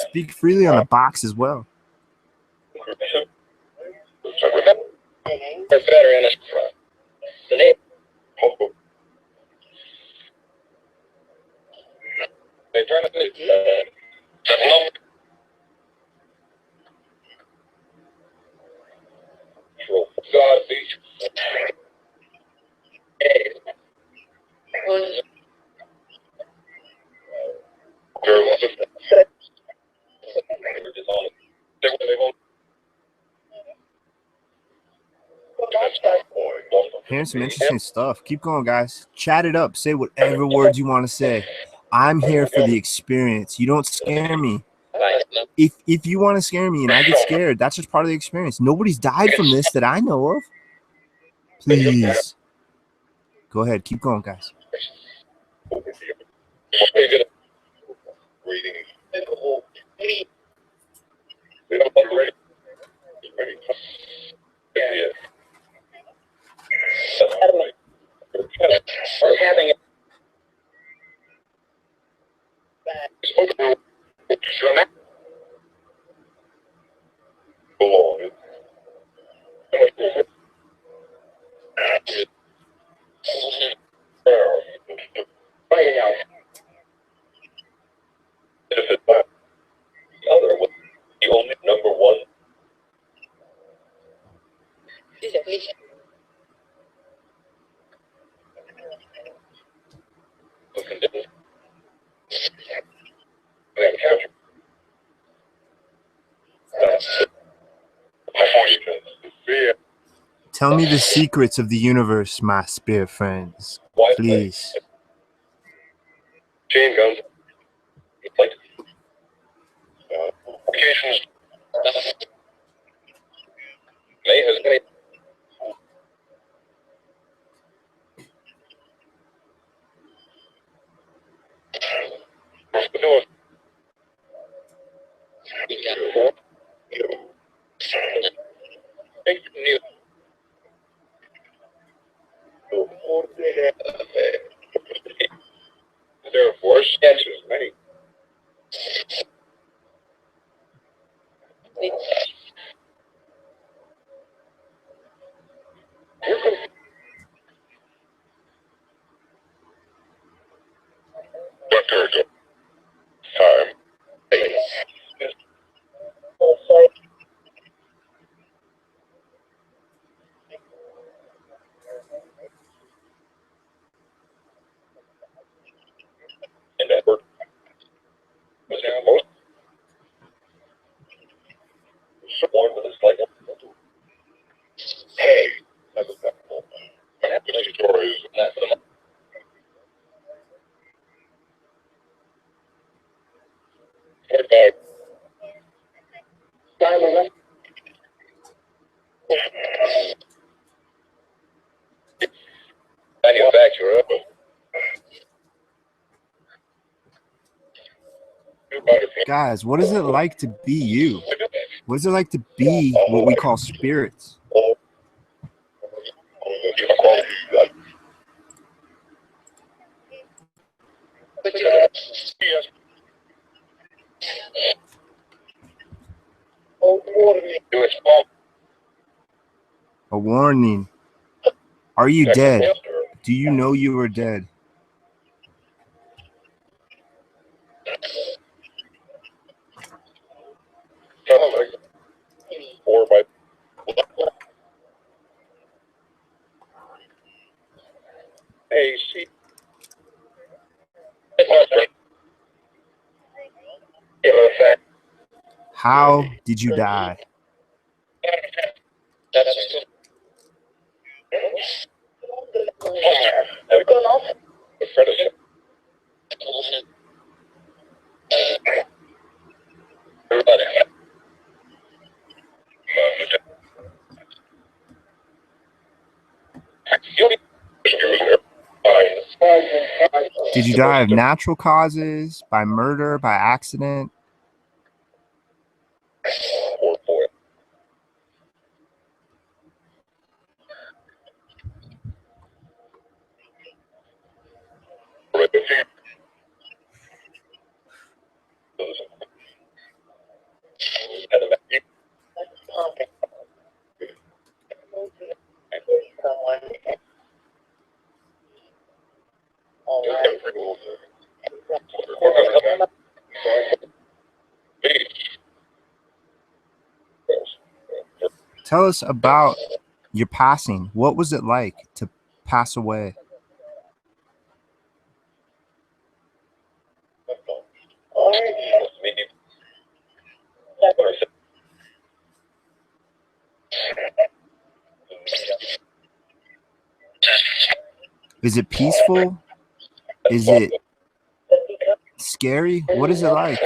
Speak freely on the box as well. Hearing some interesting stuff. Keep going, guys. Chat it up. Say whatever words you want to say. I'm here for the experience. You don't scare me. If you want to scare me and I get scared, that's just part of the experience. Nobody's died from this that I know of. Please. Go ahead. Keep going, guys. Tell me the secrets of the universe, my spirit friends. Please. Chain guns. Applications. May has been. There are force answers many. Time. And Edward was now most. Guys, what is it like to be you? What is it like to be what we call spirits? A warning. Are you dead? Do you know you are dead? How did you die? Did you die of natural causes, by murder, by accident? Tell us about your passing. What was it like to pass away? Is it peaceful? Is it scary? What is it like?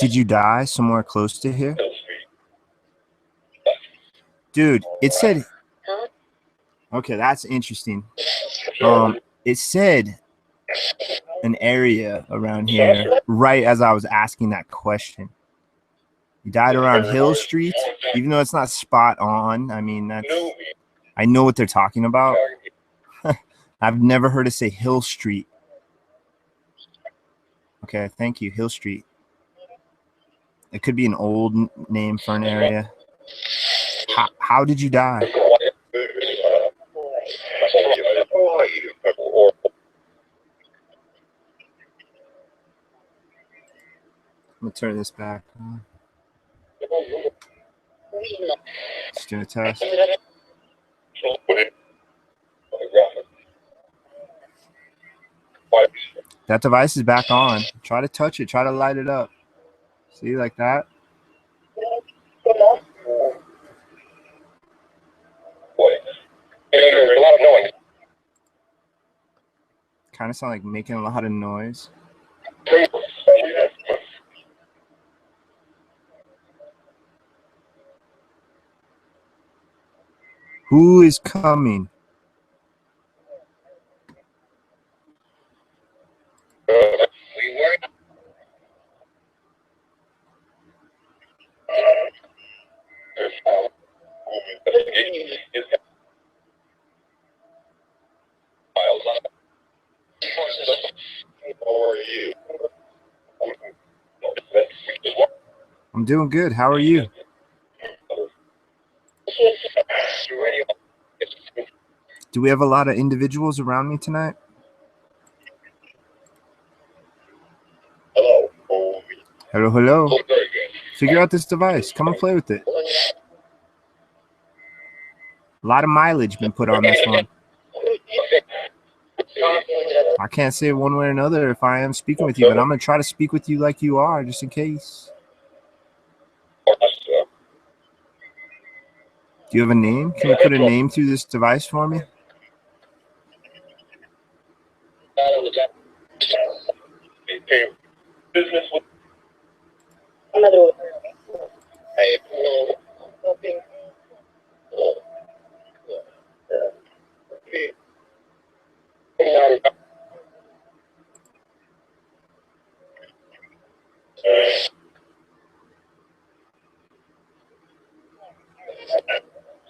Did you die somewhere close to here? Dude, it said, okay, that's interesting. It said an area around here right as I was asking that question. You died around Hill Street, even though it's not spot on. I mean, I know what they're talking about. I've never heard it say Hill Street. Okay, thank you, Hill Street. It could be an old name for an area. How did you die? I'm gonna turn this back on. Just doing a test. That device is back on. Try to touch it. Try to light it up. See, like that. Kind of sound like making a lot of noise. Who is coming? I'm doing good. How are you? Do we have a lot of individuals around me tonight? Hello, hello. Figure out this device. Come and play with it. A lot of mileage been put on this one. I can't say one way or another if I am speaking with you, but I'm going to try to speak with you like you are, just in case. Do you have a name? Can you put a name through this device for me? Business with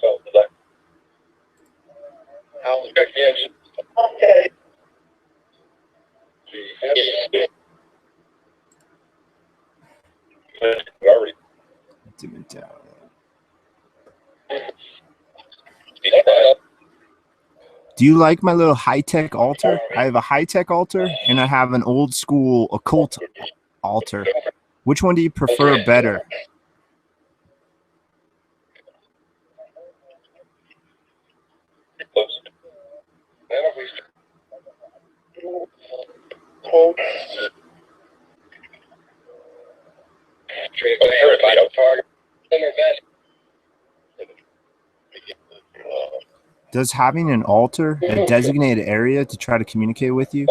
so like how check the engine. Already. Dim it down. Do you like my little high-tech altar? I have a high-tech altar and I have an old school occult altar. Which one do you prefer better? Does having an altar, a designated area to try to communicate with you,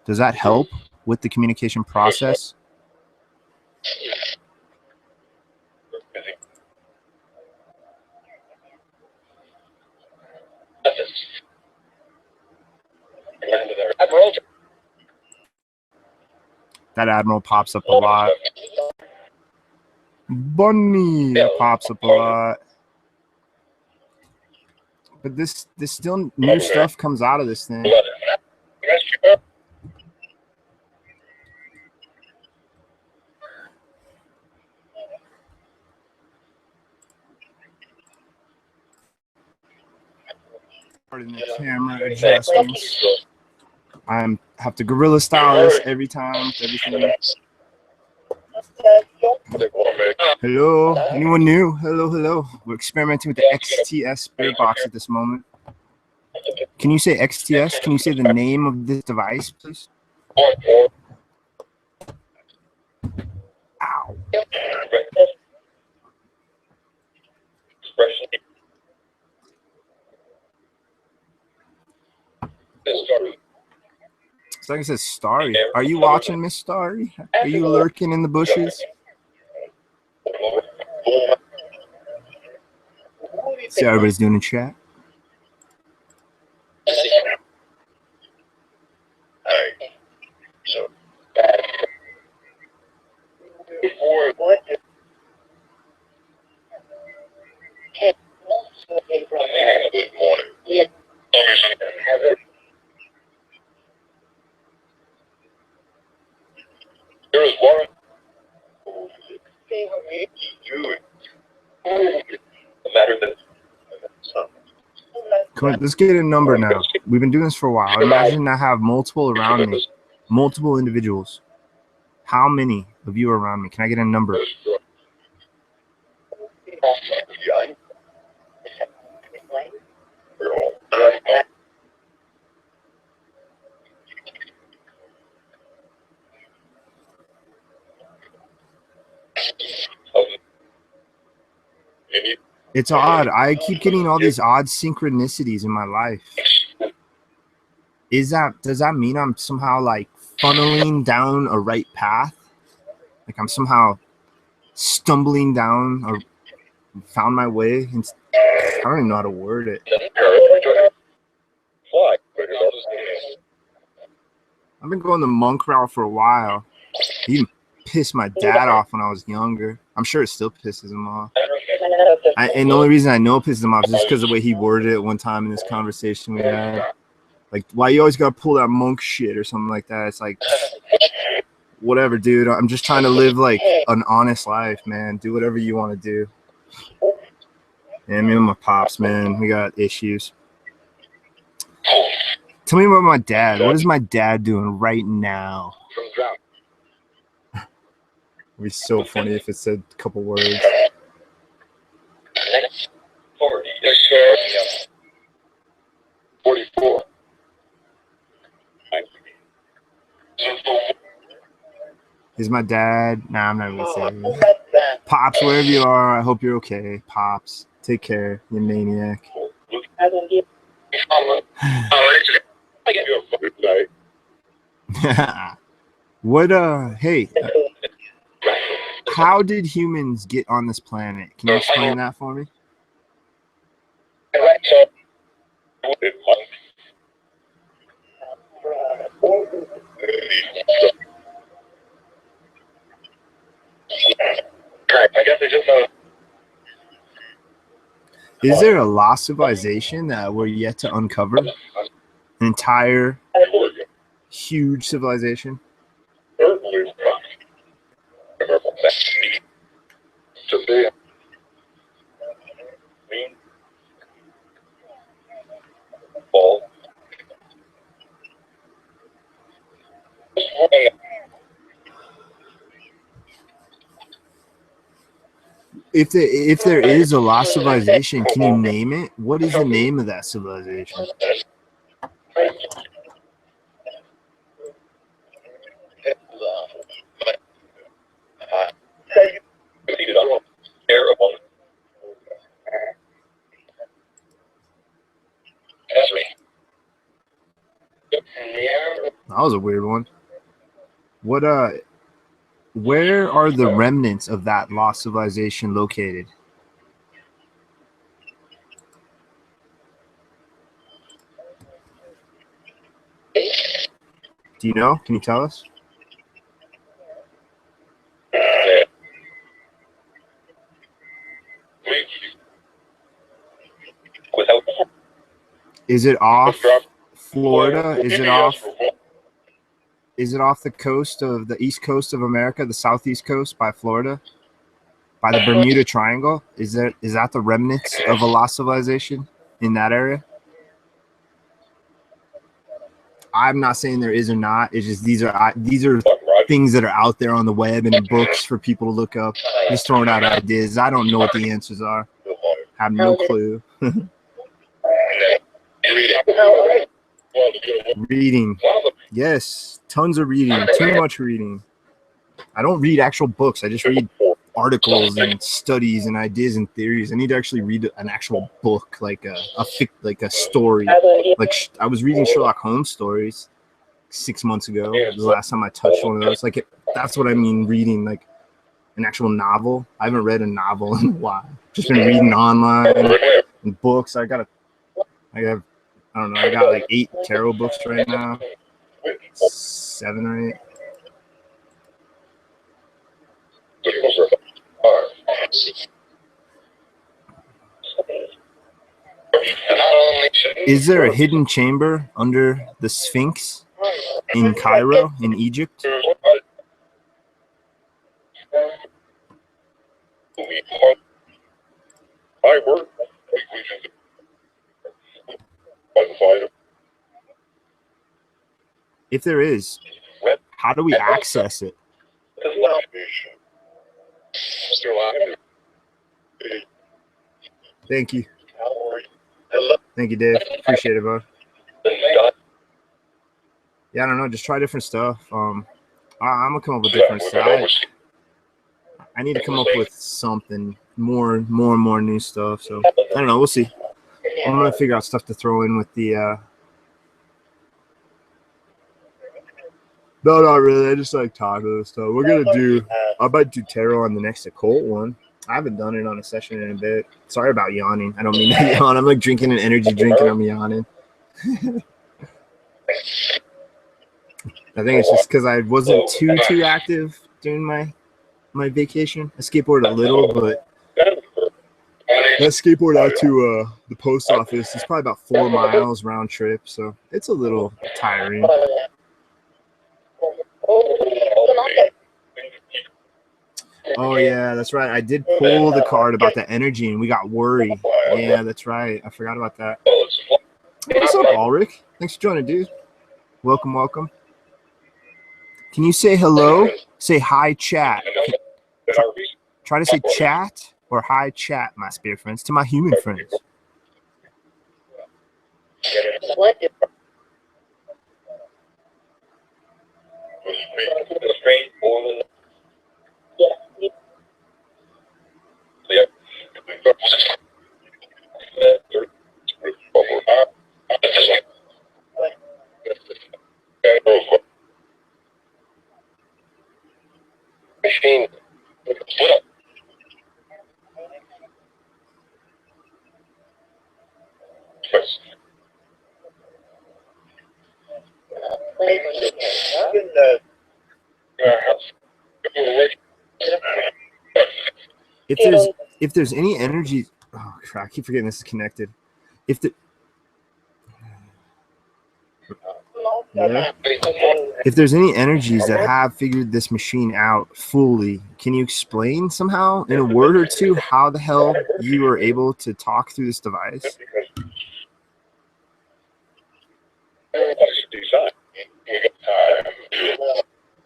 does that help with the communication process? That Admiral pops up a lot. Bunny pops up a lot. But this still new stuff comes out of this thing. Pardon the camera adjustments. I have to gorilla style this every time. Everything. Hello, anyone new? Hello, hello. We're experimenting with the XTS spirit box at this moment. Can you say XTS? Can you say the name of this device, please? Ow. It's like it says Starry. Are you watching, Miss Starry? Are you lurking in the bushes? See how everybody's doing in chat. Let's get a number now. We've been doing this for a while. Imagine I have multiple around me, multiple individuals. How many of you are around me? Can I get a number? It's odd. I keep getting all these odd synchronicities in my life. Does that mean I'm somehow like funneling down a right path? Like I'm somehow stumbling down or found my way? I don't even know how to word it. I've been going the monk route for a while. He even pissed my dad off when I was younger. I'm sure it still pisses him off. And the only reason I know it pisses him off is just because of the way he worded it one time in this conversation we had. Like, why you always gotta pull that monk shit or something like that? It's like, whatever, dude. I'm just trying to live like an honest life, man. Do whatever you want to do. Yeah, me and my pops, man, we got issues. Tell me about my dad. What is my dad doing right now? It'd be so funny if it said a couple words. 44. Is my dad? Nah, I'm not gonna say it. Pops, wherever you are, I hope you're okay. Pops, take care, you maniac. What, hey, how did humans get on this planet? Can you explain that for me? I guess they just know. Is there a lost civilization that we're yet to uncover? An entire huge civilization? If there is a lost civilization, can you name it? What is the name of that civilization? That was a weird one. What where are the remnants of that lost civilization located? Do you know? Can you tell us? Is it off Florida? Is it off the coast of the east coast of America, the southeast coast by Florida? By the Bermuda Triangle? Is that the remnants of a lost civilization in that area? I'm not saying there is or not. It's just these are things that are out there on the web and in books for people to look up. Just throwing out ideas. I don't know what the answers are. Have no clue. Reading. Yes, tons of reading. Too much reading. I don't read actual books. I just read articles and studies and ideas and theories. I need to actually read an actual book, like a story. Like I was reading Sherlock Holmes stories 6 months ago. It was the last time I touched one of those. That's what I mean reading, like an actual novel. I haven't read a novel in a while. Just been reading online and books. I got like 8 tarot books right now. 7 or 8. Is there a hidden chamber under the Sphinx in Cairo, in Egypt? If there is, how do we access it? Thank you. Thank you, Dave. Appreciate it, bud. Yeah, I don't know. Just try different stuff. I'm gonna come up with different stuff. I need to come up with something more new stuff. So I don't know. We'll see. I'm gonna figure out stuff to throw in with the. No, not really. I just like talking and stuff. We're gonna do. I might do tarot on the next occult one. I haven't done it on a session in a bit. Sorry about yawning. I don't mean to yawn. I'm like drinking an energy drink and I'm yawning. I think it's just because I wasn't too active during my vacation. I skateboarded a little, but that skateboard out to the post office is probably about 4 miles round trip, so it's a little tiring. Oh yeah, that's right. I did pull the card about the energy, and we got worried. Yeah, that's right. I forgot about that. Hey, what's up, Ulrich? Thanks for joining, dude. Welcome, welcome. Can you say hello? Say hi, chat. Try to say chat or hi, chat, my spirit friends, to my human friends. If there's any energy, oh crap, I keep forgetting this is connected. If the yeah. If there's any energies that have figured this machine out fully, can you explain somehow in a word or two how the hell you were able to talk through this device?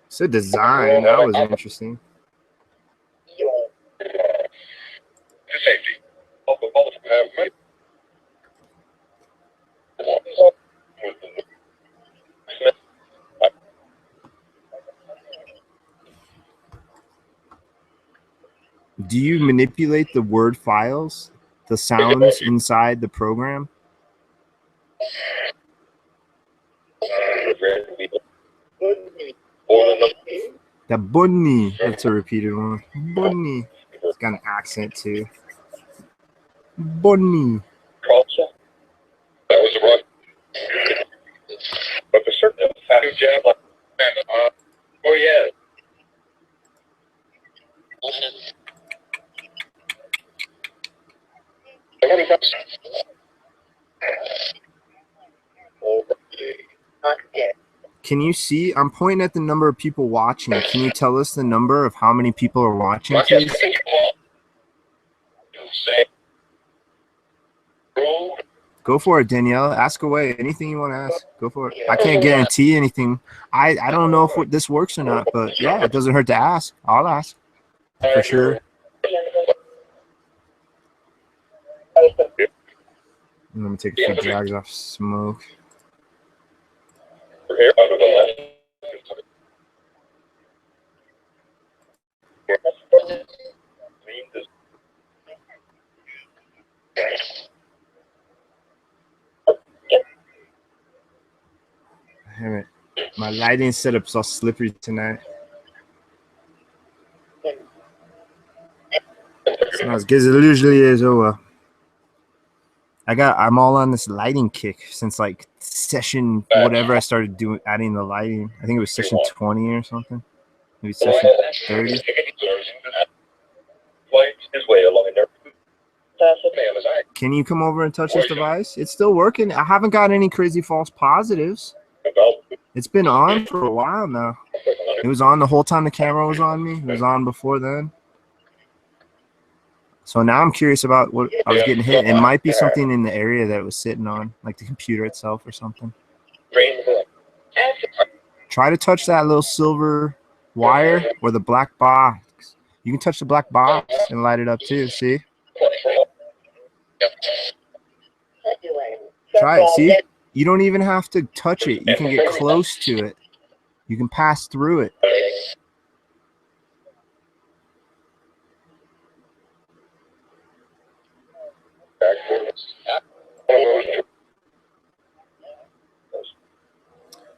So design, that was interesting. Do you manipulate the word files, the sounds inside the program? The bunny. That's a repeated one. Bunny. It's got an accent too. Bunny. That was a run. But for certain, new jab like oh yeah. Can you see? I'm pointing at the number of people watching. Can you tell us the number of how many people are watching, please? Go for it, Danielle. Ask away. Anything you want to ask, go for it. I can't guarantee anything. I don't know if this works or not, but yeah, it doesn't hurt to ask. I'll ask for sure. Let me take a few drags off smoke. Damn it. My lighting setup's all slippery tonight. It's not as good as it usually is. Oh well. I'm all on this lighting kick since like session whatever I started adding the lighting. I think it was session 20 or something. Maybe session 30. Can you come over and touch this device? It's still working. I haven't got any crazy false positives. It's been on for a while now. It was on the whole time the camera was on me. It was on before then. So now I'm curious about what I was getting hit. It might be something in the area that it was sitting on, like the computer itself or something. Try to touch that little silver wire or the black box. You can touch the black box and light it up too, see? Try it, see? You don't even have to touch it. You can get close to it. You can pass through it.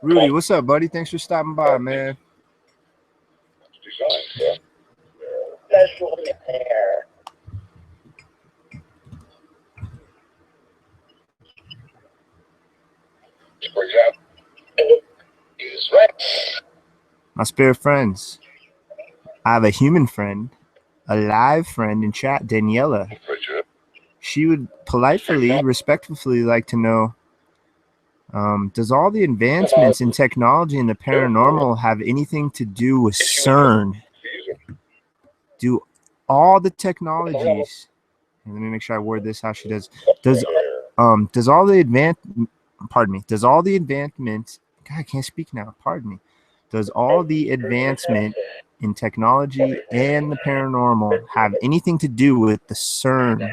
Rudy, what's up, buddy? Thanks for stopping by, man. My spirit friends. I have a human friend, a live friend in chat, Daniela. She would politely, respectfully like to know, does all the advancements in technology and the paranormal have anything to do with CERN? Do all the technologies, let me make sure I word this how she does, does all the advancement, God, I can't speak now, pardon me. Does all the advancement in technology and the paranormal have anything to do with the CERN,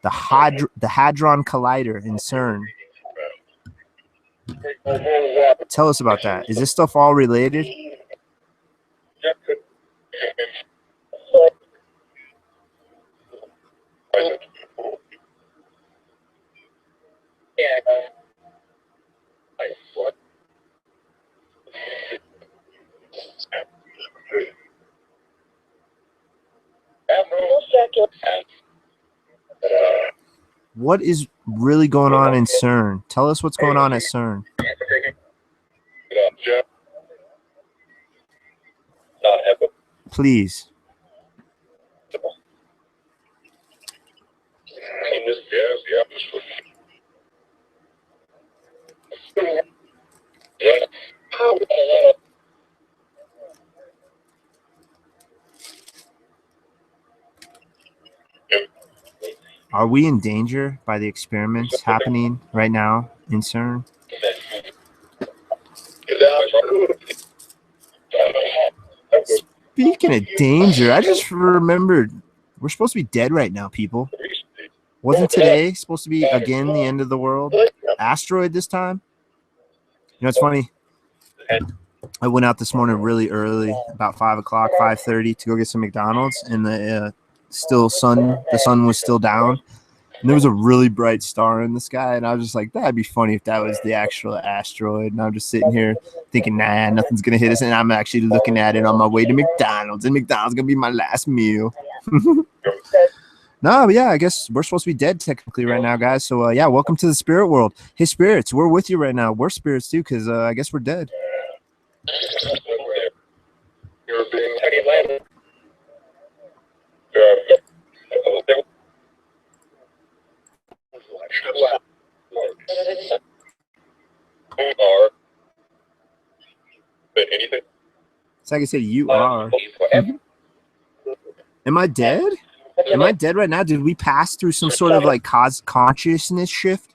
the Hadron Collider in CERN? Tell us about that. Is this stuff all related? What is really going on in CERN? Tell us what's going on at CERN. Yeah. please. Are we in danger by the experiments happening right now in CERN? Speaking of danger, I just remembered we're supposed to be dead right now, people. Wasn't today supposed to be again the end of the world? Asteroid this time? You know, it's funny. I went out this morning really early, about 5 o'clock, 5:30, to go get some McDonald's, and the sun was still down, and there was a really bright star in the sky, and I was just like, that'd be funny if that was the actual asteroid. And I'm just sitting here thinking, nah, nothing's gonna hit us, and I'm actually looking at it on my way to McDonald's, and McDonald's gonna be my last meal. No, but yeah, I guess we're supposed to be dead technically right now, guys. So yeah, welcome to the spirit world. Hey, spirits, we're with you right now. We're spirits too, because I guess we're dead. It's like I said, you are. Am I dead? Am I dead right now? Did we pass through some sort of like consciousness shift?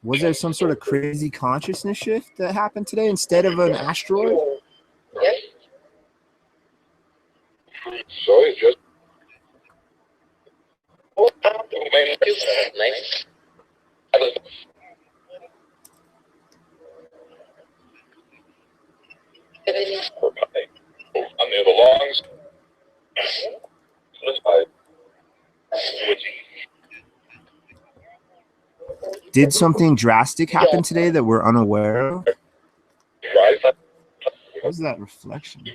Was there some sort of crazy consciousness shift that happened today instead of an asteroid? So it's just I'm near the lungs. Did something drastic happen today that we're unaware of? What was that reflection?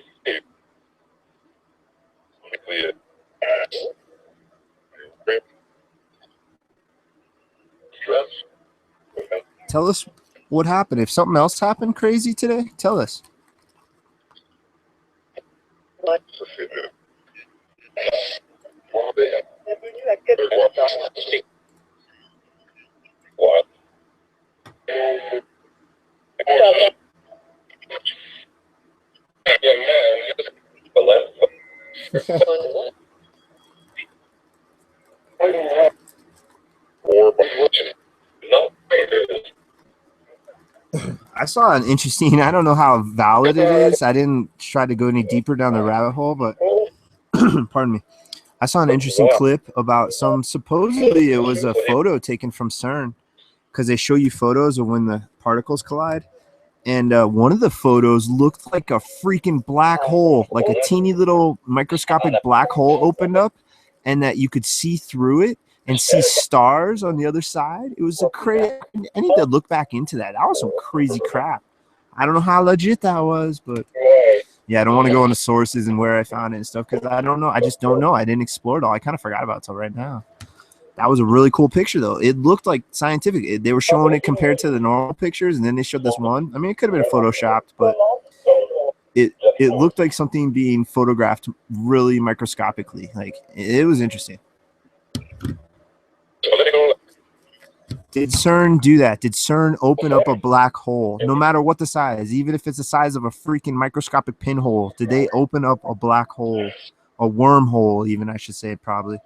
Tell us what happened. If something else happened crazy today, tell us. I saw an interesting, I don't know how valid it is. I didn't try to go any deeper down the rabbit hole, but pardon me. I saw an interesting clip about supposedly it was a photo taken from CERN, because they show you photos of when the particles collide. And one of the photos looked like a freaking black hole, like a teeny little microscopic black hole opened up, and that you could see through it and see stars on the other side. It was a crazy. I need to look back into that. That was some crazy crap. I don't know how legit that was, but yeah, I don't want to go into sources and where I found it and stuff, because I don't know. I just don't know. I didn't explore it all. I kind of forgot about it till right now. That was a really cool picture, though. It looked like scientific. They were showing it compared to the normal pictures, and then they showed this one. I mean, it could have been photoshopped, but it looked like something being photographed really microscopically. Like, it was interesting. Did CERN do that? Did CERN open up a black hole, no matter what the size, even if it's the size of a freaking microscopic pinhole? Did they open up a black hole, a wormhole, even, I should say, probably?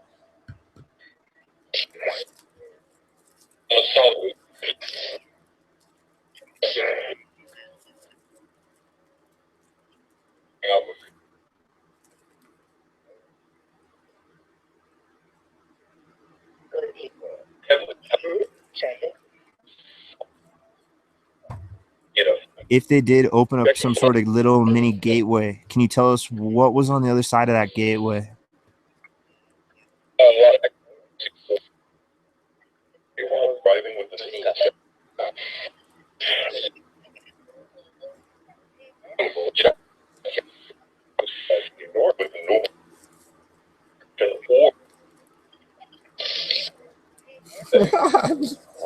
If they did open up some sort of little mini gateway, can you tell us what was on the other side of that gateway?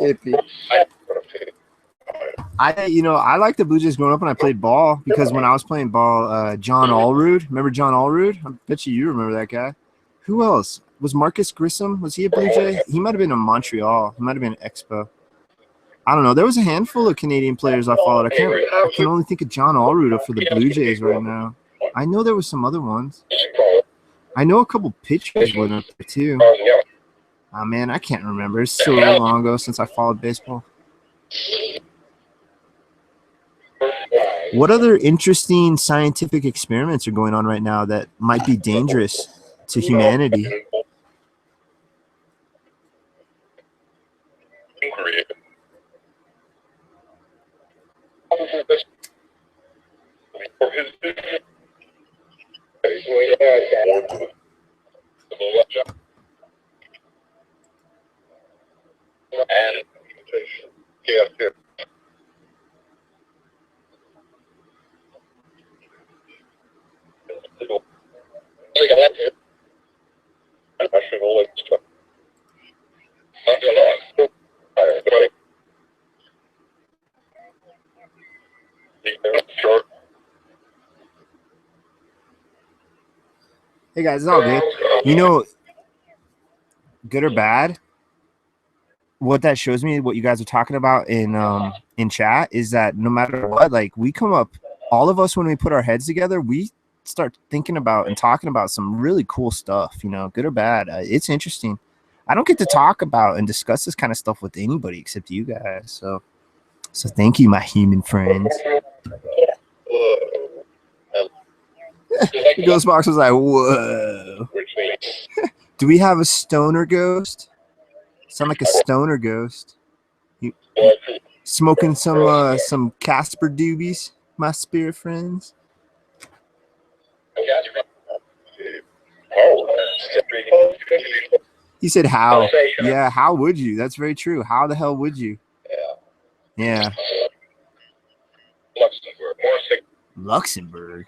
Hippie. I liked the Blue Jays growing up when I played ball because when I was playing ball, John Allrood, remember John Allrood? I bet you remember that guy. Who else? Was Marcus Grissom? Was he a Blue Jay? He might have been in Montreal. He might have been Expo. I don't know. There was a handful of Canadian players I followed. I can only think of John Allrood for the Blue Jays right now. I know there was some other ones. I know a couple pitchers went up there too. Oh man, I can't remember. It's so long ago since I followed baseball. What other interesting scientific experiments are going on right now that might be dangerous to humanity? Hey guys, it's all good. You know, good or bad, what that shows me, what you guys are talking about in chat, is that no matter what, like we come up, all of us when we put our heads together, we start thinking about and talking about some really cool stuff. You know, good or bad, it's interesting. I don't get to talk about and discuss this kind of stuff with anybody except you guys. So thank you, my human friends. The ghost box was like, whoa. Do we have a stoner ghost? Sound like a stoner ghost. You smoking some Casper doobies, my spirit friends. He said how. Yeah, how would you? That's very true. How the hell would you? Yeah. Luxembourg.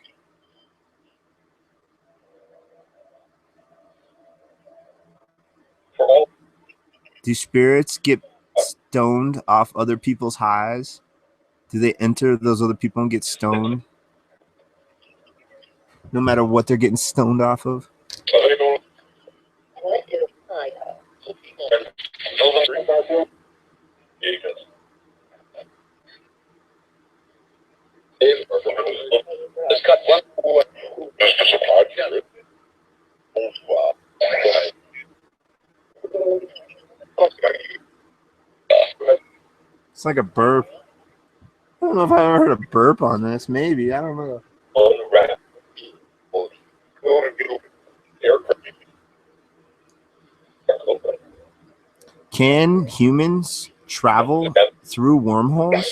Do spirits get stoned off other people's highs? Do they enter those other people and get stoned? No matter what they're getting stoned off of? It's like a burp. I don't know if I ever heard a burp on this. Maybe. I don't know. Can humans travel through wormholes?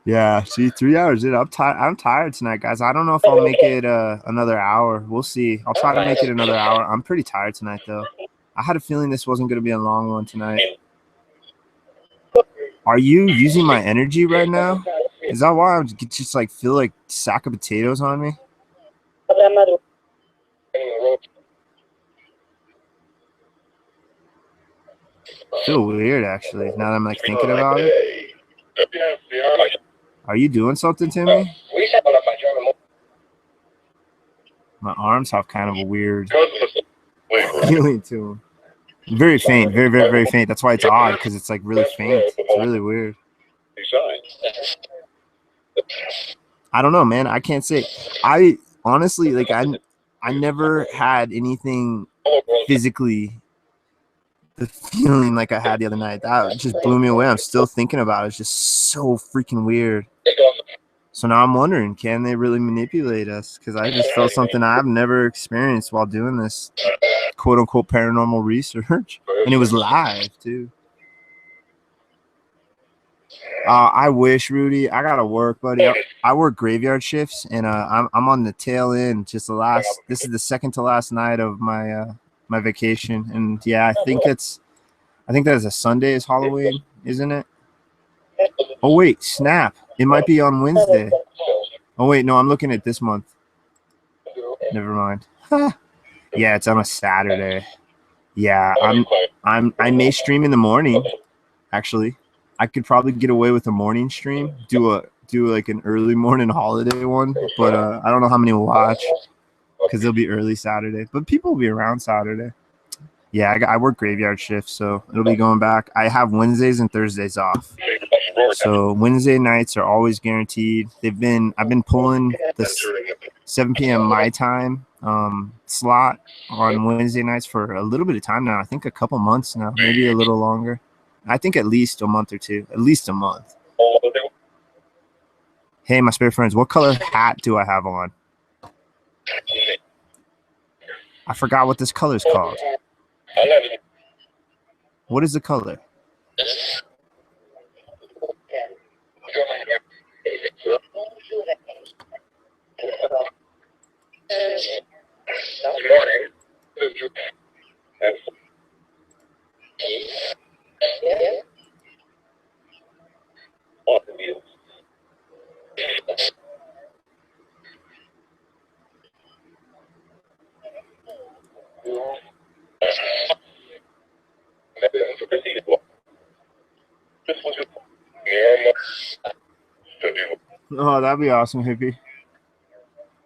Yeah, see, 3 hours in. I'm tired tonight, guys. I don't know if I'll make it another hour. We'll see. I'll try to make it another hour. I'm pretty tired tonight, though. I had a feeling this wasn't going to be a long one tonight. Are you using my energy right now? Is that why I just like feel like a sack of potatoes on me? I feel weird, actually, now that I'm like thinking about it. Are you doing something to me? My arms have kind of a weird feeling to them. Very faint, very, very, very faint. That's why it's odd, because it's like really faint. It's really weird. I don't know, man. I can't say. I honestly, like, I never had anything physically, the feeling like I had the other night. That just blew me away. I'm still thinking about it. It's just so freaking weird. So now I'm wondering, can they really manipulate us? Because I just felt something I've never experienced while doing this quote unquote paranormal research. And it was live too. I wish, Rudy. I gotta work, buddy. I work graveyard shifts, and I'm on the tail end. Just the last. This is the second to last night of my my vacation, and yeah, I think that is a Sunday is Halloween, isn't it? Oh wait, snap! It might be on Wednesday. Oh wait, no, I'm looking at this month. Never mind. Yeah, it's on a Saturday. Yeah, I may stream in the morning. Actually, I could probably get away with a morning stream. Do like an early morning holiday one, but I don't know how many will watch because it'll be early Saturday. But people will be around Saturday. Yeah, I work graveyard shifts, so it'll be going back. I have Wednesdays and Thursdays off. So Wednesday nights are always guaranteed. I've been pulling the 7 p.m. my time slot on Wednesday nights for a little bit of time now. I think a couple months now, maybe a little longer. I think at least a month or two, at least a month. Hey, my spirit friends, what color hat do I have on? I forgot what this color is called. What is the color? Oh, that'd be awesome, hippie.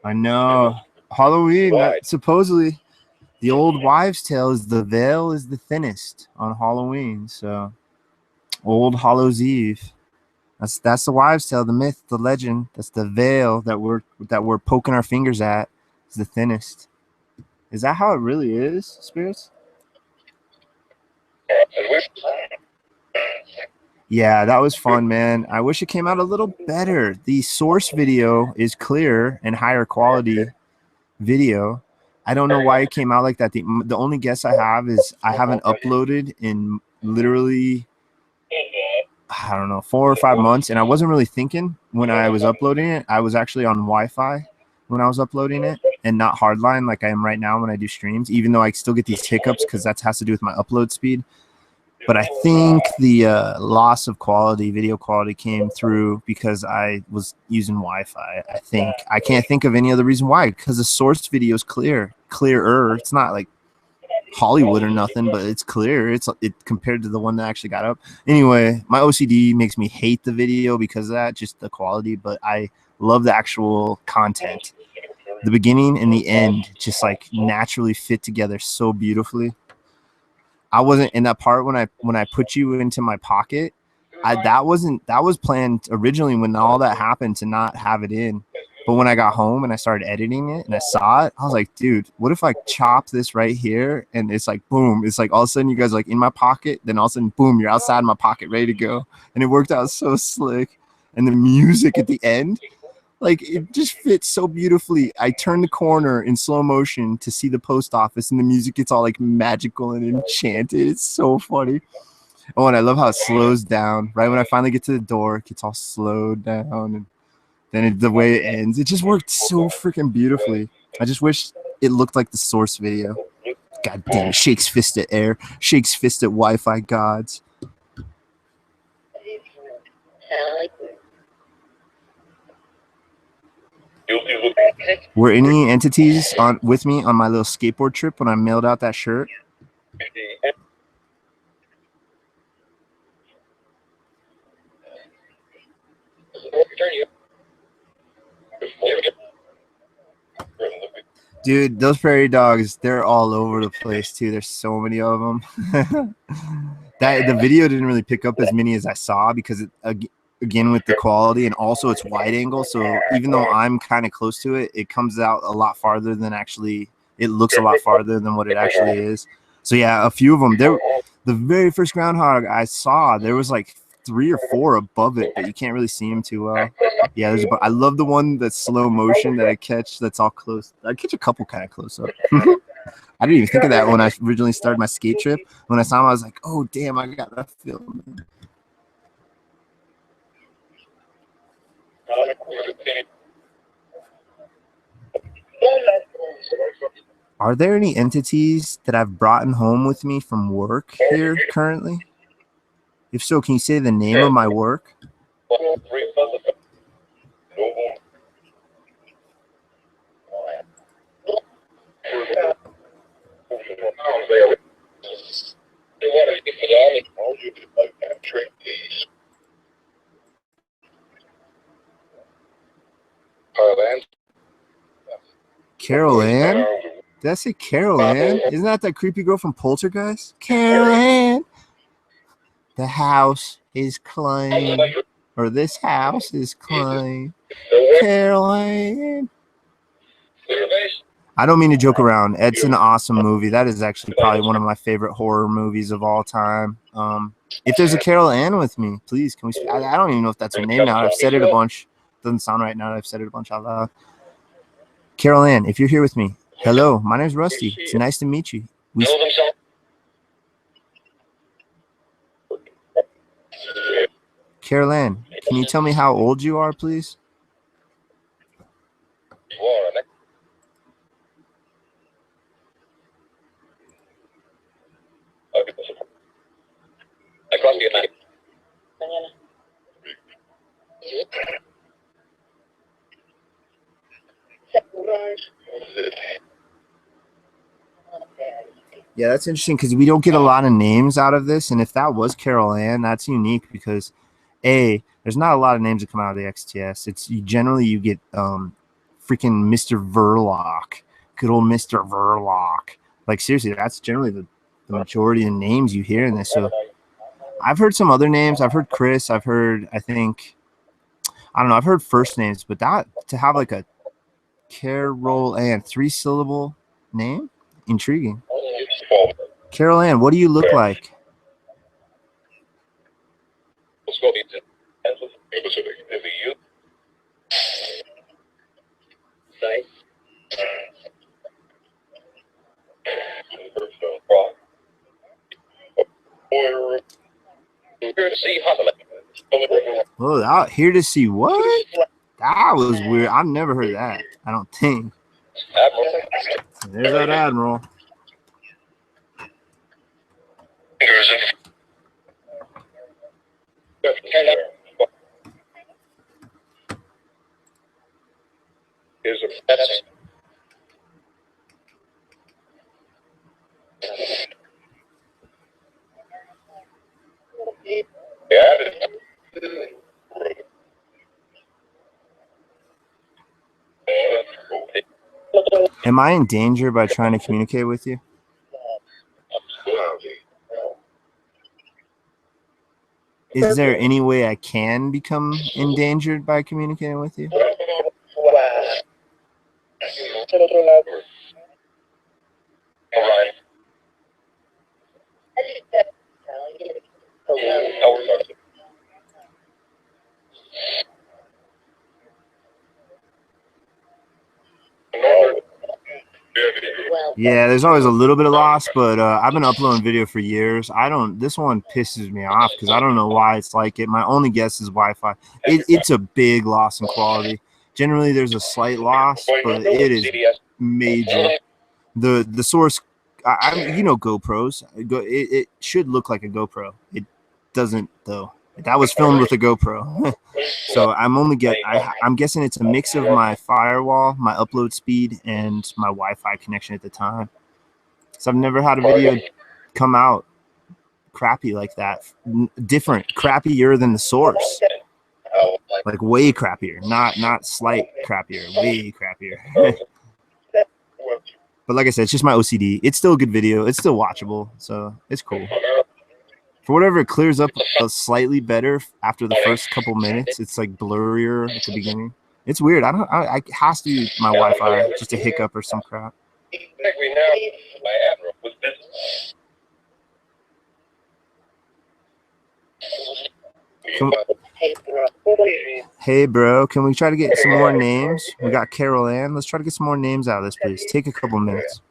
I know. Halloween, supposedly, the old wives' tale is the veil is the thinnest on Halloween. So, Old Hallows Eve. That's the wives' tale, the myth, the legend. That's the veil that we're poking our fingers at is the thinnest. Is that how it really is, spirits? Yeah, that was fun, man. I wish it came out a little better. The source video is clear and higher quality video. I don't know why it came out like that. The only guess I have is I haven't uploaded in literally, I don't know, 4 or 5 months. And I wasn't really thinking when I was uploading it. I was actually on Wi-Fi when I was uploading it and not hardline like I am right now when I do streams, even though I still get these hiccups because that has to do with my upload speed. But I think the loss of quality, video quality, came through because I was using Wi-Fi. I can't think of any other reason why. Because the source video is clearer. It's not like Hollywood or nothing, but it's clear. It compared to the one that actually got up. Anyway, my OCD makes me hate the video because of that, just the quality. But I love the actual content. The beginning and the end just like naturally fit together so beautifully. I wasn't in that part when I put you into my pocket. That was planned originally when all that happened to not have it in. But when I got home and I started editing it and I saw it, I was like, dude, what if I chop this right here and it's like boom, it's like all of a sudden you guys are like in my pocket, then all of a sudden boom, you're outside my pocket ready to go. And it worked out so slick. And the music at the end, like it just fits so beautifully. I turn the corner in slow motion to see the post office and the music gets all like magical and enchanted. It's so funny. Oh, and I love how it slows down. Right when I finally get to the door, it gets all slowed down and then the way it ends. It just worked so freaking beautifully. I just wish it looked like the source video. God damn it. Shakes fist at air. Shakes fist at Wi-Fi gods. Were any entities with me on my little skateboard trip when I mailed out that shirt? Dude, those prairie dogs, they're all over the place too. There's so many of them. The video didn't really pick up as many as I saw because again with the quality and also it's wide angle, so even though I'm kind of close to it, it comes out a lot farther than actually it looks a lot farther than what it actually is. So yeah, a few of them. The very first groundhog I saw, there was like 3 or 4 above it, but you can't really see them too well. Yeah, there's I love the one that's slow motion that I catch that's all close. I catch a couple kind of close up. I didn't even think of that when I originally started my skate trip. When I saw him, I was like, oh, damn, I got that film. Are there any entities that I've brought home with me from work here currently? If so, can you say the name of my work? Carol Ann? Did I say Carol Ann? Isn't that creepy girl from Poltergeist? Carol Ann! The house is clean. Or this house is clean. Carol Ann. I don't mean to joke around. It's an awesome movie. That is actually probably one of my favorite horror movies of all time. If there's a Carol Ann with me, please, can we speak? I don't even know if that's her name now. I've said it a bunch. Doesn't sound right now. I've said it a bunch out loud. Carol Ann, if you're here with me, hello, my name's Rusty. It's nice to meet you. Carol Ann, can you tell me how old you are, please? Yeah, that's interesting because we don't get a lot of names out of this. And if that was Carol Ann, that's unique because there's not a lot of names that come out of the XTS. It's generally you get freaking Mr. Verloc, good old Mr. Verloc. Like seriously, that's generally the majority of the names you hear in this. So I've heard some other names. I've heard Chris. I've heard, I don't know. I've heard first names, but that to have like a Carol Ann 3-syllable name, intriguing. Carol Ann, what do you look like? Oh, here to see what? That was weird. I've never heard that. I don't think. There's that Admiral. Am I in danger by trying to communicate with you? Is there any way I can become endangered by communicating with you? Yeah, there's always a little bit of loss, but I've been uploading video for years. This one pisses me off because I don't know why it's like it. My only guess is Wi-Fi. It's a big loss in quality. Generally, there's a slight loss, but it is major. The source, GoPros. It should look like a GoPro. It doesn't though. That was filmed with a GoPro. So I'm guessing it's a mix of my firewall, my upload speed, and my Wi-Fi connection at the time. So I've never had a video come out crappy like that. Different, crappier than the source. Like way crappier, not slight crappier, way crappier. But like I said, it's just my OCD. It's still a good video. It's still watchable, so it's cool. For whatever, it clears up slightly better after the first couple minutes. It's like blurrier at the beginning. It's weird. I has to be my Wi-Fi, just a hiccup or some crap. Can, hey, bro, can we try to get some more names? We got Carol Ann. Let's try to get some more names out of this, please. Take a couple minutes.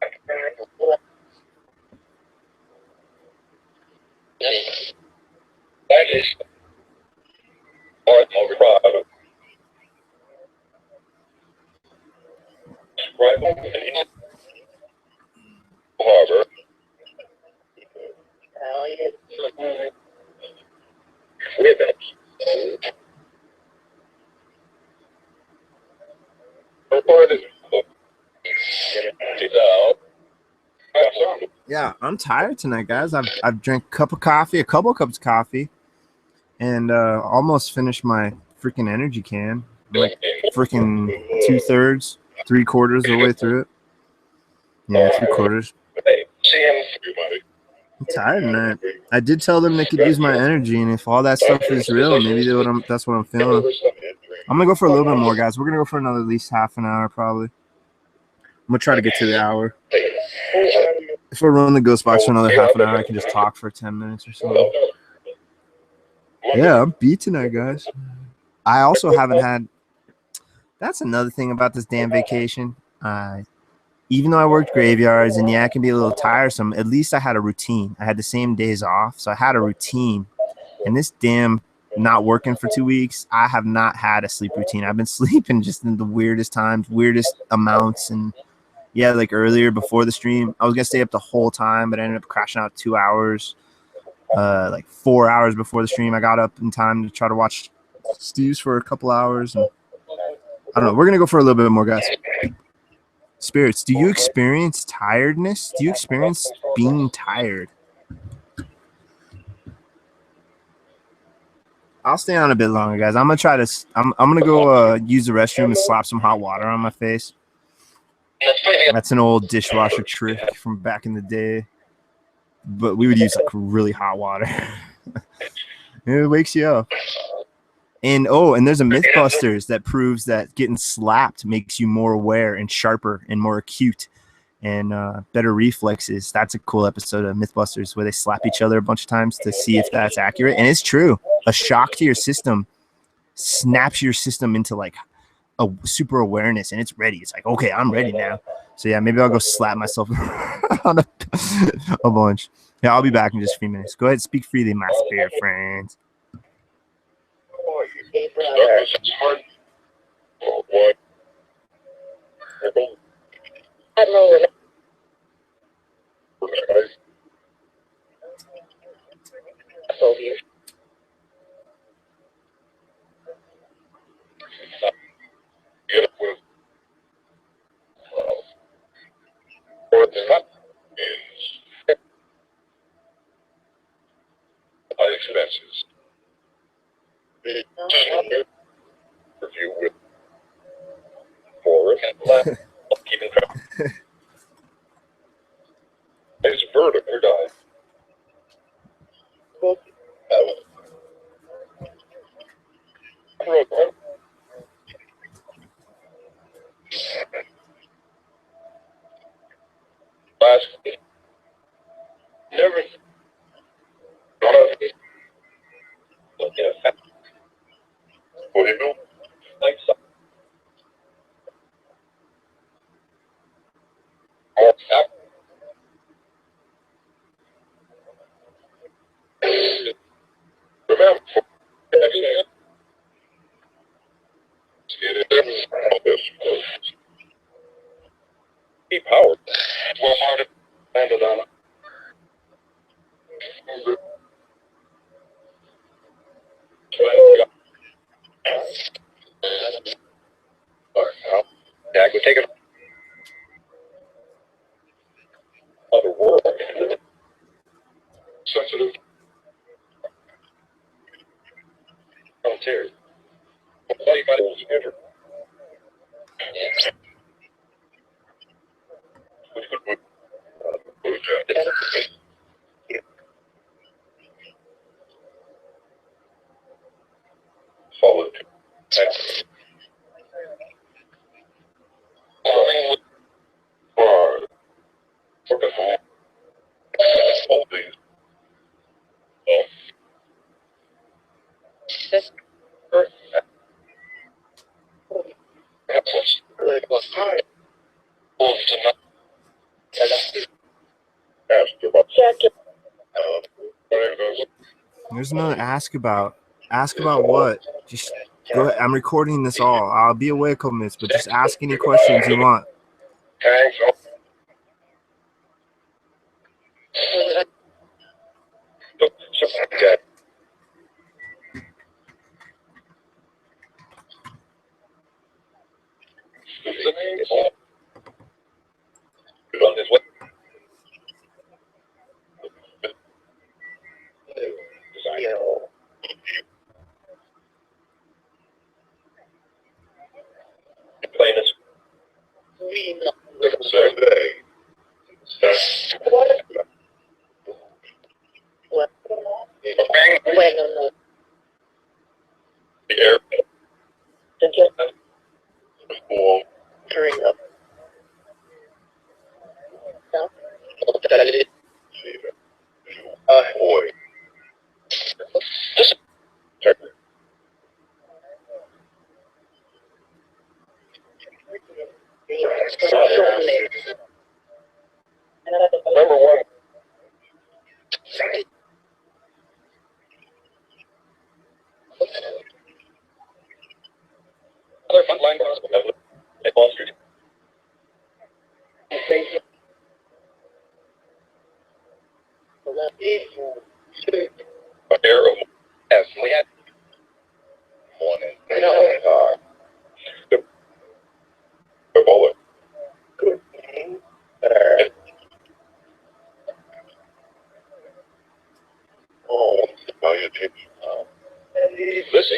That is part of the product. Scry Box and Harbor. With it. Yeah, I'm tired tonight, guys. I've drank a cup of coffee, a couple cups of coffee, and almost finished my freaking energy can. I'm like freaking 2/3, 3/4 of the way through it. Yeah, 3/4. I'm tired tonight. I did tell them they could use my energy, and if all that stuff is real, maybe that's what I'm feeling. I'm gonna go for a little bit more, guys. We're gonna go for another at least half an hour, probably. I'm gonna try to get to the hour. If I run the ghost box for another half an hour, I can just talk for 10 minutes or so. Yeah, I'm beat tonight, guys. I also haven't had. That's another thing about this damn vacation. Even though I worked graveyards and yeah, it can be a little tiresome, at least I had a routine. I had the same days off, so I had a routine. And this damn not working for 2 weeks, I have not had a sleep routine. I've been sleeping just in the weirdest times, weirdest amounts. And yeah, like earlier before the stream, I was gonna stay up the whole time, but I ended up crashing out 2 hours. Like 4 hours before the stream, I got up in time to try to watch Steve's for a couple hours. And I don't know. We're gonna go for a little bit more, guys. Spirits, do you experience tiredness? Do you experience being tired? I'll stay on a bit longer, guys. I'm gonna try to. I'm gonna go use the restroom and slap some hot water on my face. That's an old dishwasher trick from back in the day, but we would use like really hot water. It wakes you up. And and there's a Mythbusters that proves that getting slapped makes you more aware and sharper and more acute and better reflexes. That's a cool episode of Mythbusters where they slap each other a bunch of times to see if that's accurate. And it's true. A shock to your system snaps your system into like a super awareness and it's ready. It's like, okay, I'm ready now. So yeah, maybe I'll go slap myself on a bunch. Yeah, I'll be back in just a few minutes. Go ahead, speak freely, my spirit friends. Expenses. Review with Forrest and left. Keeping track. It's vertical dive. Last never what do you do? Like so. Remember, keep power. Well, hard landed on it. Yeah, I could take it. Other world. Sensitive. Frontiers. Anybody ever. Follow it. There's another ask about. Ask about what? Just go ahead. I'm recording this all. I'll be away a couple minutes, but just ask any questions you want. Tanks. Okay. On his way. Playing this. Survey. The air. Boy. Number one. Other frontline hospital at Wall Street. Arrow. Yes, we had morning. The bullet. Oh, salutations. Listen.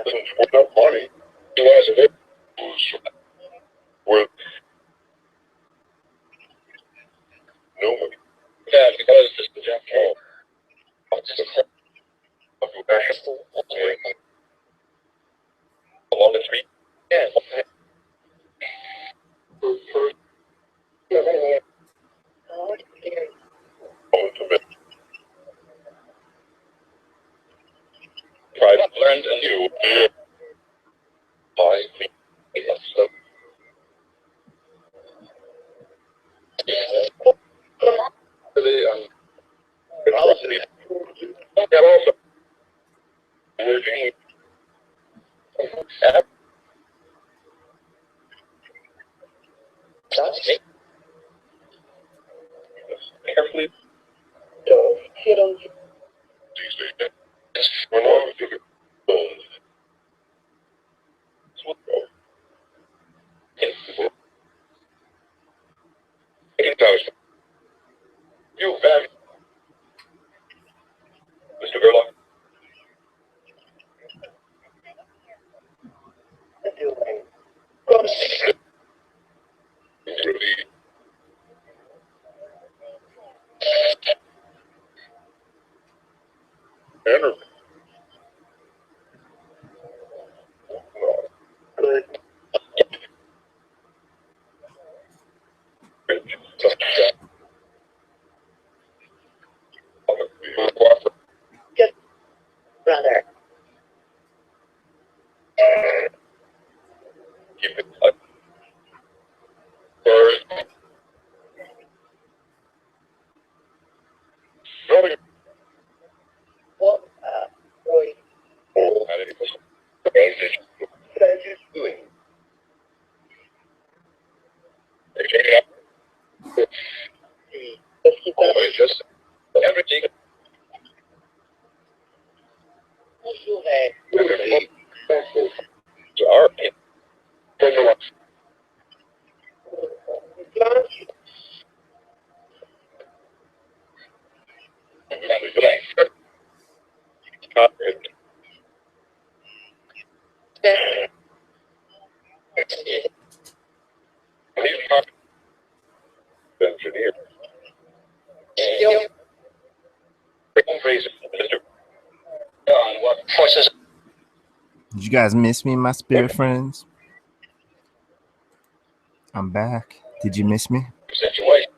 Listen, with that money, you guys are there. With no money. Yeah, because this is Jeff Paul. Along the street. Yeah. Private learned and you. I think so. Really, yeah, also. Carefully. You value Mr. Gerlach. Really. Enter. Brother. Keep it up. First. Rolling. What? Roy. Oh, how did it go? What are you doing? Take it up. Oh, it's just everything. Our engineer. What forces? Did you guys miss me, my spirit friends? I'm back. Did you miss me? Situation.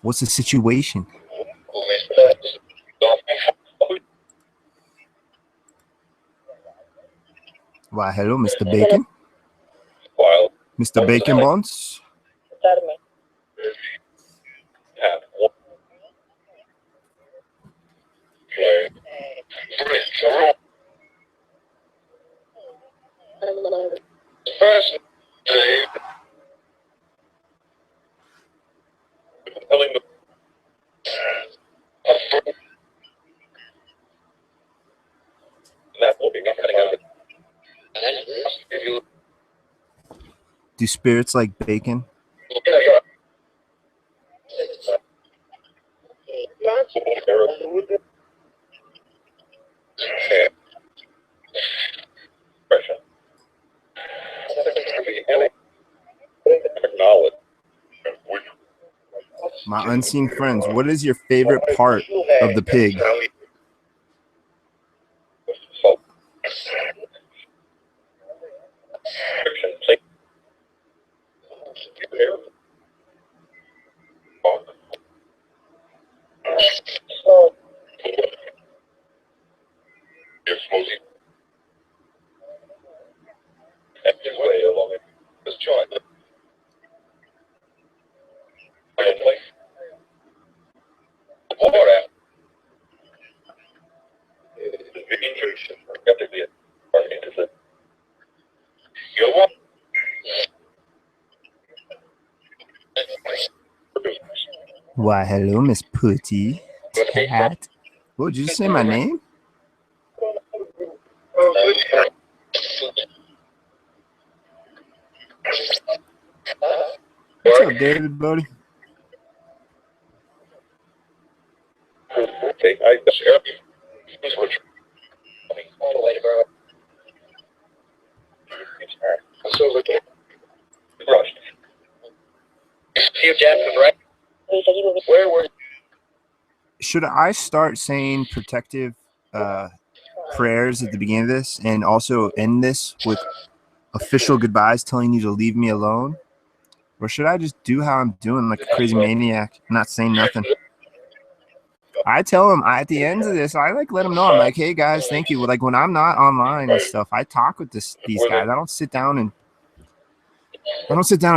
What's the situation? Why, hello, Mr. Bacon. While Mr. Bacon Bonds. First, telling the that will be nothing of it. If you Do spirits like bacon? look at your pressure, acknowledge. My unseen friends, what is your favorite part of the pig? So, it's mostly way along this chart. Why, hello, Miss Putty. Tat. What, did you just say my name? What's up, David, buddy? Okay, I share. All the way to Berlin. So look at rushed. Steve Jackson, right? Where were Should I start saying protective prayers at the beginning of this and also end this with official goodbyes telling you to leave me alone? Or should I just do how I'm doing like a crazy maniac, not saying nothing? I tell them at the end of this, I like let them know. I'm like, hey guys, thank you. Like when I'm not online and stuff, I talk with these guys. I don't sit down and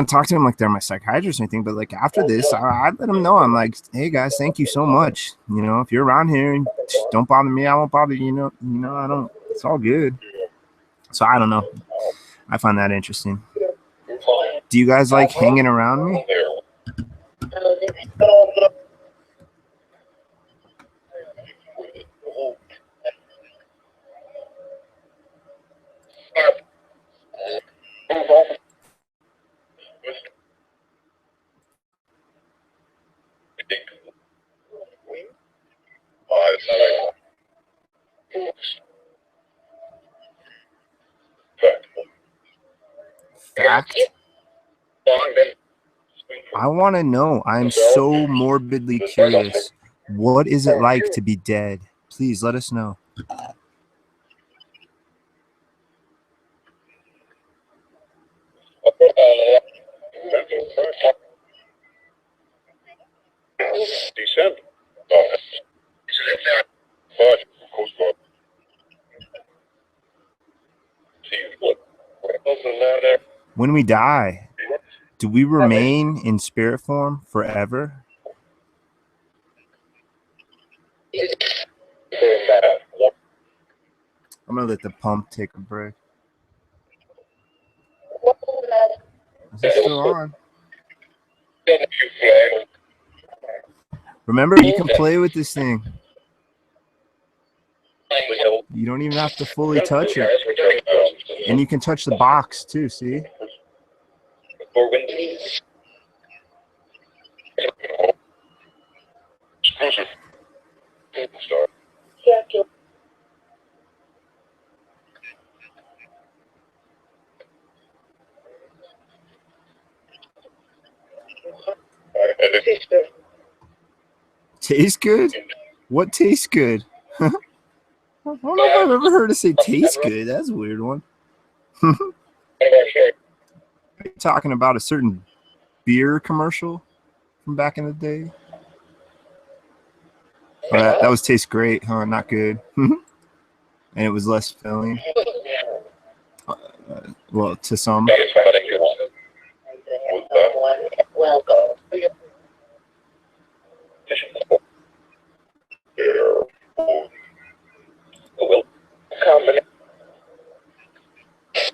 talk to them like they're my psychiatrist or anything. But like after this, I let them know. I'm like, hey guys, thank you so much. You know, if you're around here, don't bother me. I won't bother you. You know, I don't. It's all good. So I don't know. I find that interesting. Do you guys like hanging around me? Fact. I want to know. I'm so morbidly curious. What is it like to be dead? Please let us know. December. When we die, do we remain in spirit form forever? I'm going to let the pump take a break. Is it still on? Remember, you can play with this thing. You don't even have to fully touch it. And you can touch the box too, see? Tastes good? What tastes good? I don't know if I've ever heard it say taste good. That's a weird one. Are you talking about a certain beer commercial from back in the day? Oh, that was taste great, huh? Not good. And it was less filling. Well, to some.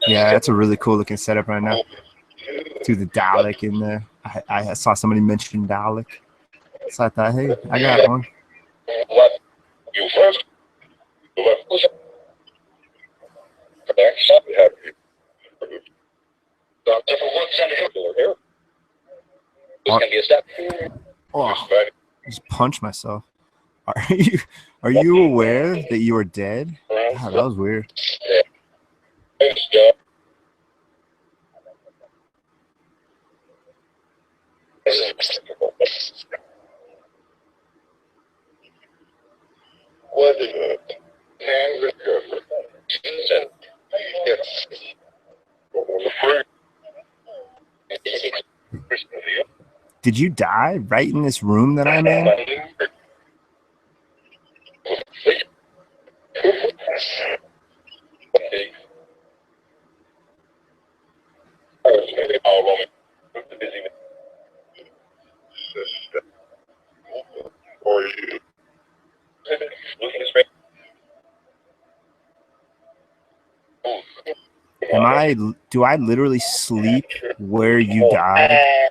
Yeah, that's a really cool looking setup right now. To the Dalek in there. I saw somebody mention Dalek. So I thought, hey, I got one. You first. Oh, just punch myself. Are you aware that you are dead? God, that was weird. Did you die right in this room that I'm in? Do I literally sleep where you died?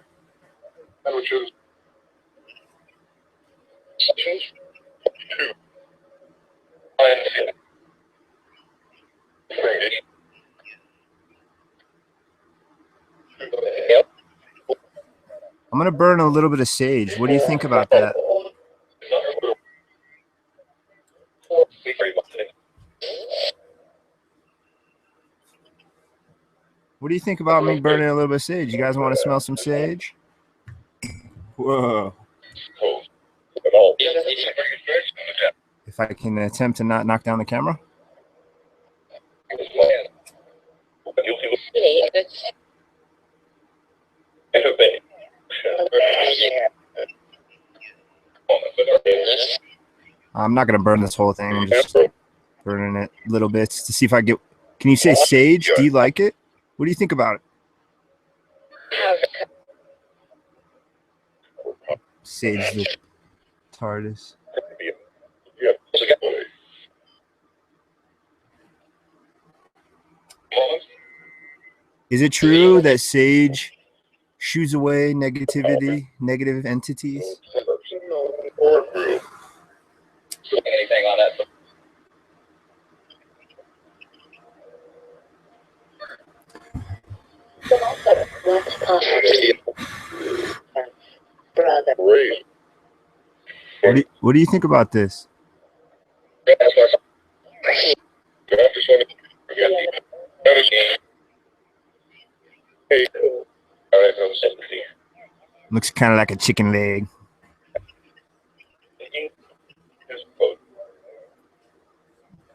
I'm gonna burn a little bit of sage. What do you think about that? What do you think about me burning a little bit of sage? You guys want to smell some sage? Whoa. If I can attempt to not knock down the camera. I'm not gonna burn this whole thing. I'm just burning it little bits to see if I get. Can you say sage? Do you like it? What do you think about it? Sage the TARDIS. Is it true that sage shoos away negativity, negative entities? Anything on that? What do you think about this? Looks kind of like a chicken leg.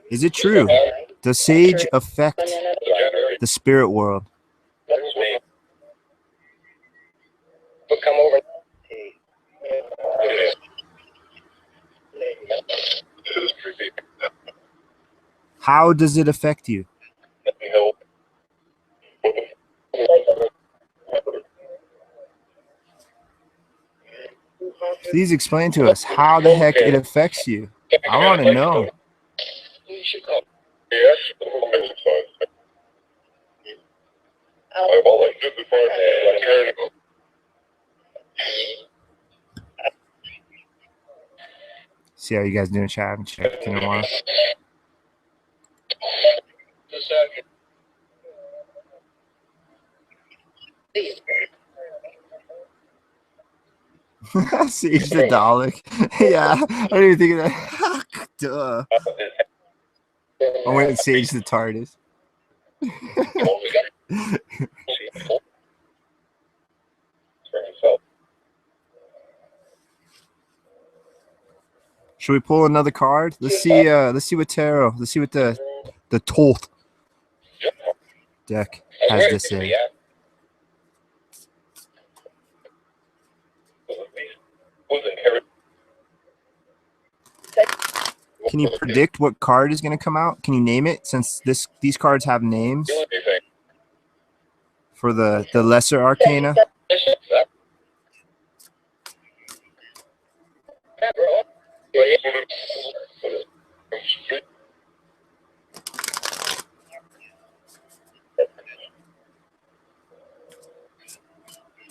Is it true? Does sage affect the spirit world? Come over. How does it affect you? Please explain to us how the heck it affects you. I want to know. See how you guys doing, chat? And check in a while. Sage the Dalek. Yeah, I didn't even think of that. Duh. I went and Sage the TARDIS. Should we pull another card? Let's see what tarot. Let's see what the Toth deck has to say. Can you predict what card is going to come out? Can you name it, since these cards have names for the lesser arcana?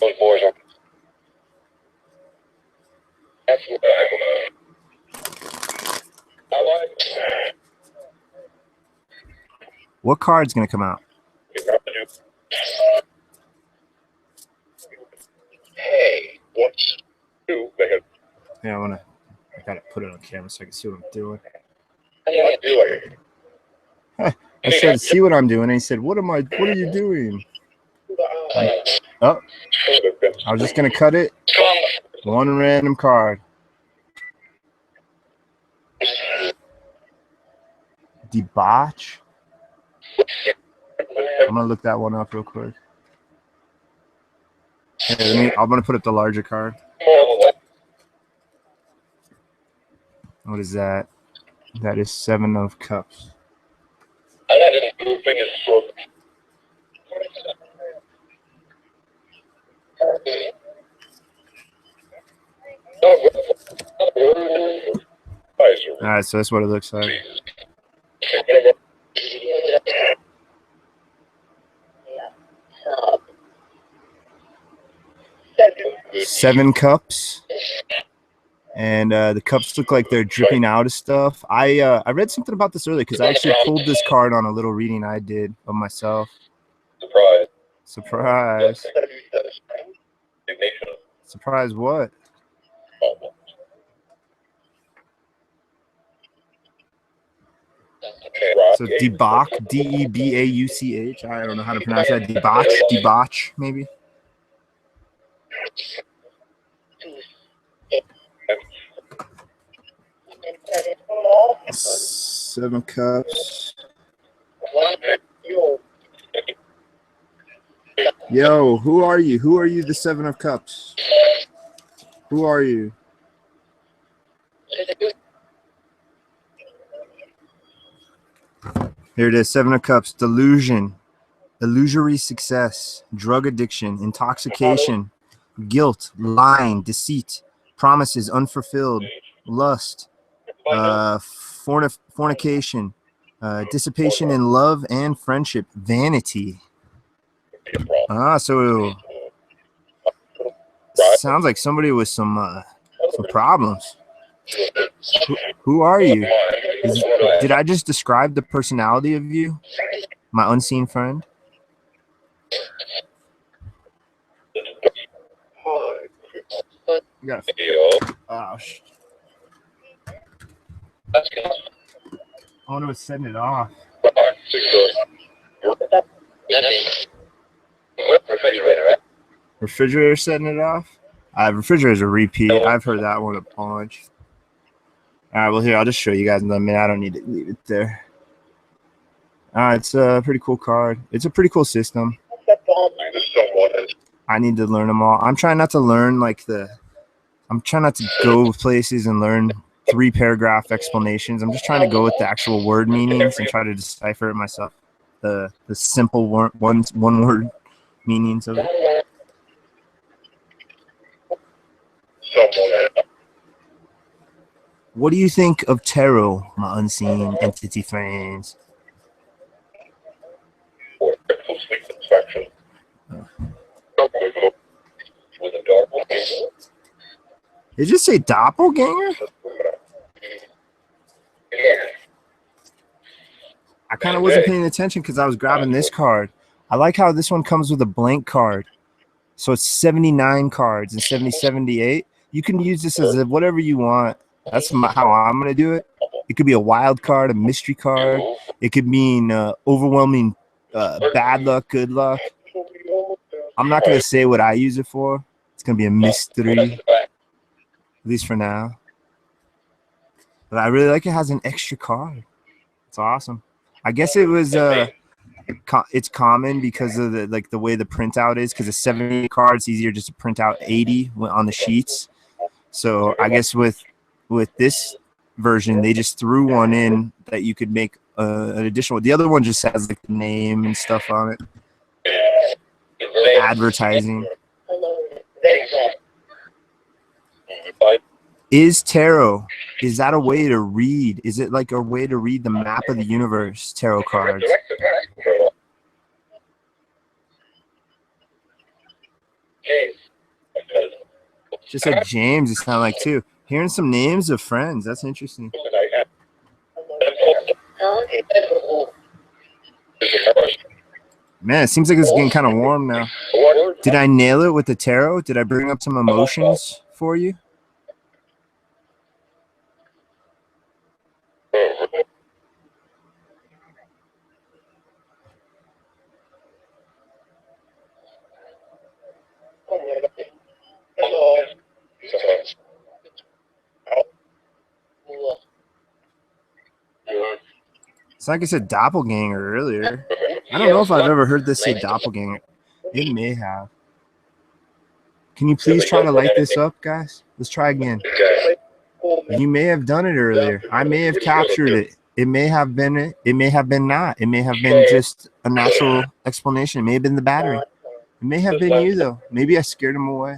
Those boys are. That's what I like. What card's gonna come out? Hey, what's two? They have. Yeah, I gotta put it on camera so I can see what I'm doing. What are you doing? I said, see what I'm doing, and he said, what are you doing? Oh, I was just gonna cut it. One random card. Debauch. I'm gonna look that one up real quick. Hey, I'm gonna put up the larger card. What is that? That is 7 of Cups. All right, so that's what it looks like. 7 cups, and the cups look like they're dripping out of stuff. I read something about this earlier because I actually pulled this card on a little reading I did of myself. Surprise. Surprise what? So debauch, Debauch. I don't know how to pronounce that. Debauch, maybe. 7 cups. Yo, who are you? Who are you, the 7 of Cups? Who are you? Here it is, 7 of Cups. Delusion, illusory success, drug addiction, intoxication, guilt, lying, deceit, promises unfulfilled, lust, fornication, dissipation in love and friendship, vanity. So sounds like somebody with some problems. Who are you? Did I just describe the personality of you, my unseen friend? You gotta, oh, I wonder what's setting it off. Refrigerator setting it off? Refrigerator's a repeat. I've heard that one a bunch. All right, well, here, I'll just show you guys in a minute. I don't need to leave it there. It's a pretty cool card. It's a pretty cool system. I need to learn them all. I'm trying not to learn I'm trying not to go places and learn 3-paragraph explanations. I'm just trying to go with the actual word meanings and try to decipher it myself. The simple one word meanings of it. What do you think of tarot, my unseen entity friends? Did you say doppelganger? I kind of wasn't paying attention because I was grabbing this card. I like how this one comes with a blank card. So it's 79 cards instead of 78. You can use this as whatever you want. That's how I'm going to do it. It could be a wild card, a mystery card. It could mean overwhelming bad luck, good luck. I'm not going to say what I use it for. It's going to be a mystery, at least for now. But I really like it has an extra card. It's awesome. I guess it was it's common because of the way the printout is, because it's 70 cards, it's easier just to print out 80 on the sheets. So I guess with this version, they just threw one in that you could make an additional. The other one just has like the name and stuff on it. Advertising. Is tarot, is that a way to read? Is it like a way to read the map of the universe, tarot cards? Just like James, it sounded like too. Hearing some names of friends, that's interesting. Man, it seems like it's getting kind of warm now. Did I nail it with the tarot? Did I bring up some emotions for you? It's like I said doppelganger earlier. I don't know if I've ever heard this say doppelganger. It may have. Can you please try to light this up, guys? Let's try again. You may have done it earlier. I may have captured it. It may have been it. It may have been not. It may have been just a natural explanation. It may have been the battery. It may have been you, though. Maybe I scared him away.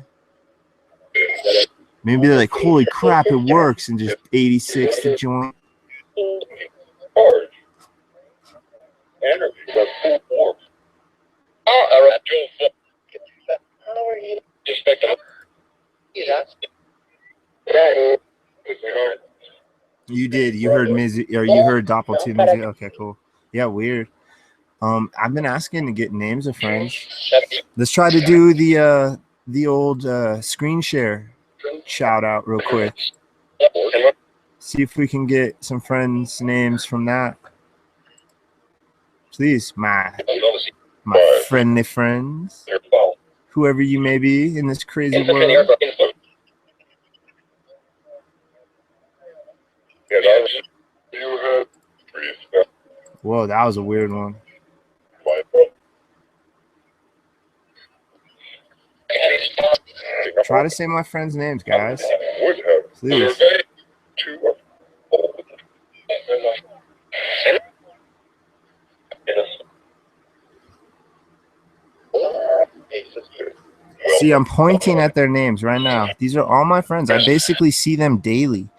Maybe they're like, holy crap, it works, and just 86 to join. You did. You heard Mizu, or you heard Doppel too, Mizu. Okay, cool. Yeah, weird. I've been asking to get names of friends. Let's try to do the old screen share shout out real quick. See if we can get some friends' names from that. Please, my friendly friends, whoever you may be in this crazy world. Whoa, that was a weird one. Try to say my friends' names, guys. Please. See, I'm pointing at their names right now. These are all my friends. I basically see them daily.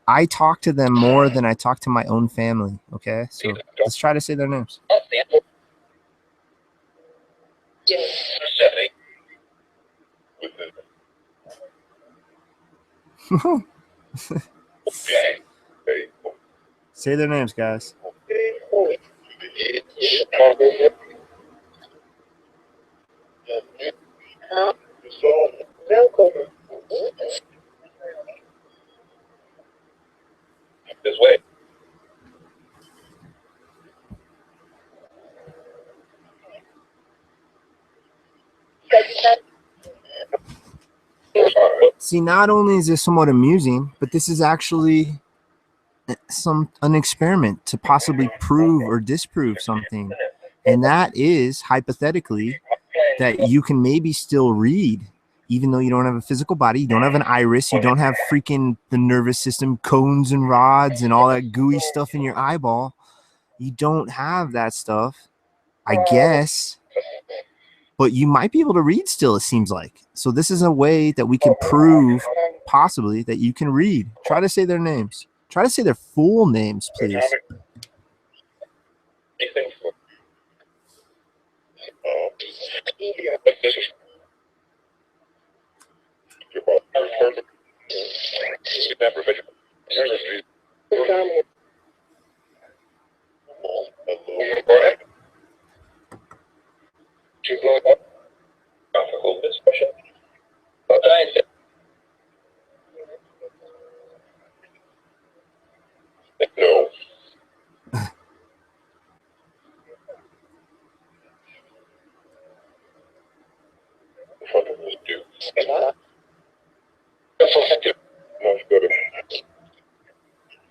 I talk to them more than I talk to my own family. Okay, so let's try to say their names. Say their names, guys. This way. See, not only is this somewhat amusing, but this is actually an experiment to possibly prove or disprove something. And that is, hypothetically, that you can maybe still read, even though you don't have a physical body, you don't have an iris, you don't have freaking the nervous system, cones and rods and all that gooey stuff in your eyeball. You don't have that stuff, I guess. But you might be able to read still, it seems like. So this is a way that we can prove, possibly, that you can read. Try to say their names. Try to say their full names, please.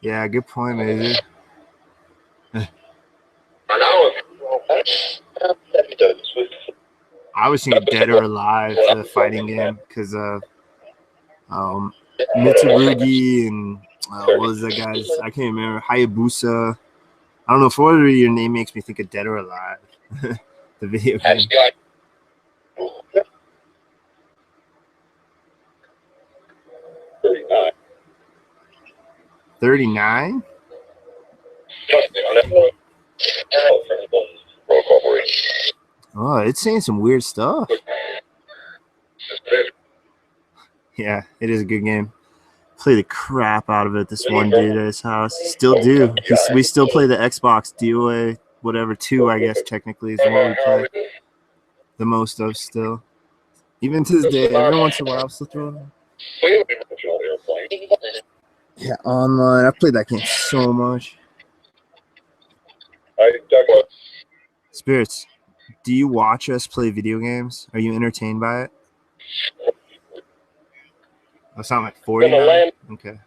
Yeah, good point, maybe. I was thinking Dead or Alive, the fighting game, because of Mitsurugi and what was that guy's? I can't remember. Hayabusa. I don't know. For whatever your name makes me think of Dead or Alive, the video game. 39? Oh, it's saying some weird stuff. Yeah, it is a good game. Play the crap out of it. This one dude at his house. Still do. We still play the Xbox DOA, whatever, 2, I guess, technically, is the one we play the most of still. Even to this day, every once in a while, I'll still throw it. Yeah, online. I played that game so much. Spirits, do you watch us play video games? Are you entertained by it? I sound like 40 now? Okay.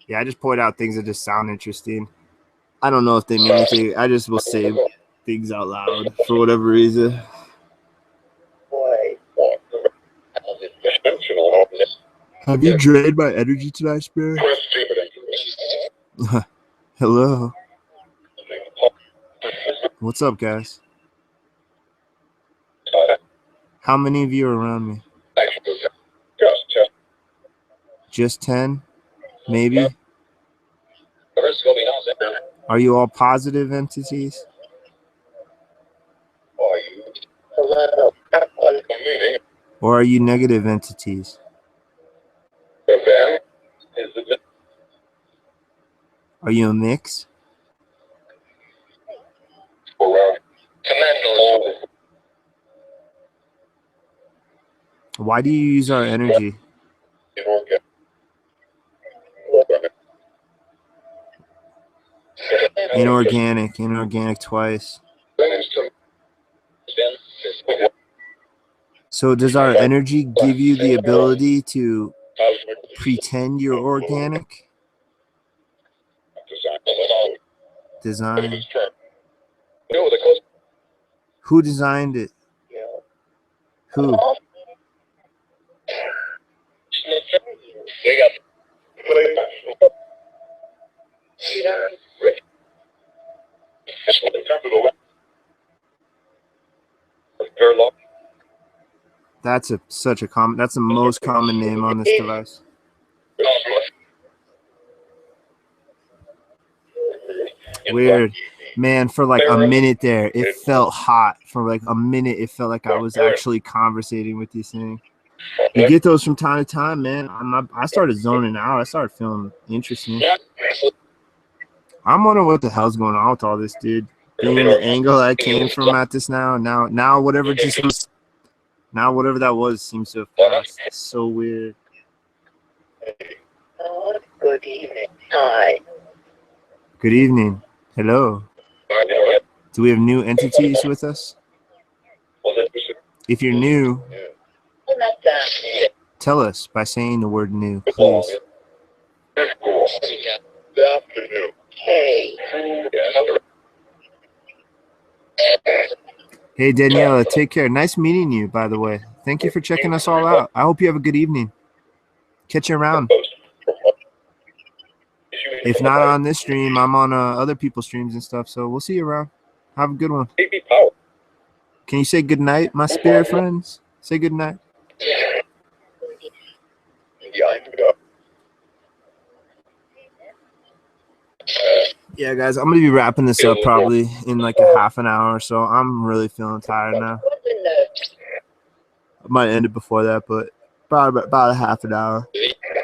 Yeah, I just point out things that just sound interesting. I don't know if they mean anything. I just will say things out loud for whatever reason. Have you drained my energy tonight, Spirit? Hello. What's up, guys? How many of you are around me? Just 10? Maybe? Are you all positive entities? Or are you negative entities? Are you a mix? Why do you use our energy? Inorganic twice. So does our energy give you the ability to pretend you're organic? Design. Who designed it? Who? That's such a common. That's the most common name on this device. Weird, man. For like a minute there, it felt hot. For like a minute, it felt like I was actually conversating with this thing. You get those from time to time, man. I started zoning out. I started feeling interesting. I'm wondering what the hell's going on with all this, dude. Being the angle I came from at this now whatever just was. Now, whatever that was seems to have passed. It's so weird. Good evening. Hi. Good evening. Hello. Do we have new entities with us? If you're new, tell us by saying the word new, please. Good afternoon. Hey. Hey, Daniela, take care. Nice meeting you, by the way. Thank you for checking us all out. I hope you have a good evening. Catch you around. If not on this stream, I'm on other people's streams and stuff, so we'll see you around. Have a good one. Can you say good night, my spirit friends? Say good night. Yeah, guys, I'm going to be wrapping this up probably in like a half an hour or so. I'm really feeling tired now. I might end it before that, but about a half an hour.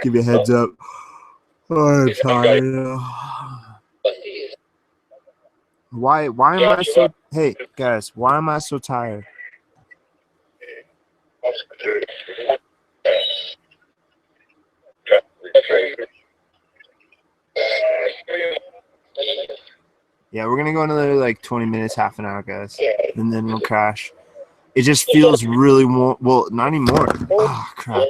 Give you a heads up. Oh, I'm tired now. Why am I so... Hey, guys, why am I so tired? Yeah, we're gonna go another like 20 minutes, half an hour, guys, and then we'll crash. It just feels really warm. Well, not anymore. Oh, crap.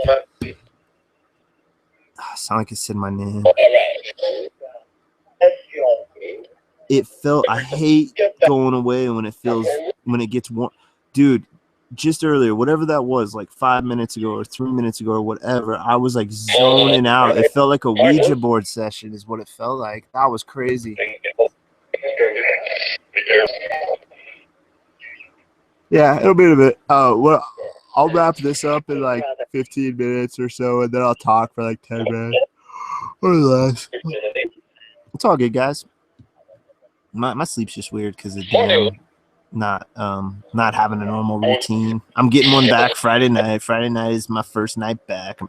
I sound like it said my name. It felt... I hate going away when it gets warm. Dude, just earlier, whatever that was, like 5 minutes ago or 3 minutes ago or whatever, I was like zoning out. It felt like a Ouija board session is what it felt like. That was crazy. Yeah, it'll be a bit. Well, I'll wrap this up in like 15 minutes or so, and then I'll talk for like 10 minutes or less. It's all good, guys. My sleep's just weird because of not having a normal routine. I'm getting one back Friday night. Friday night is my first night back.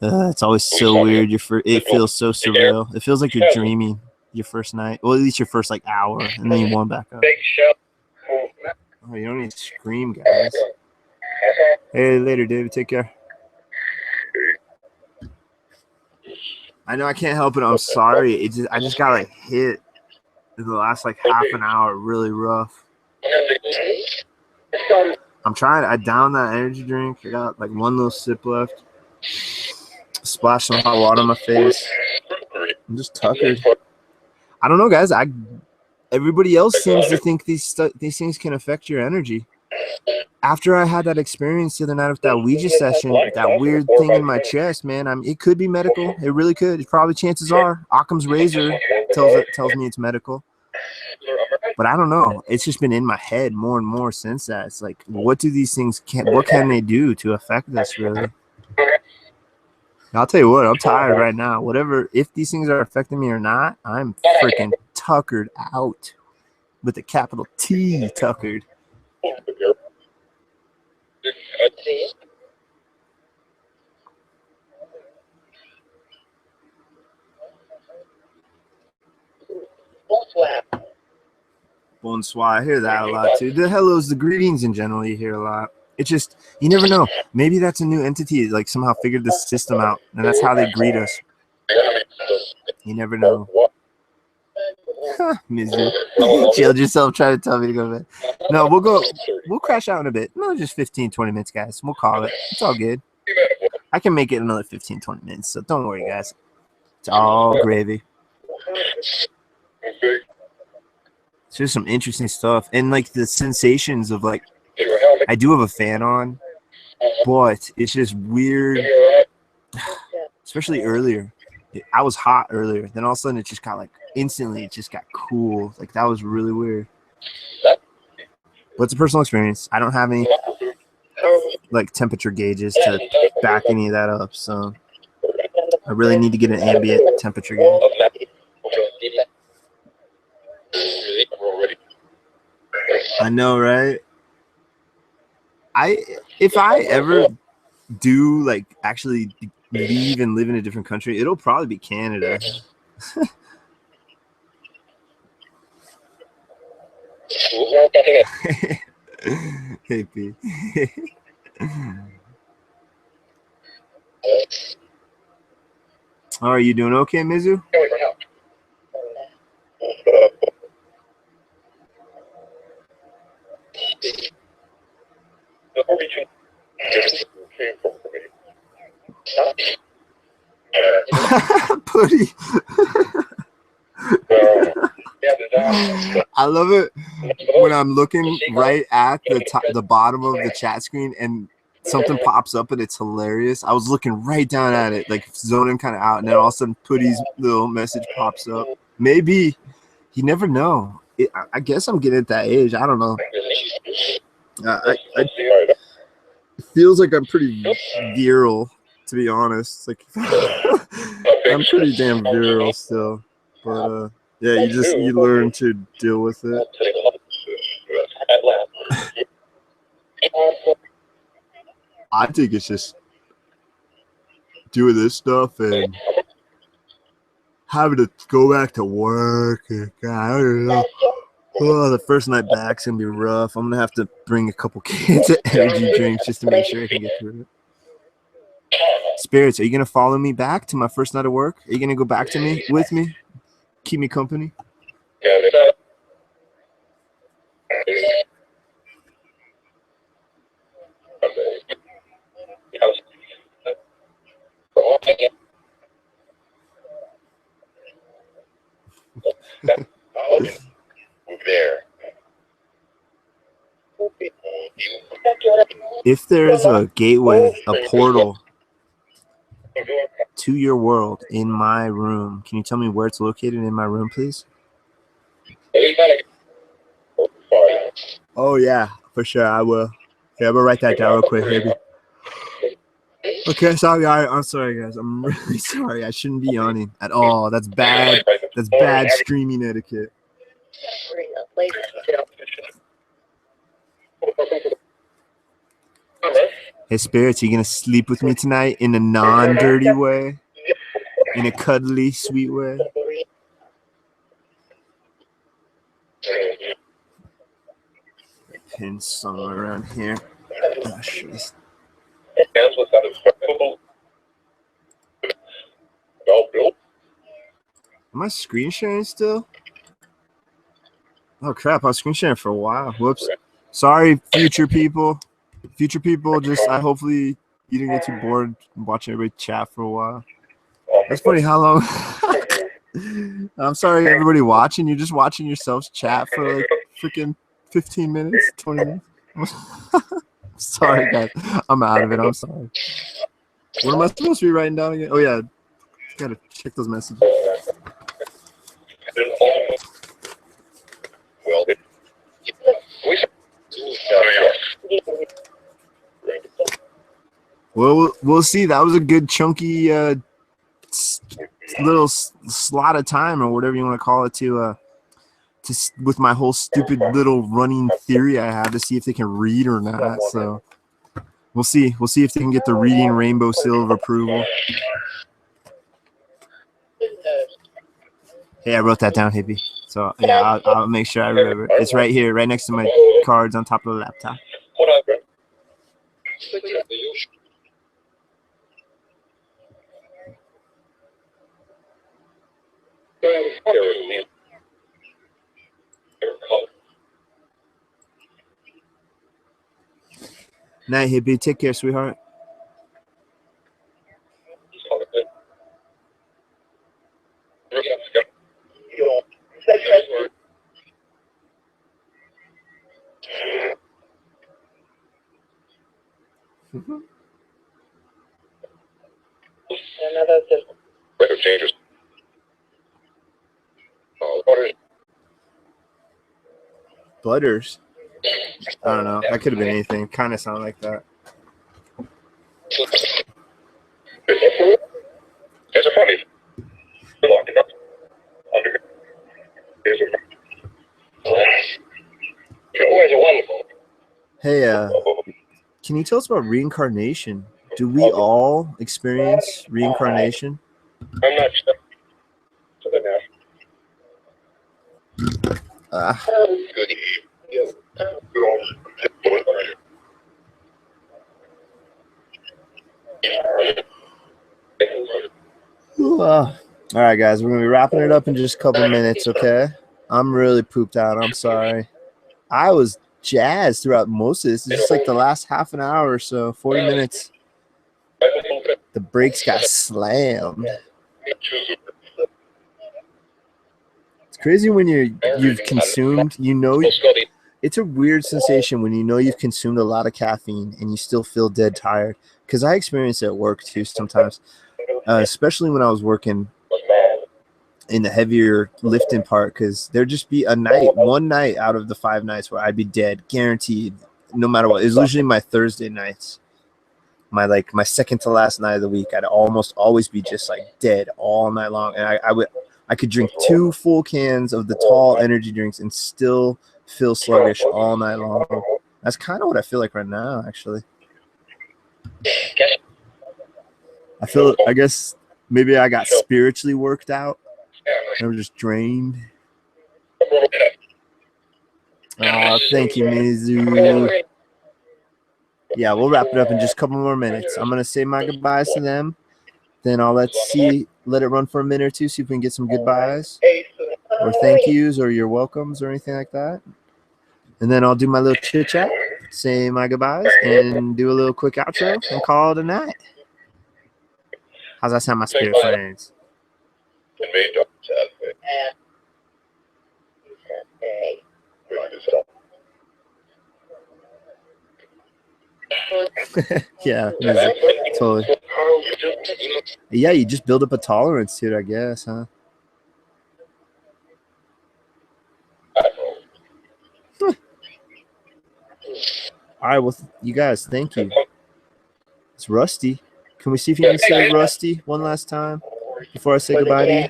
It's always so weird. It feels so surreal. It feels like you're dreaming your first night. Well, at least your first like hour, and then you warm back up. Oh, you don't need to scream, guys. Hey, later, David. Take care. I know I can't help it. I'm sorry. I just got like hit in the last like half an hour, really rough. I'm trying. I downed that energy drink. I got like one little sip left. Splashed some hot water on my face. I'm just tuckered. I don't know, guys. Everybody else seems to think these things can affect your energy. After I had that experience the other night with that Ouija session, that weird thing in my chest, man, it could be medical. It really could. It probably chances are. Occam's razor tells me it's medical. But I don't know. It's just been in my head more and more since that. It's like, what do these things what can they do to affect us, really? I'll tell you what, I'm tired right now. Whatever, if these things are affecting me or not, I'm freaking tuckered out. With a capital T, tuckered. Bonsoir. I hear that a lot too. The hellos, the greetings in general, you hear a lot. It's just, you never know. Maybe that's a new entity, like somehow figured the system out, and that's how they greet us. You never know. Mizu. Chilled yourself trying to tell me to go to bed. No, we'll crash out in a bit. No, just 15, 20 minutes, guys. We'll call it. It's all good. I can make it another 15, 20 minutes, so don't worry, guys. It's all gravy. It's just some interesting stuff. And like the sensations of like, I do have a fan on, but it's just weird, especially earlier. I was hot earlier. Then all of a sudden it just got like, instantly it just got cool. Like that was really weird. But it's a personal experience. I don't have any like temperature gauges to back any of that up. So I really need to get an ambient temperature gauge. I know, right? If I ever do like actually leave and live in a different country, it'll probably be Canada. Hey, P. Are you doing okay, Mizu? Putty. I love it when I'm looking right at the bottom of the chat screen and something pops up and it's hilarious. I was looking right down at it, like zoning kind of out, and then all of a sudden Putty's little message pops up. Maybe, you never know. I guess I'm getting at that age. I don't know. It feels like I'm pretty virile, to be honest. Like I'm pretty damn virile still, but yeah, you learn to deal with it. I think it's just doing this stuff and having to go back to work. And, God, I don't know. Oh, the first night back's gonna be rough. I'm gonna have to bring a couple cans of energy drinks just to make sure I can get through it. Spirits, are you gonna follow me back to my first night of work? Are you gonna go back to me with me? Keep me company? If there is a gateway, a portal to your world in my room, can you tell me where it's located in my room, please? Oh, yeah, for sure, I will. Okay, I'm gonna write that down real quick, baby. Okay, sorry, I'm sorry, guys. I'm really sorry. I shouldn't be yawning at all. That's bad. That's bad streaming etiquette. Hey, Spirits, you gonna sleep with me tonight in a non-dirty way? In a cuddly, sweet way? Pin somewhere around here. Oh, shit. Am I screen sharing still? Oh crap, I was screen sharing for a while. Whoops. Sorry, future people. Future people, just I hopefully you didn't get too bored watching everybody chat for a while. That's funny how long. I'm sorry, everybody watching. You're just watching yourselves chat for like freaking 15 minutes, 20 minutes. Sorry, guys. I'm out of it. I'm sorry. What am I supposed to be writing down again? Oh, yeah. Gotta check those messages. Well, we'll see. That was a good chunky little slot of time, or whatever you want to call it, to with my whole stupid little running theory I have to see if they can read or not. So we'll see. We'll see if they can get the reading rainbow seal of approval. Hey, I wrote that down, hippie. So yeah, I'll make sure I remember. It's right here, right next to my cards on top of the laptop. Night, hippie. Take care, sweetheart. Butters. I don't know. That could have been anything. Kind of sound like that. Hey, can you tell us about reincarnation? Do we all experience reincarnation? I'm not sure. All right, guys, we're gonna be wrapping it up in just a couple minutes. Okay, I'm really pooped out. I'm sorry. I was jazzed throughout most of this. It's just like the last half an hour or so, 40 minutes. The brakes got slammed. It's crazy when you've consumed. It's a weird sensation when you know you've consumed a lot of caffeine and you still feel dead tired. Because I experience it at work too sometimes, especially when I was working in the heavier lifting part, because there'd just be one night out of the 5 nights where I'd be dead, guaranteed, no matter what. It was usually my Thursday nights, my second to last night of the week. I'd almost always be just like dead all night long, and I could drink 2 full cans of the tall energy drinks and still feel sluggish all night long. That's kind of what I feel like right now, actually. I guess maybe I got spiritually worked out. I'm just drained. Oh, thank you, Mizu. Yeah, we'll wrap it up in just a couple more minutes. I'm gonna say my goodbyes to them. Then I'll let it run for a minute or two, see if we can get some goodbyes or thank yous or your welcomes or anything like that. And then I'll do my little chit chat, say my goodbyes, and do a little quick outro and call it a night. How's that sound, my spirit friends? Yeah, totally. Yeah, you just build up a tolerance to it, I guess, huh? All right, well, you guys, thank you. It's Rusty. Can we see if you can say Rusty one last time before I say goodbye to you?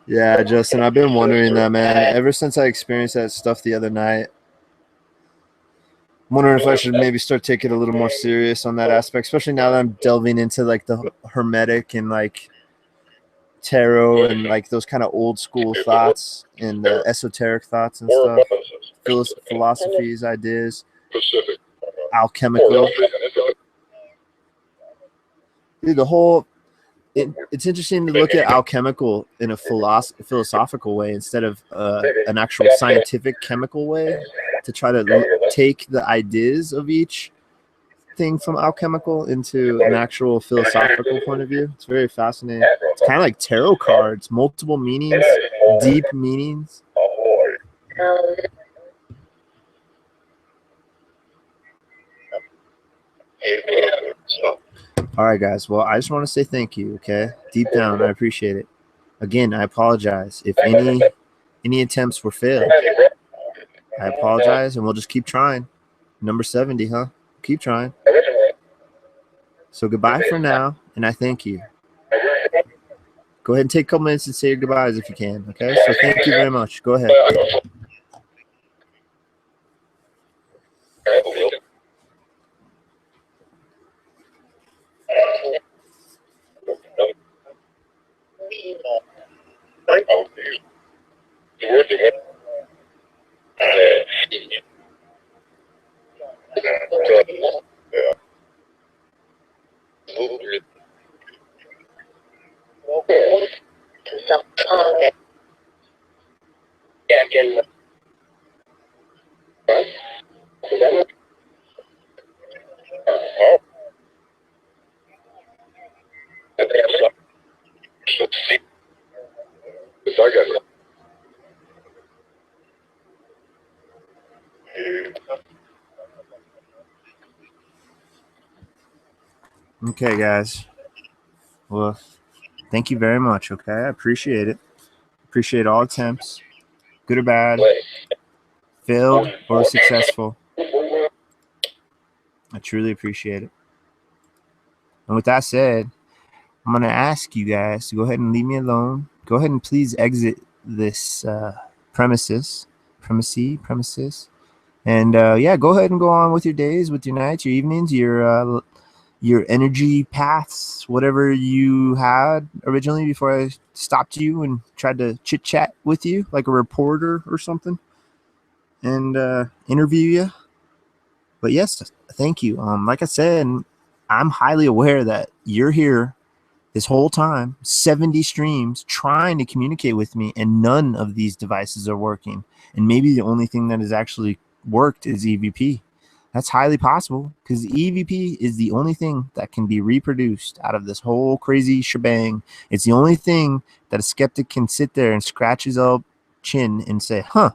Yeah, Justin, I've been wondering that, man. Ever since I experienced that stuff the other night, I'm wondering if I should maybe start taking it a little more serious on that aspect, especially now that I'm delving into like the hermetic and like tarot and like those kind of old school thoughts and esoteric thoughts and stuff, philosophies, ideas, alchemical. Dude, the whole it's interesting to look at alchemical in a philosophical way instead of an actual scientific chemical way, to try to take the ideas of each thing from alchemical into an actual philosophical point of view. It's very fascinating. It's kind of like tarot cards, multiple meanings, deep meanings. All right, guys. Well, I just want to say thank you. Okay, deep down, I appreciate it. Again, I apologize if any attempts were failed. I apologize, and we'll just keep trying. Number 70, huh? Keep trying. So goodbye for now, and I thank you. Go ahead and take a couple minutes and say your goodbyes if you can. Okay. So thank you very much. Go ahead. Okay, guys. Well, thank you very much. Okay, I appreciate it. Appreciate all attempts, good or bad, failed or successful. I truly appreciate it. And with that said, I'm going to ask you guys to go ahead and leave me alone. Go ahead and please exit this premises. And yeah, go ahead and go on with your days, with your nights, your evenings, your energy paths, whatever you had originally before I stopped you and tried to chit chat with you like a reporter or something and interview you. But yes, thank you. Like I said, I'm highly aware that you're here this whole time, 70 streams, trying to communicate with me, and none of these devices are working. And maybe the only thing that has actually worked is EVP. That's highly possible, because EVP is the only thing that can be reproduced out of this whole crazy shebang. It's the only thing that a skeptic can sit there and scratch his old chin and say, huh,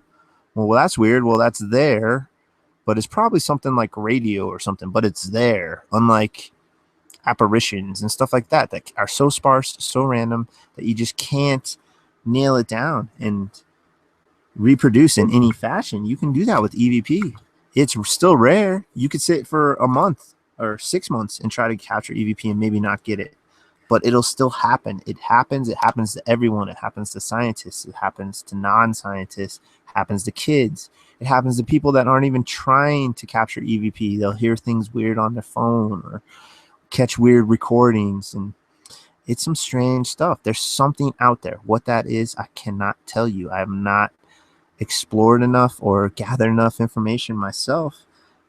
well, that's weird. Well, that's there, but it's probably something like radio or something, but it's there, unlike apparitions and stuff like that that are so sparse, so random, that you just can't nail it down and reproduce in any fashion. You can do that with EVP. It's still rare. You could sit for a month or 6 months and try to capture EVP and maybe not get it, but it'll still happen. It happens. It happens to everyone. It happens to scientists. It happens to non-scientists. It happens to kids. It happens to people that aren't even trying to capture EVP. They'll hear things weird on their phone or catch weird recordings, and it's some strange stuff. There's something out there. What that is, I cannot tell you. I have not explored enough or gathered enough information myself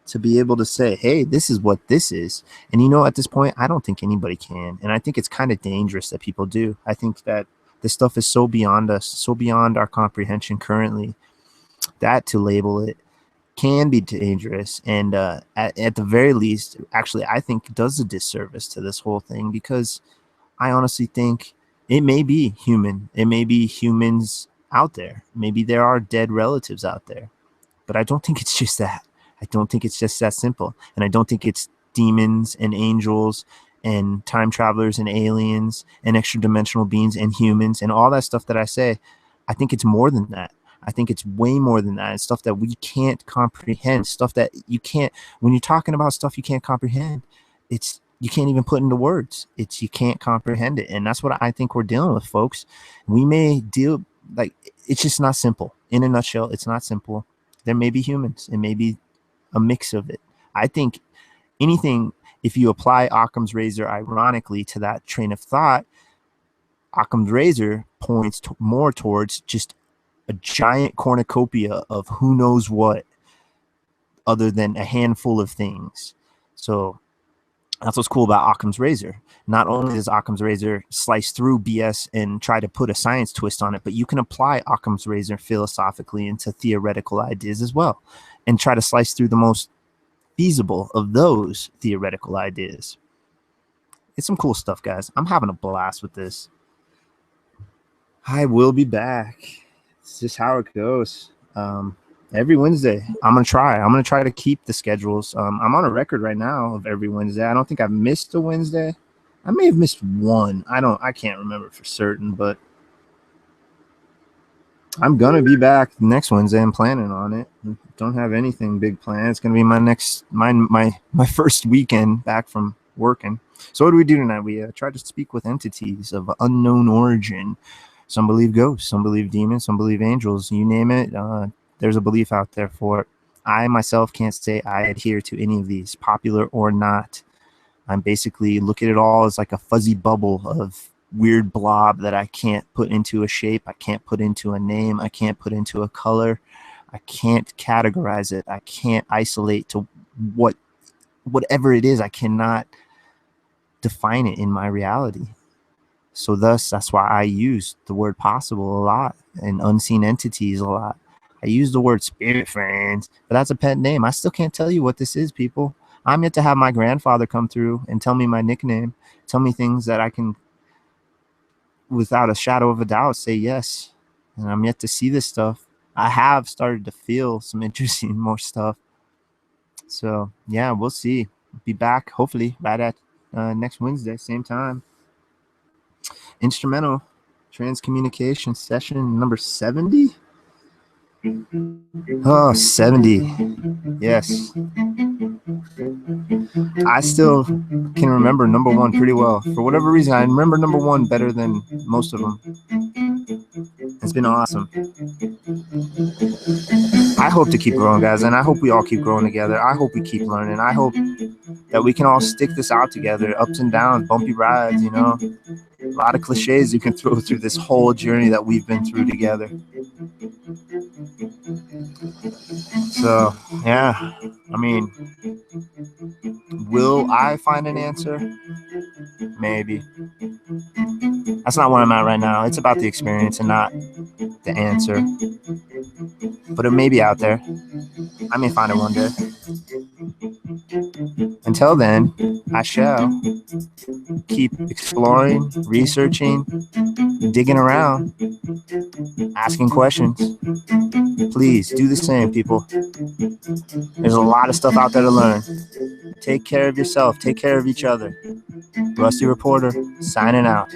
to be able to say, hey, this is what this is. And you know, at this point, I don't think anybody can. And I think it's kind of dangerous that people do. I think that this stuff is so beyond us, so beyond our comprehension currently, that to label it can be dangerous. And at the very least, actually, I think it does a disservice to this whole thing, because I honestly think it may be human. It may be humans out there. Maybe there are dead relatives out there, but I don't think it's just that. I don't think it's just that simple. And I don't think it's demons and angels and time travelers and aliens and extra dimensional beings and humans and all that stuff that I say. I think it's more than that. I think it's way more than that. It's stuff that we can't comprehend, stuff that you can't, when you're talking about stuff you can't comprehend, it's you can't even put into words. You can't comprehend it. And that's what I think we're dealing with, folks. We may deal, like, it's just not simple. In a nutshell, it's not simple. There may be humans. It may be a mix of it. I think anything, if you apply Occam's razor ironically to that train of thought, Occam's razor points more towards just a giant cornucopia of who knows what other than a handful of things. So that's what's cool about Occam's razor. Not only does Occam's razor slice through BS and try to put a science twist on it, but you can apply Occam's razor philosophically into theoretical ideas as well and try to slice through the most feasible of those theoretical ideas. It's some cool stuff, guys. I'm having a blast with this. I will be back. It's just how it goes. Every Wednesday, I'm gonna try to keep the schedules. I'm on a record right now of every Wednesday. I don't think I've missed a Wednesday. I may have missed one. I can't remember for certain, but I'm gonna be back next Wednesday. I'm planning on it. Don't have anything big planned. It's gonna be my first weekend back from working. So what do we do tonight? We try to speak with entities of unknown origin. Some believe ghosts, some believe demons, some believe angels. You name it. There's a belief out there for it. I myself can't say I adhere to any of these, popular or not. I'm basically look at it all as like a fuzzy bubble of weird blob that I can't put into a shape. I can't put into a name. I can't put into a color. I can't categorize it. I can't isolate to whatever it is. I cannot define it in my reality. So thus, that's why I use the word possible a lot and unseen entities a lot. I use the word spirit friends, but that's a pet name. I still can't tell you what this is, people. I'm yet to have my grandfather come through and tell me my nickname, tell me things that I can, without a shadow of a doubt, say yes. And I'm yet to see this stuff. I have started to feel some interesting more stuff. So yeah, we'll see. Be back hopefully right at next Wednesday, same time. Instrumental transcommunication session number 70. Oh, 70. Yes. I still can remember number one pretty well. For whatever reason, I remember number one better than most of them. It's been awesome. I hope to keep growing, guys, and I hope we all keep growing together. I hope we keep learning. I hope that we can all stick this out together, ups and downs, bumpy rides, you know. A lot of cliches you can throw through this whole journey that we've been through together. So, yeah, I mean, will I find an answer? Maybe. That's not where I'm at right now. It's about the experience and not the answer. But it may be out there. I may find it one day. Until then, I shall keep exploring, researching, digging around, asking questions. Please do the same, people. There's a lot of stuff out there to learn. Take care of yourself. Take care of each other. Rusty Reporter, signing out.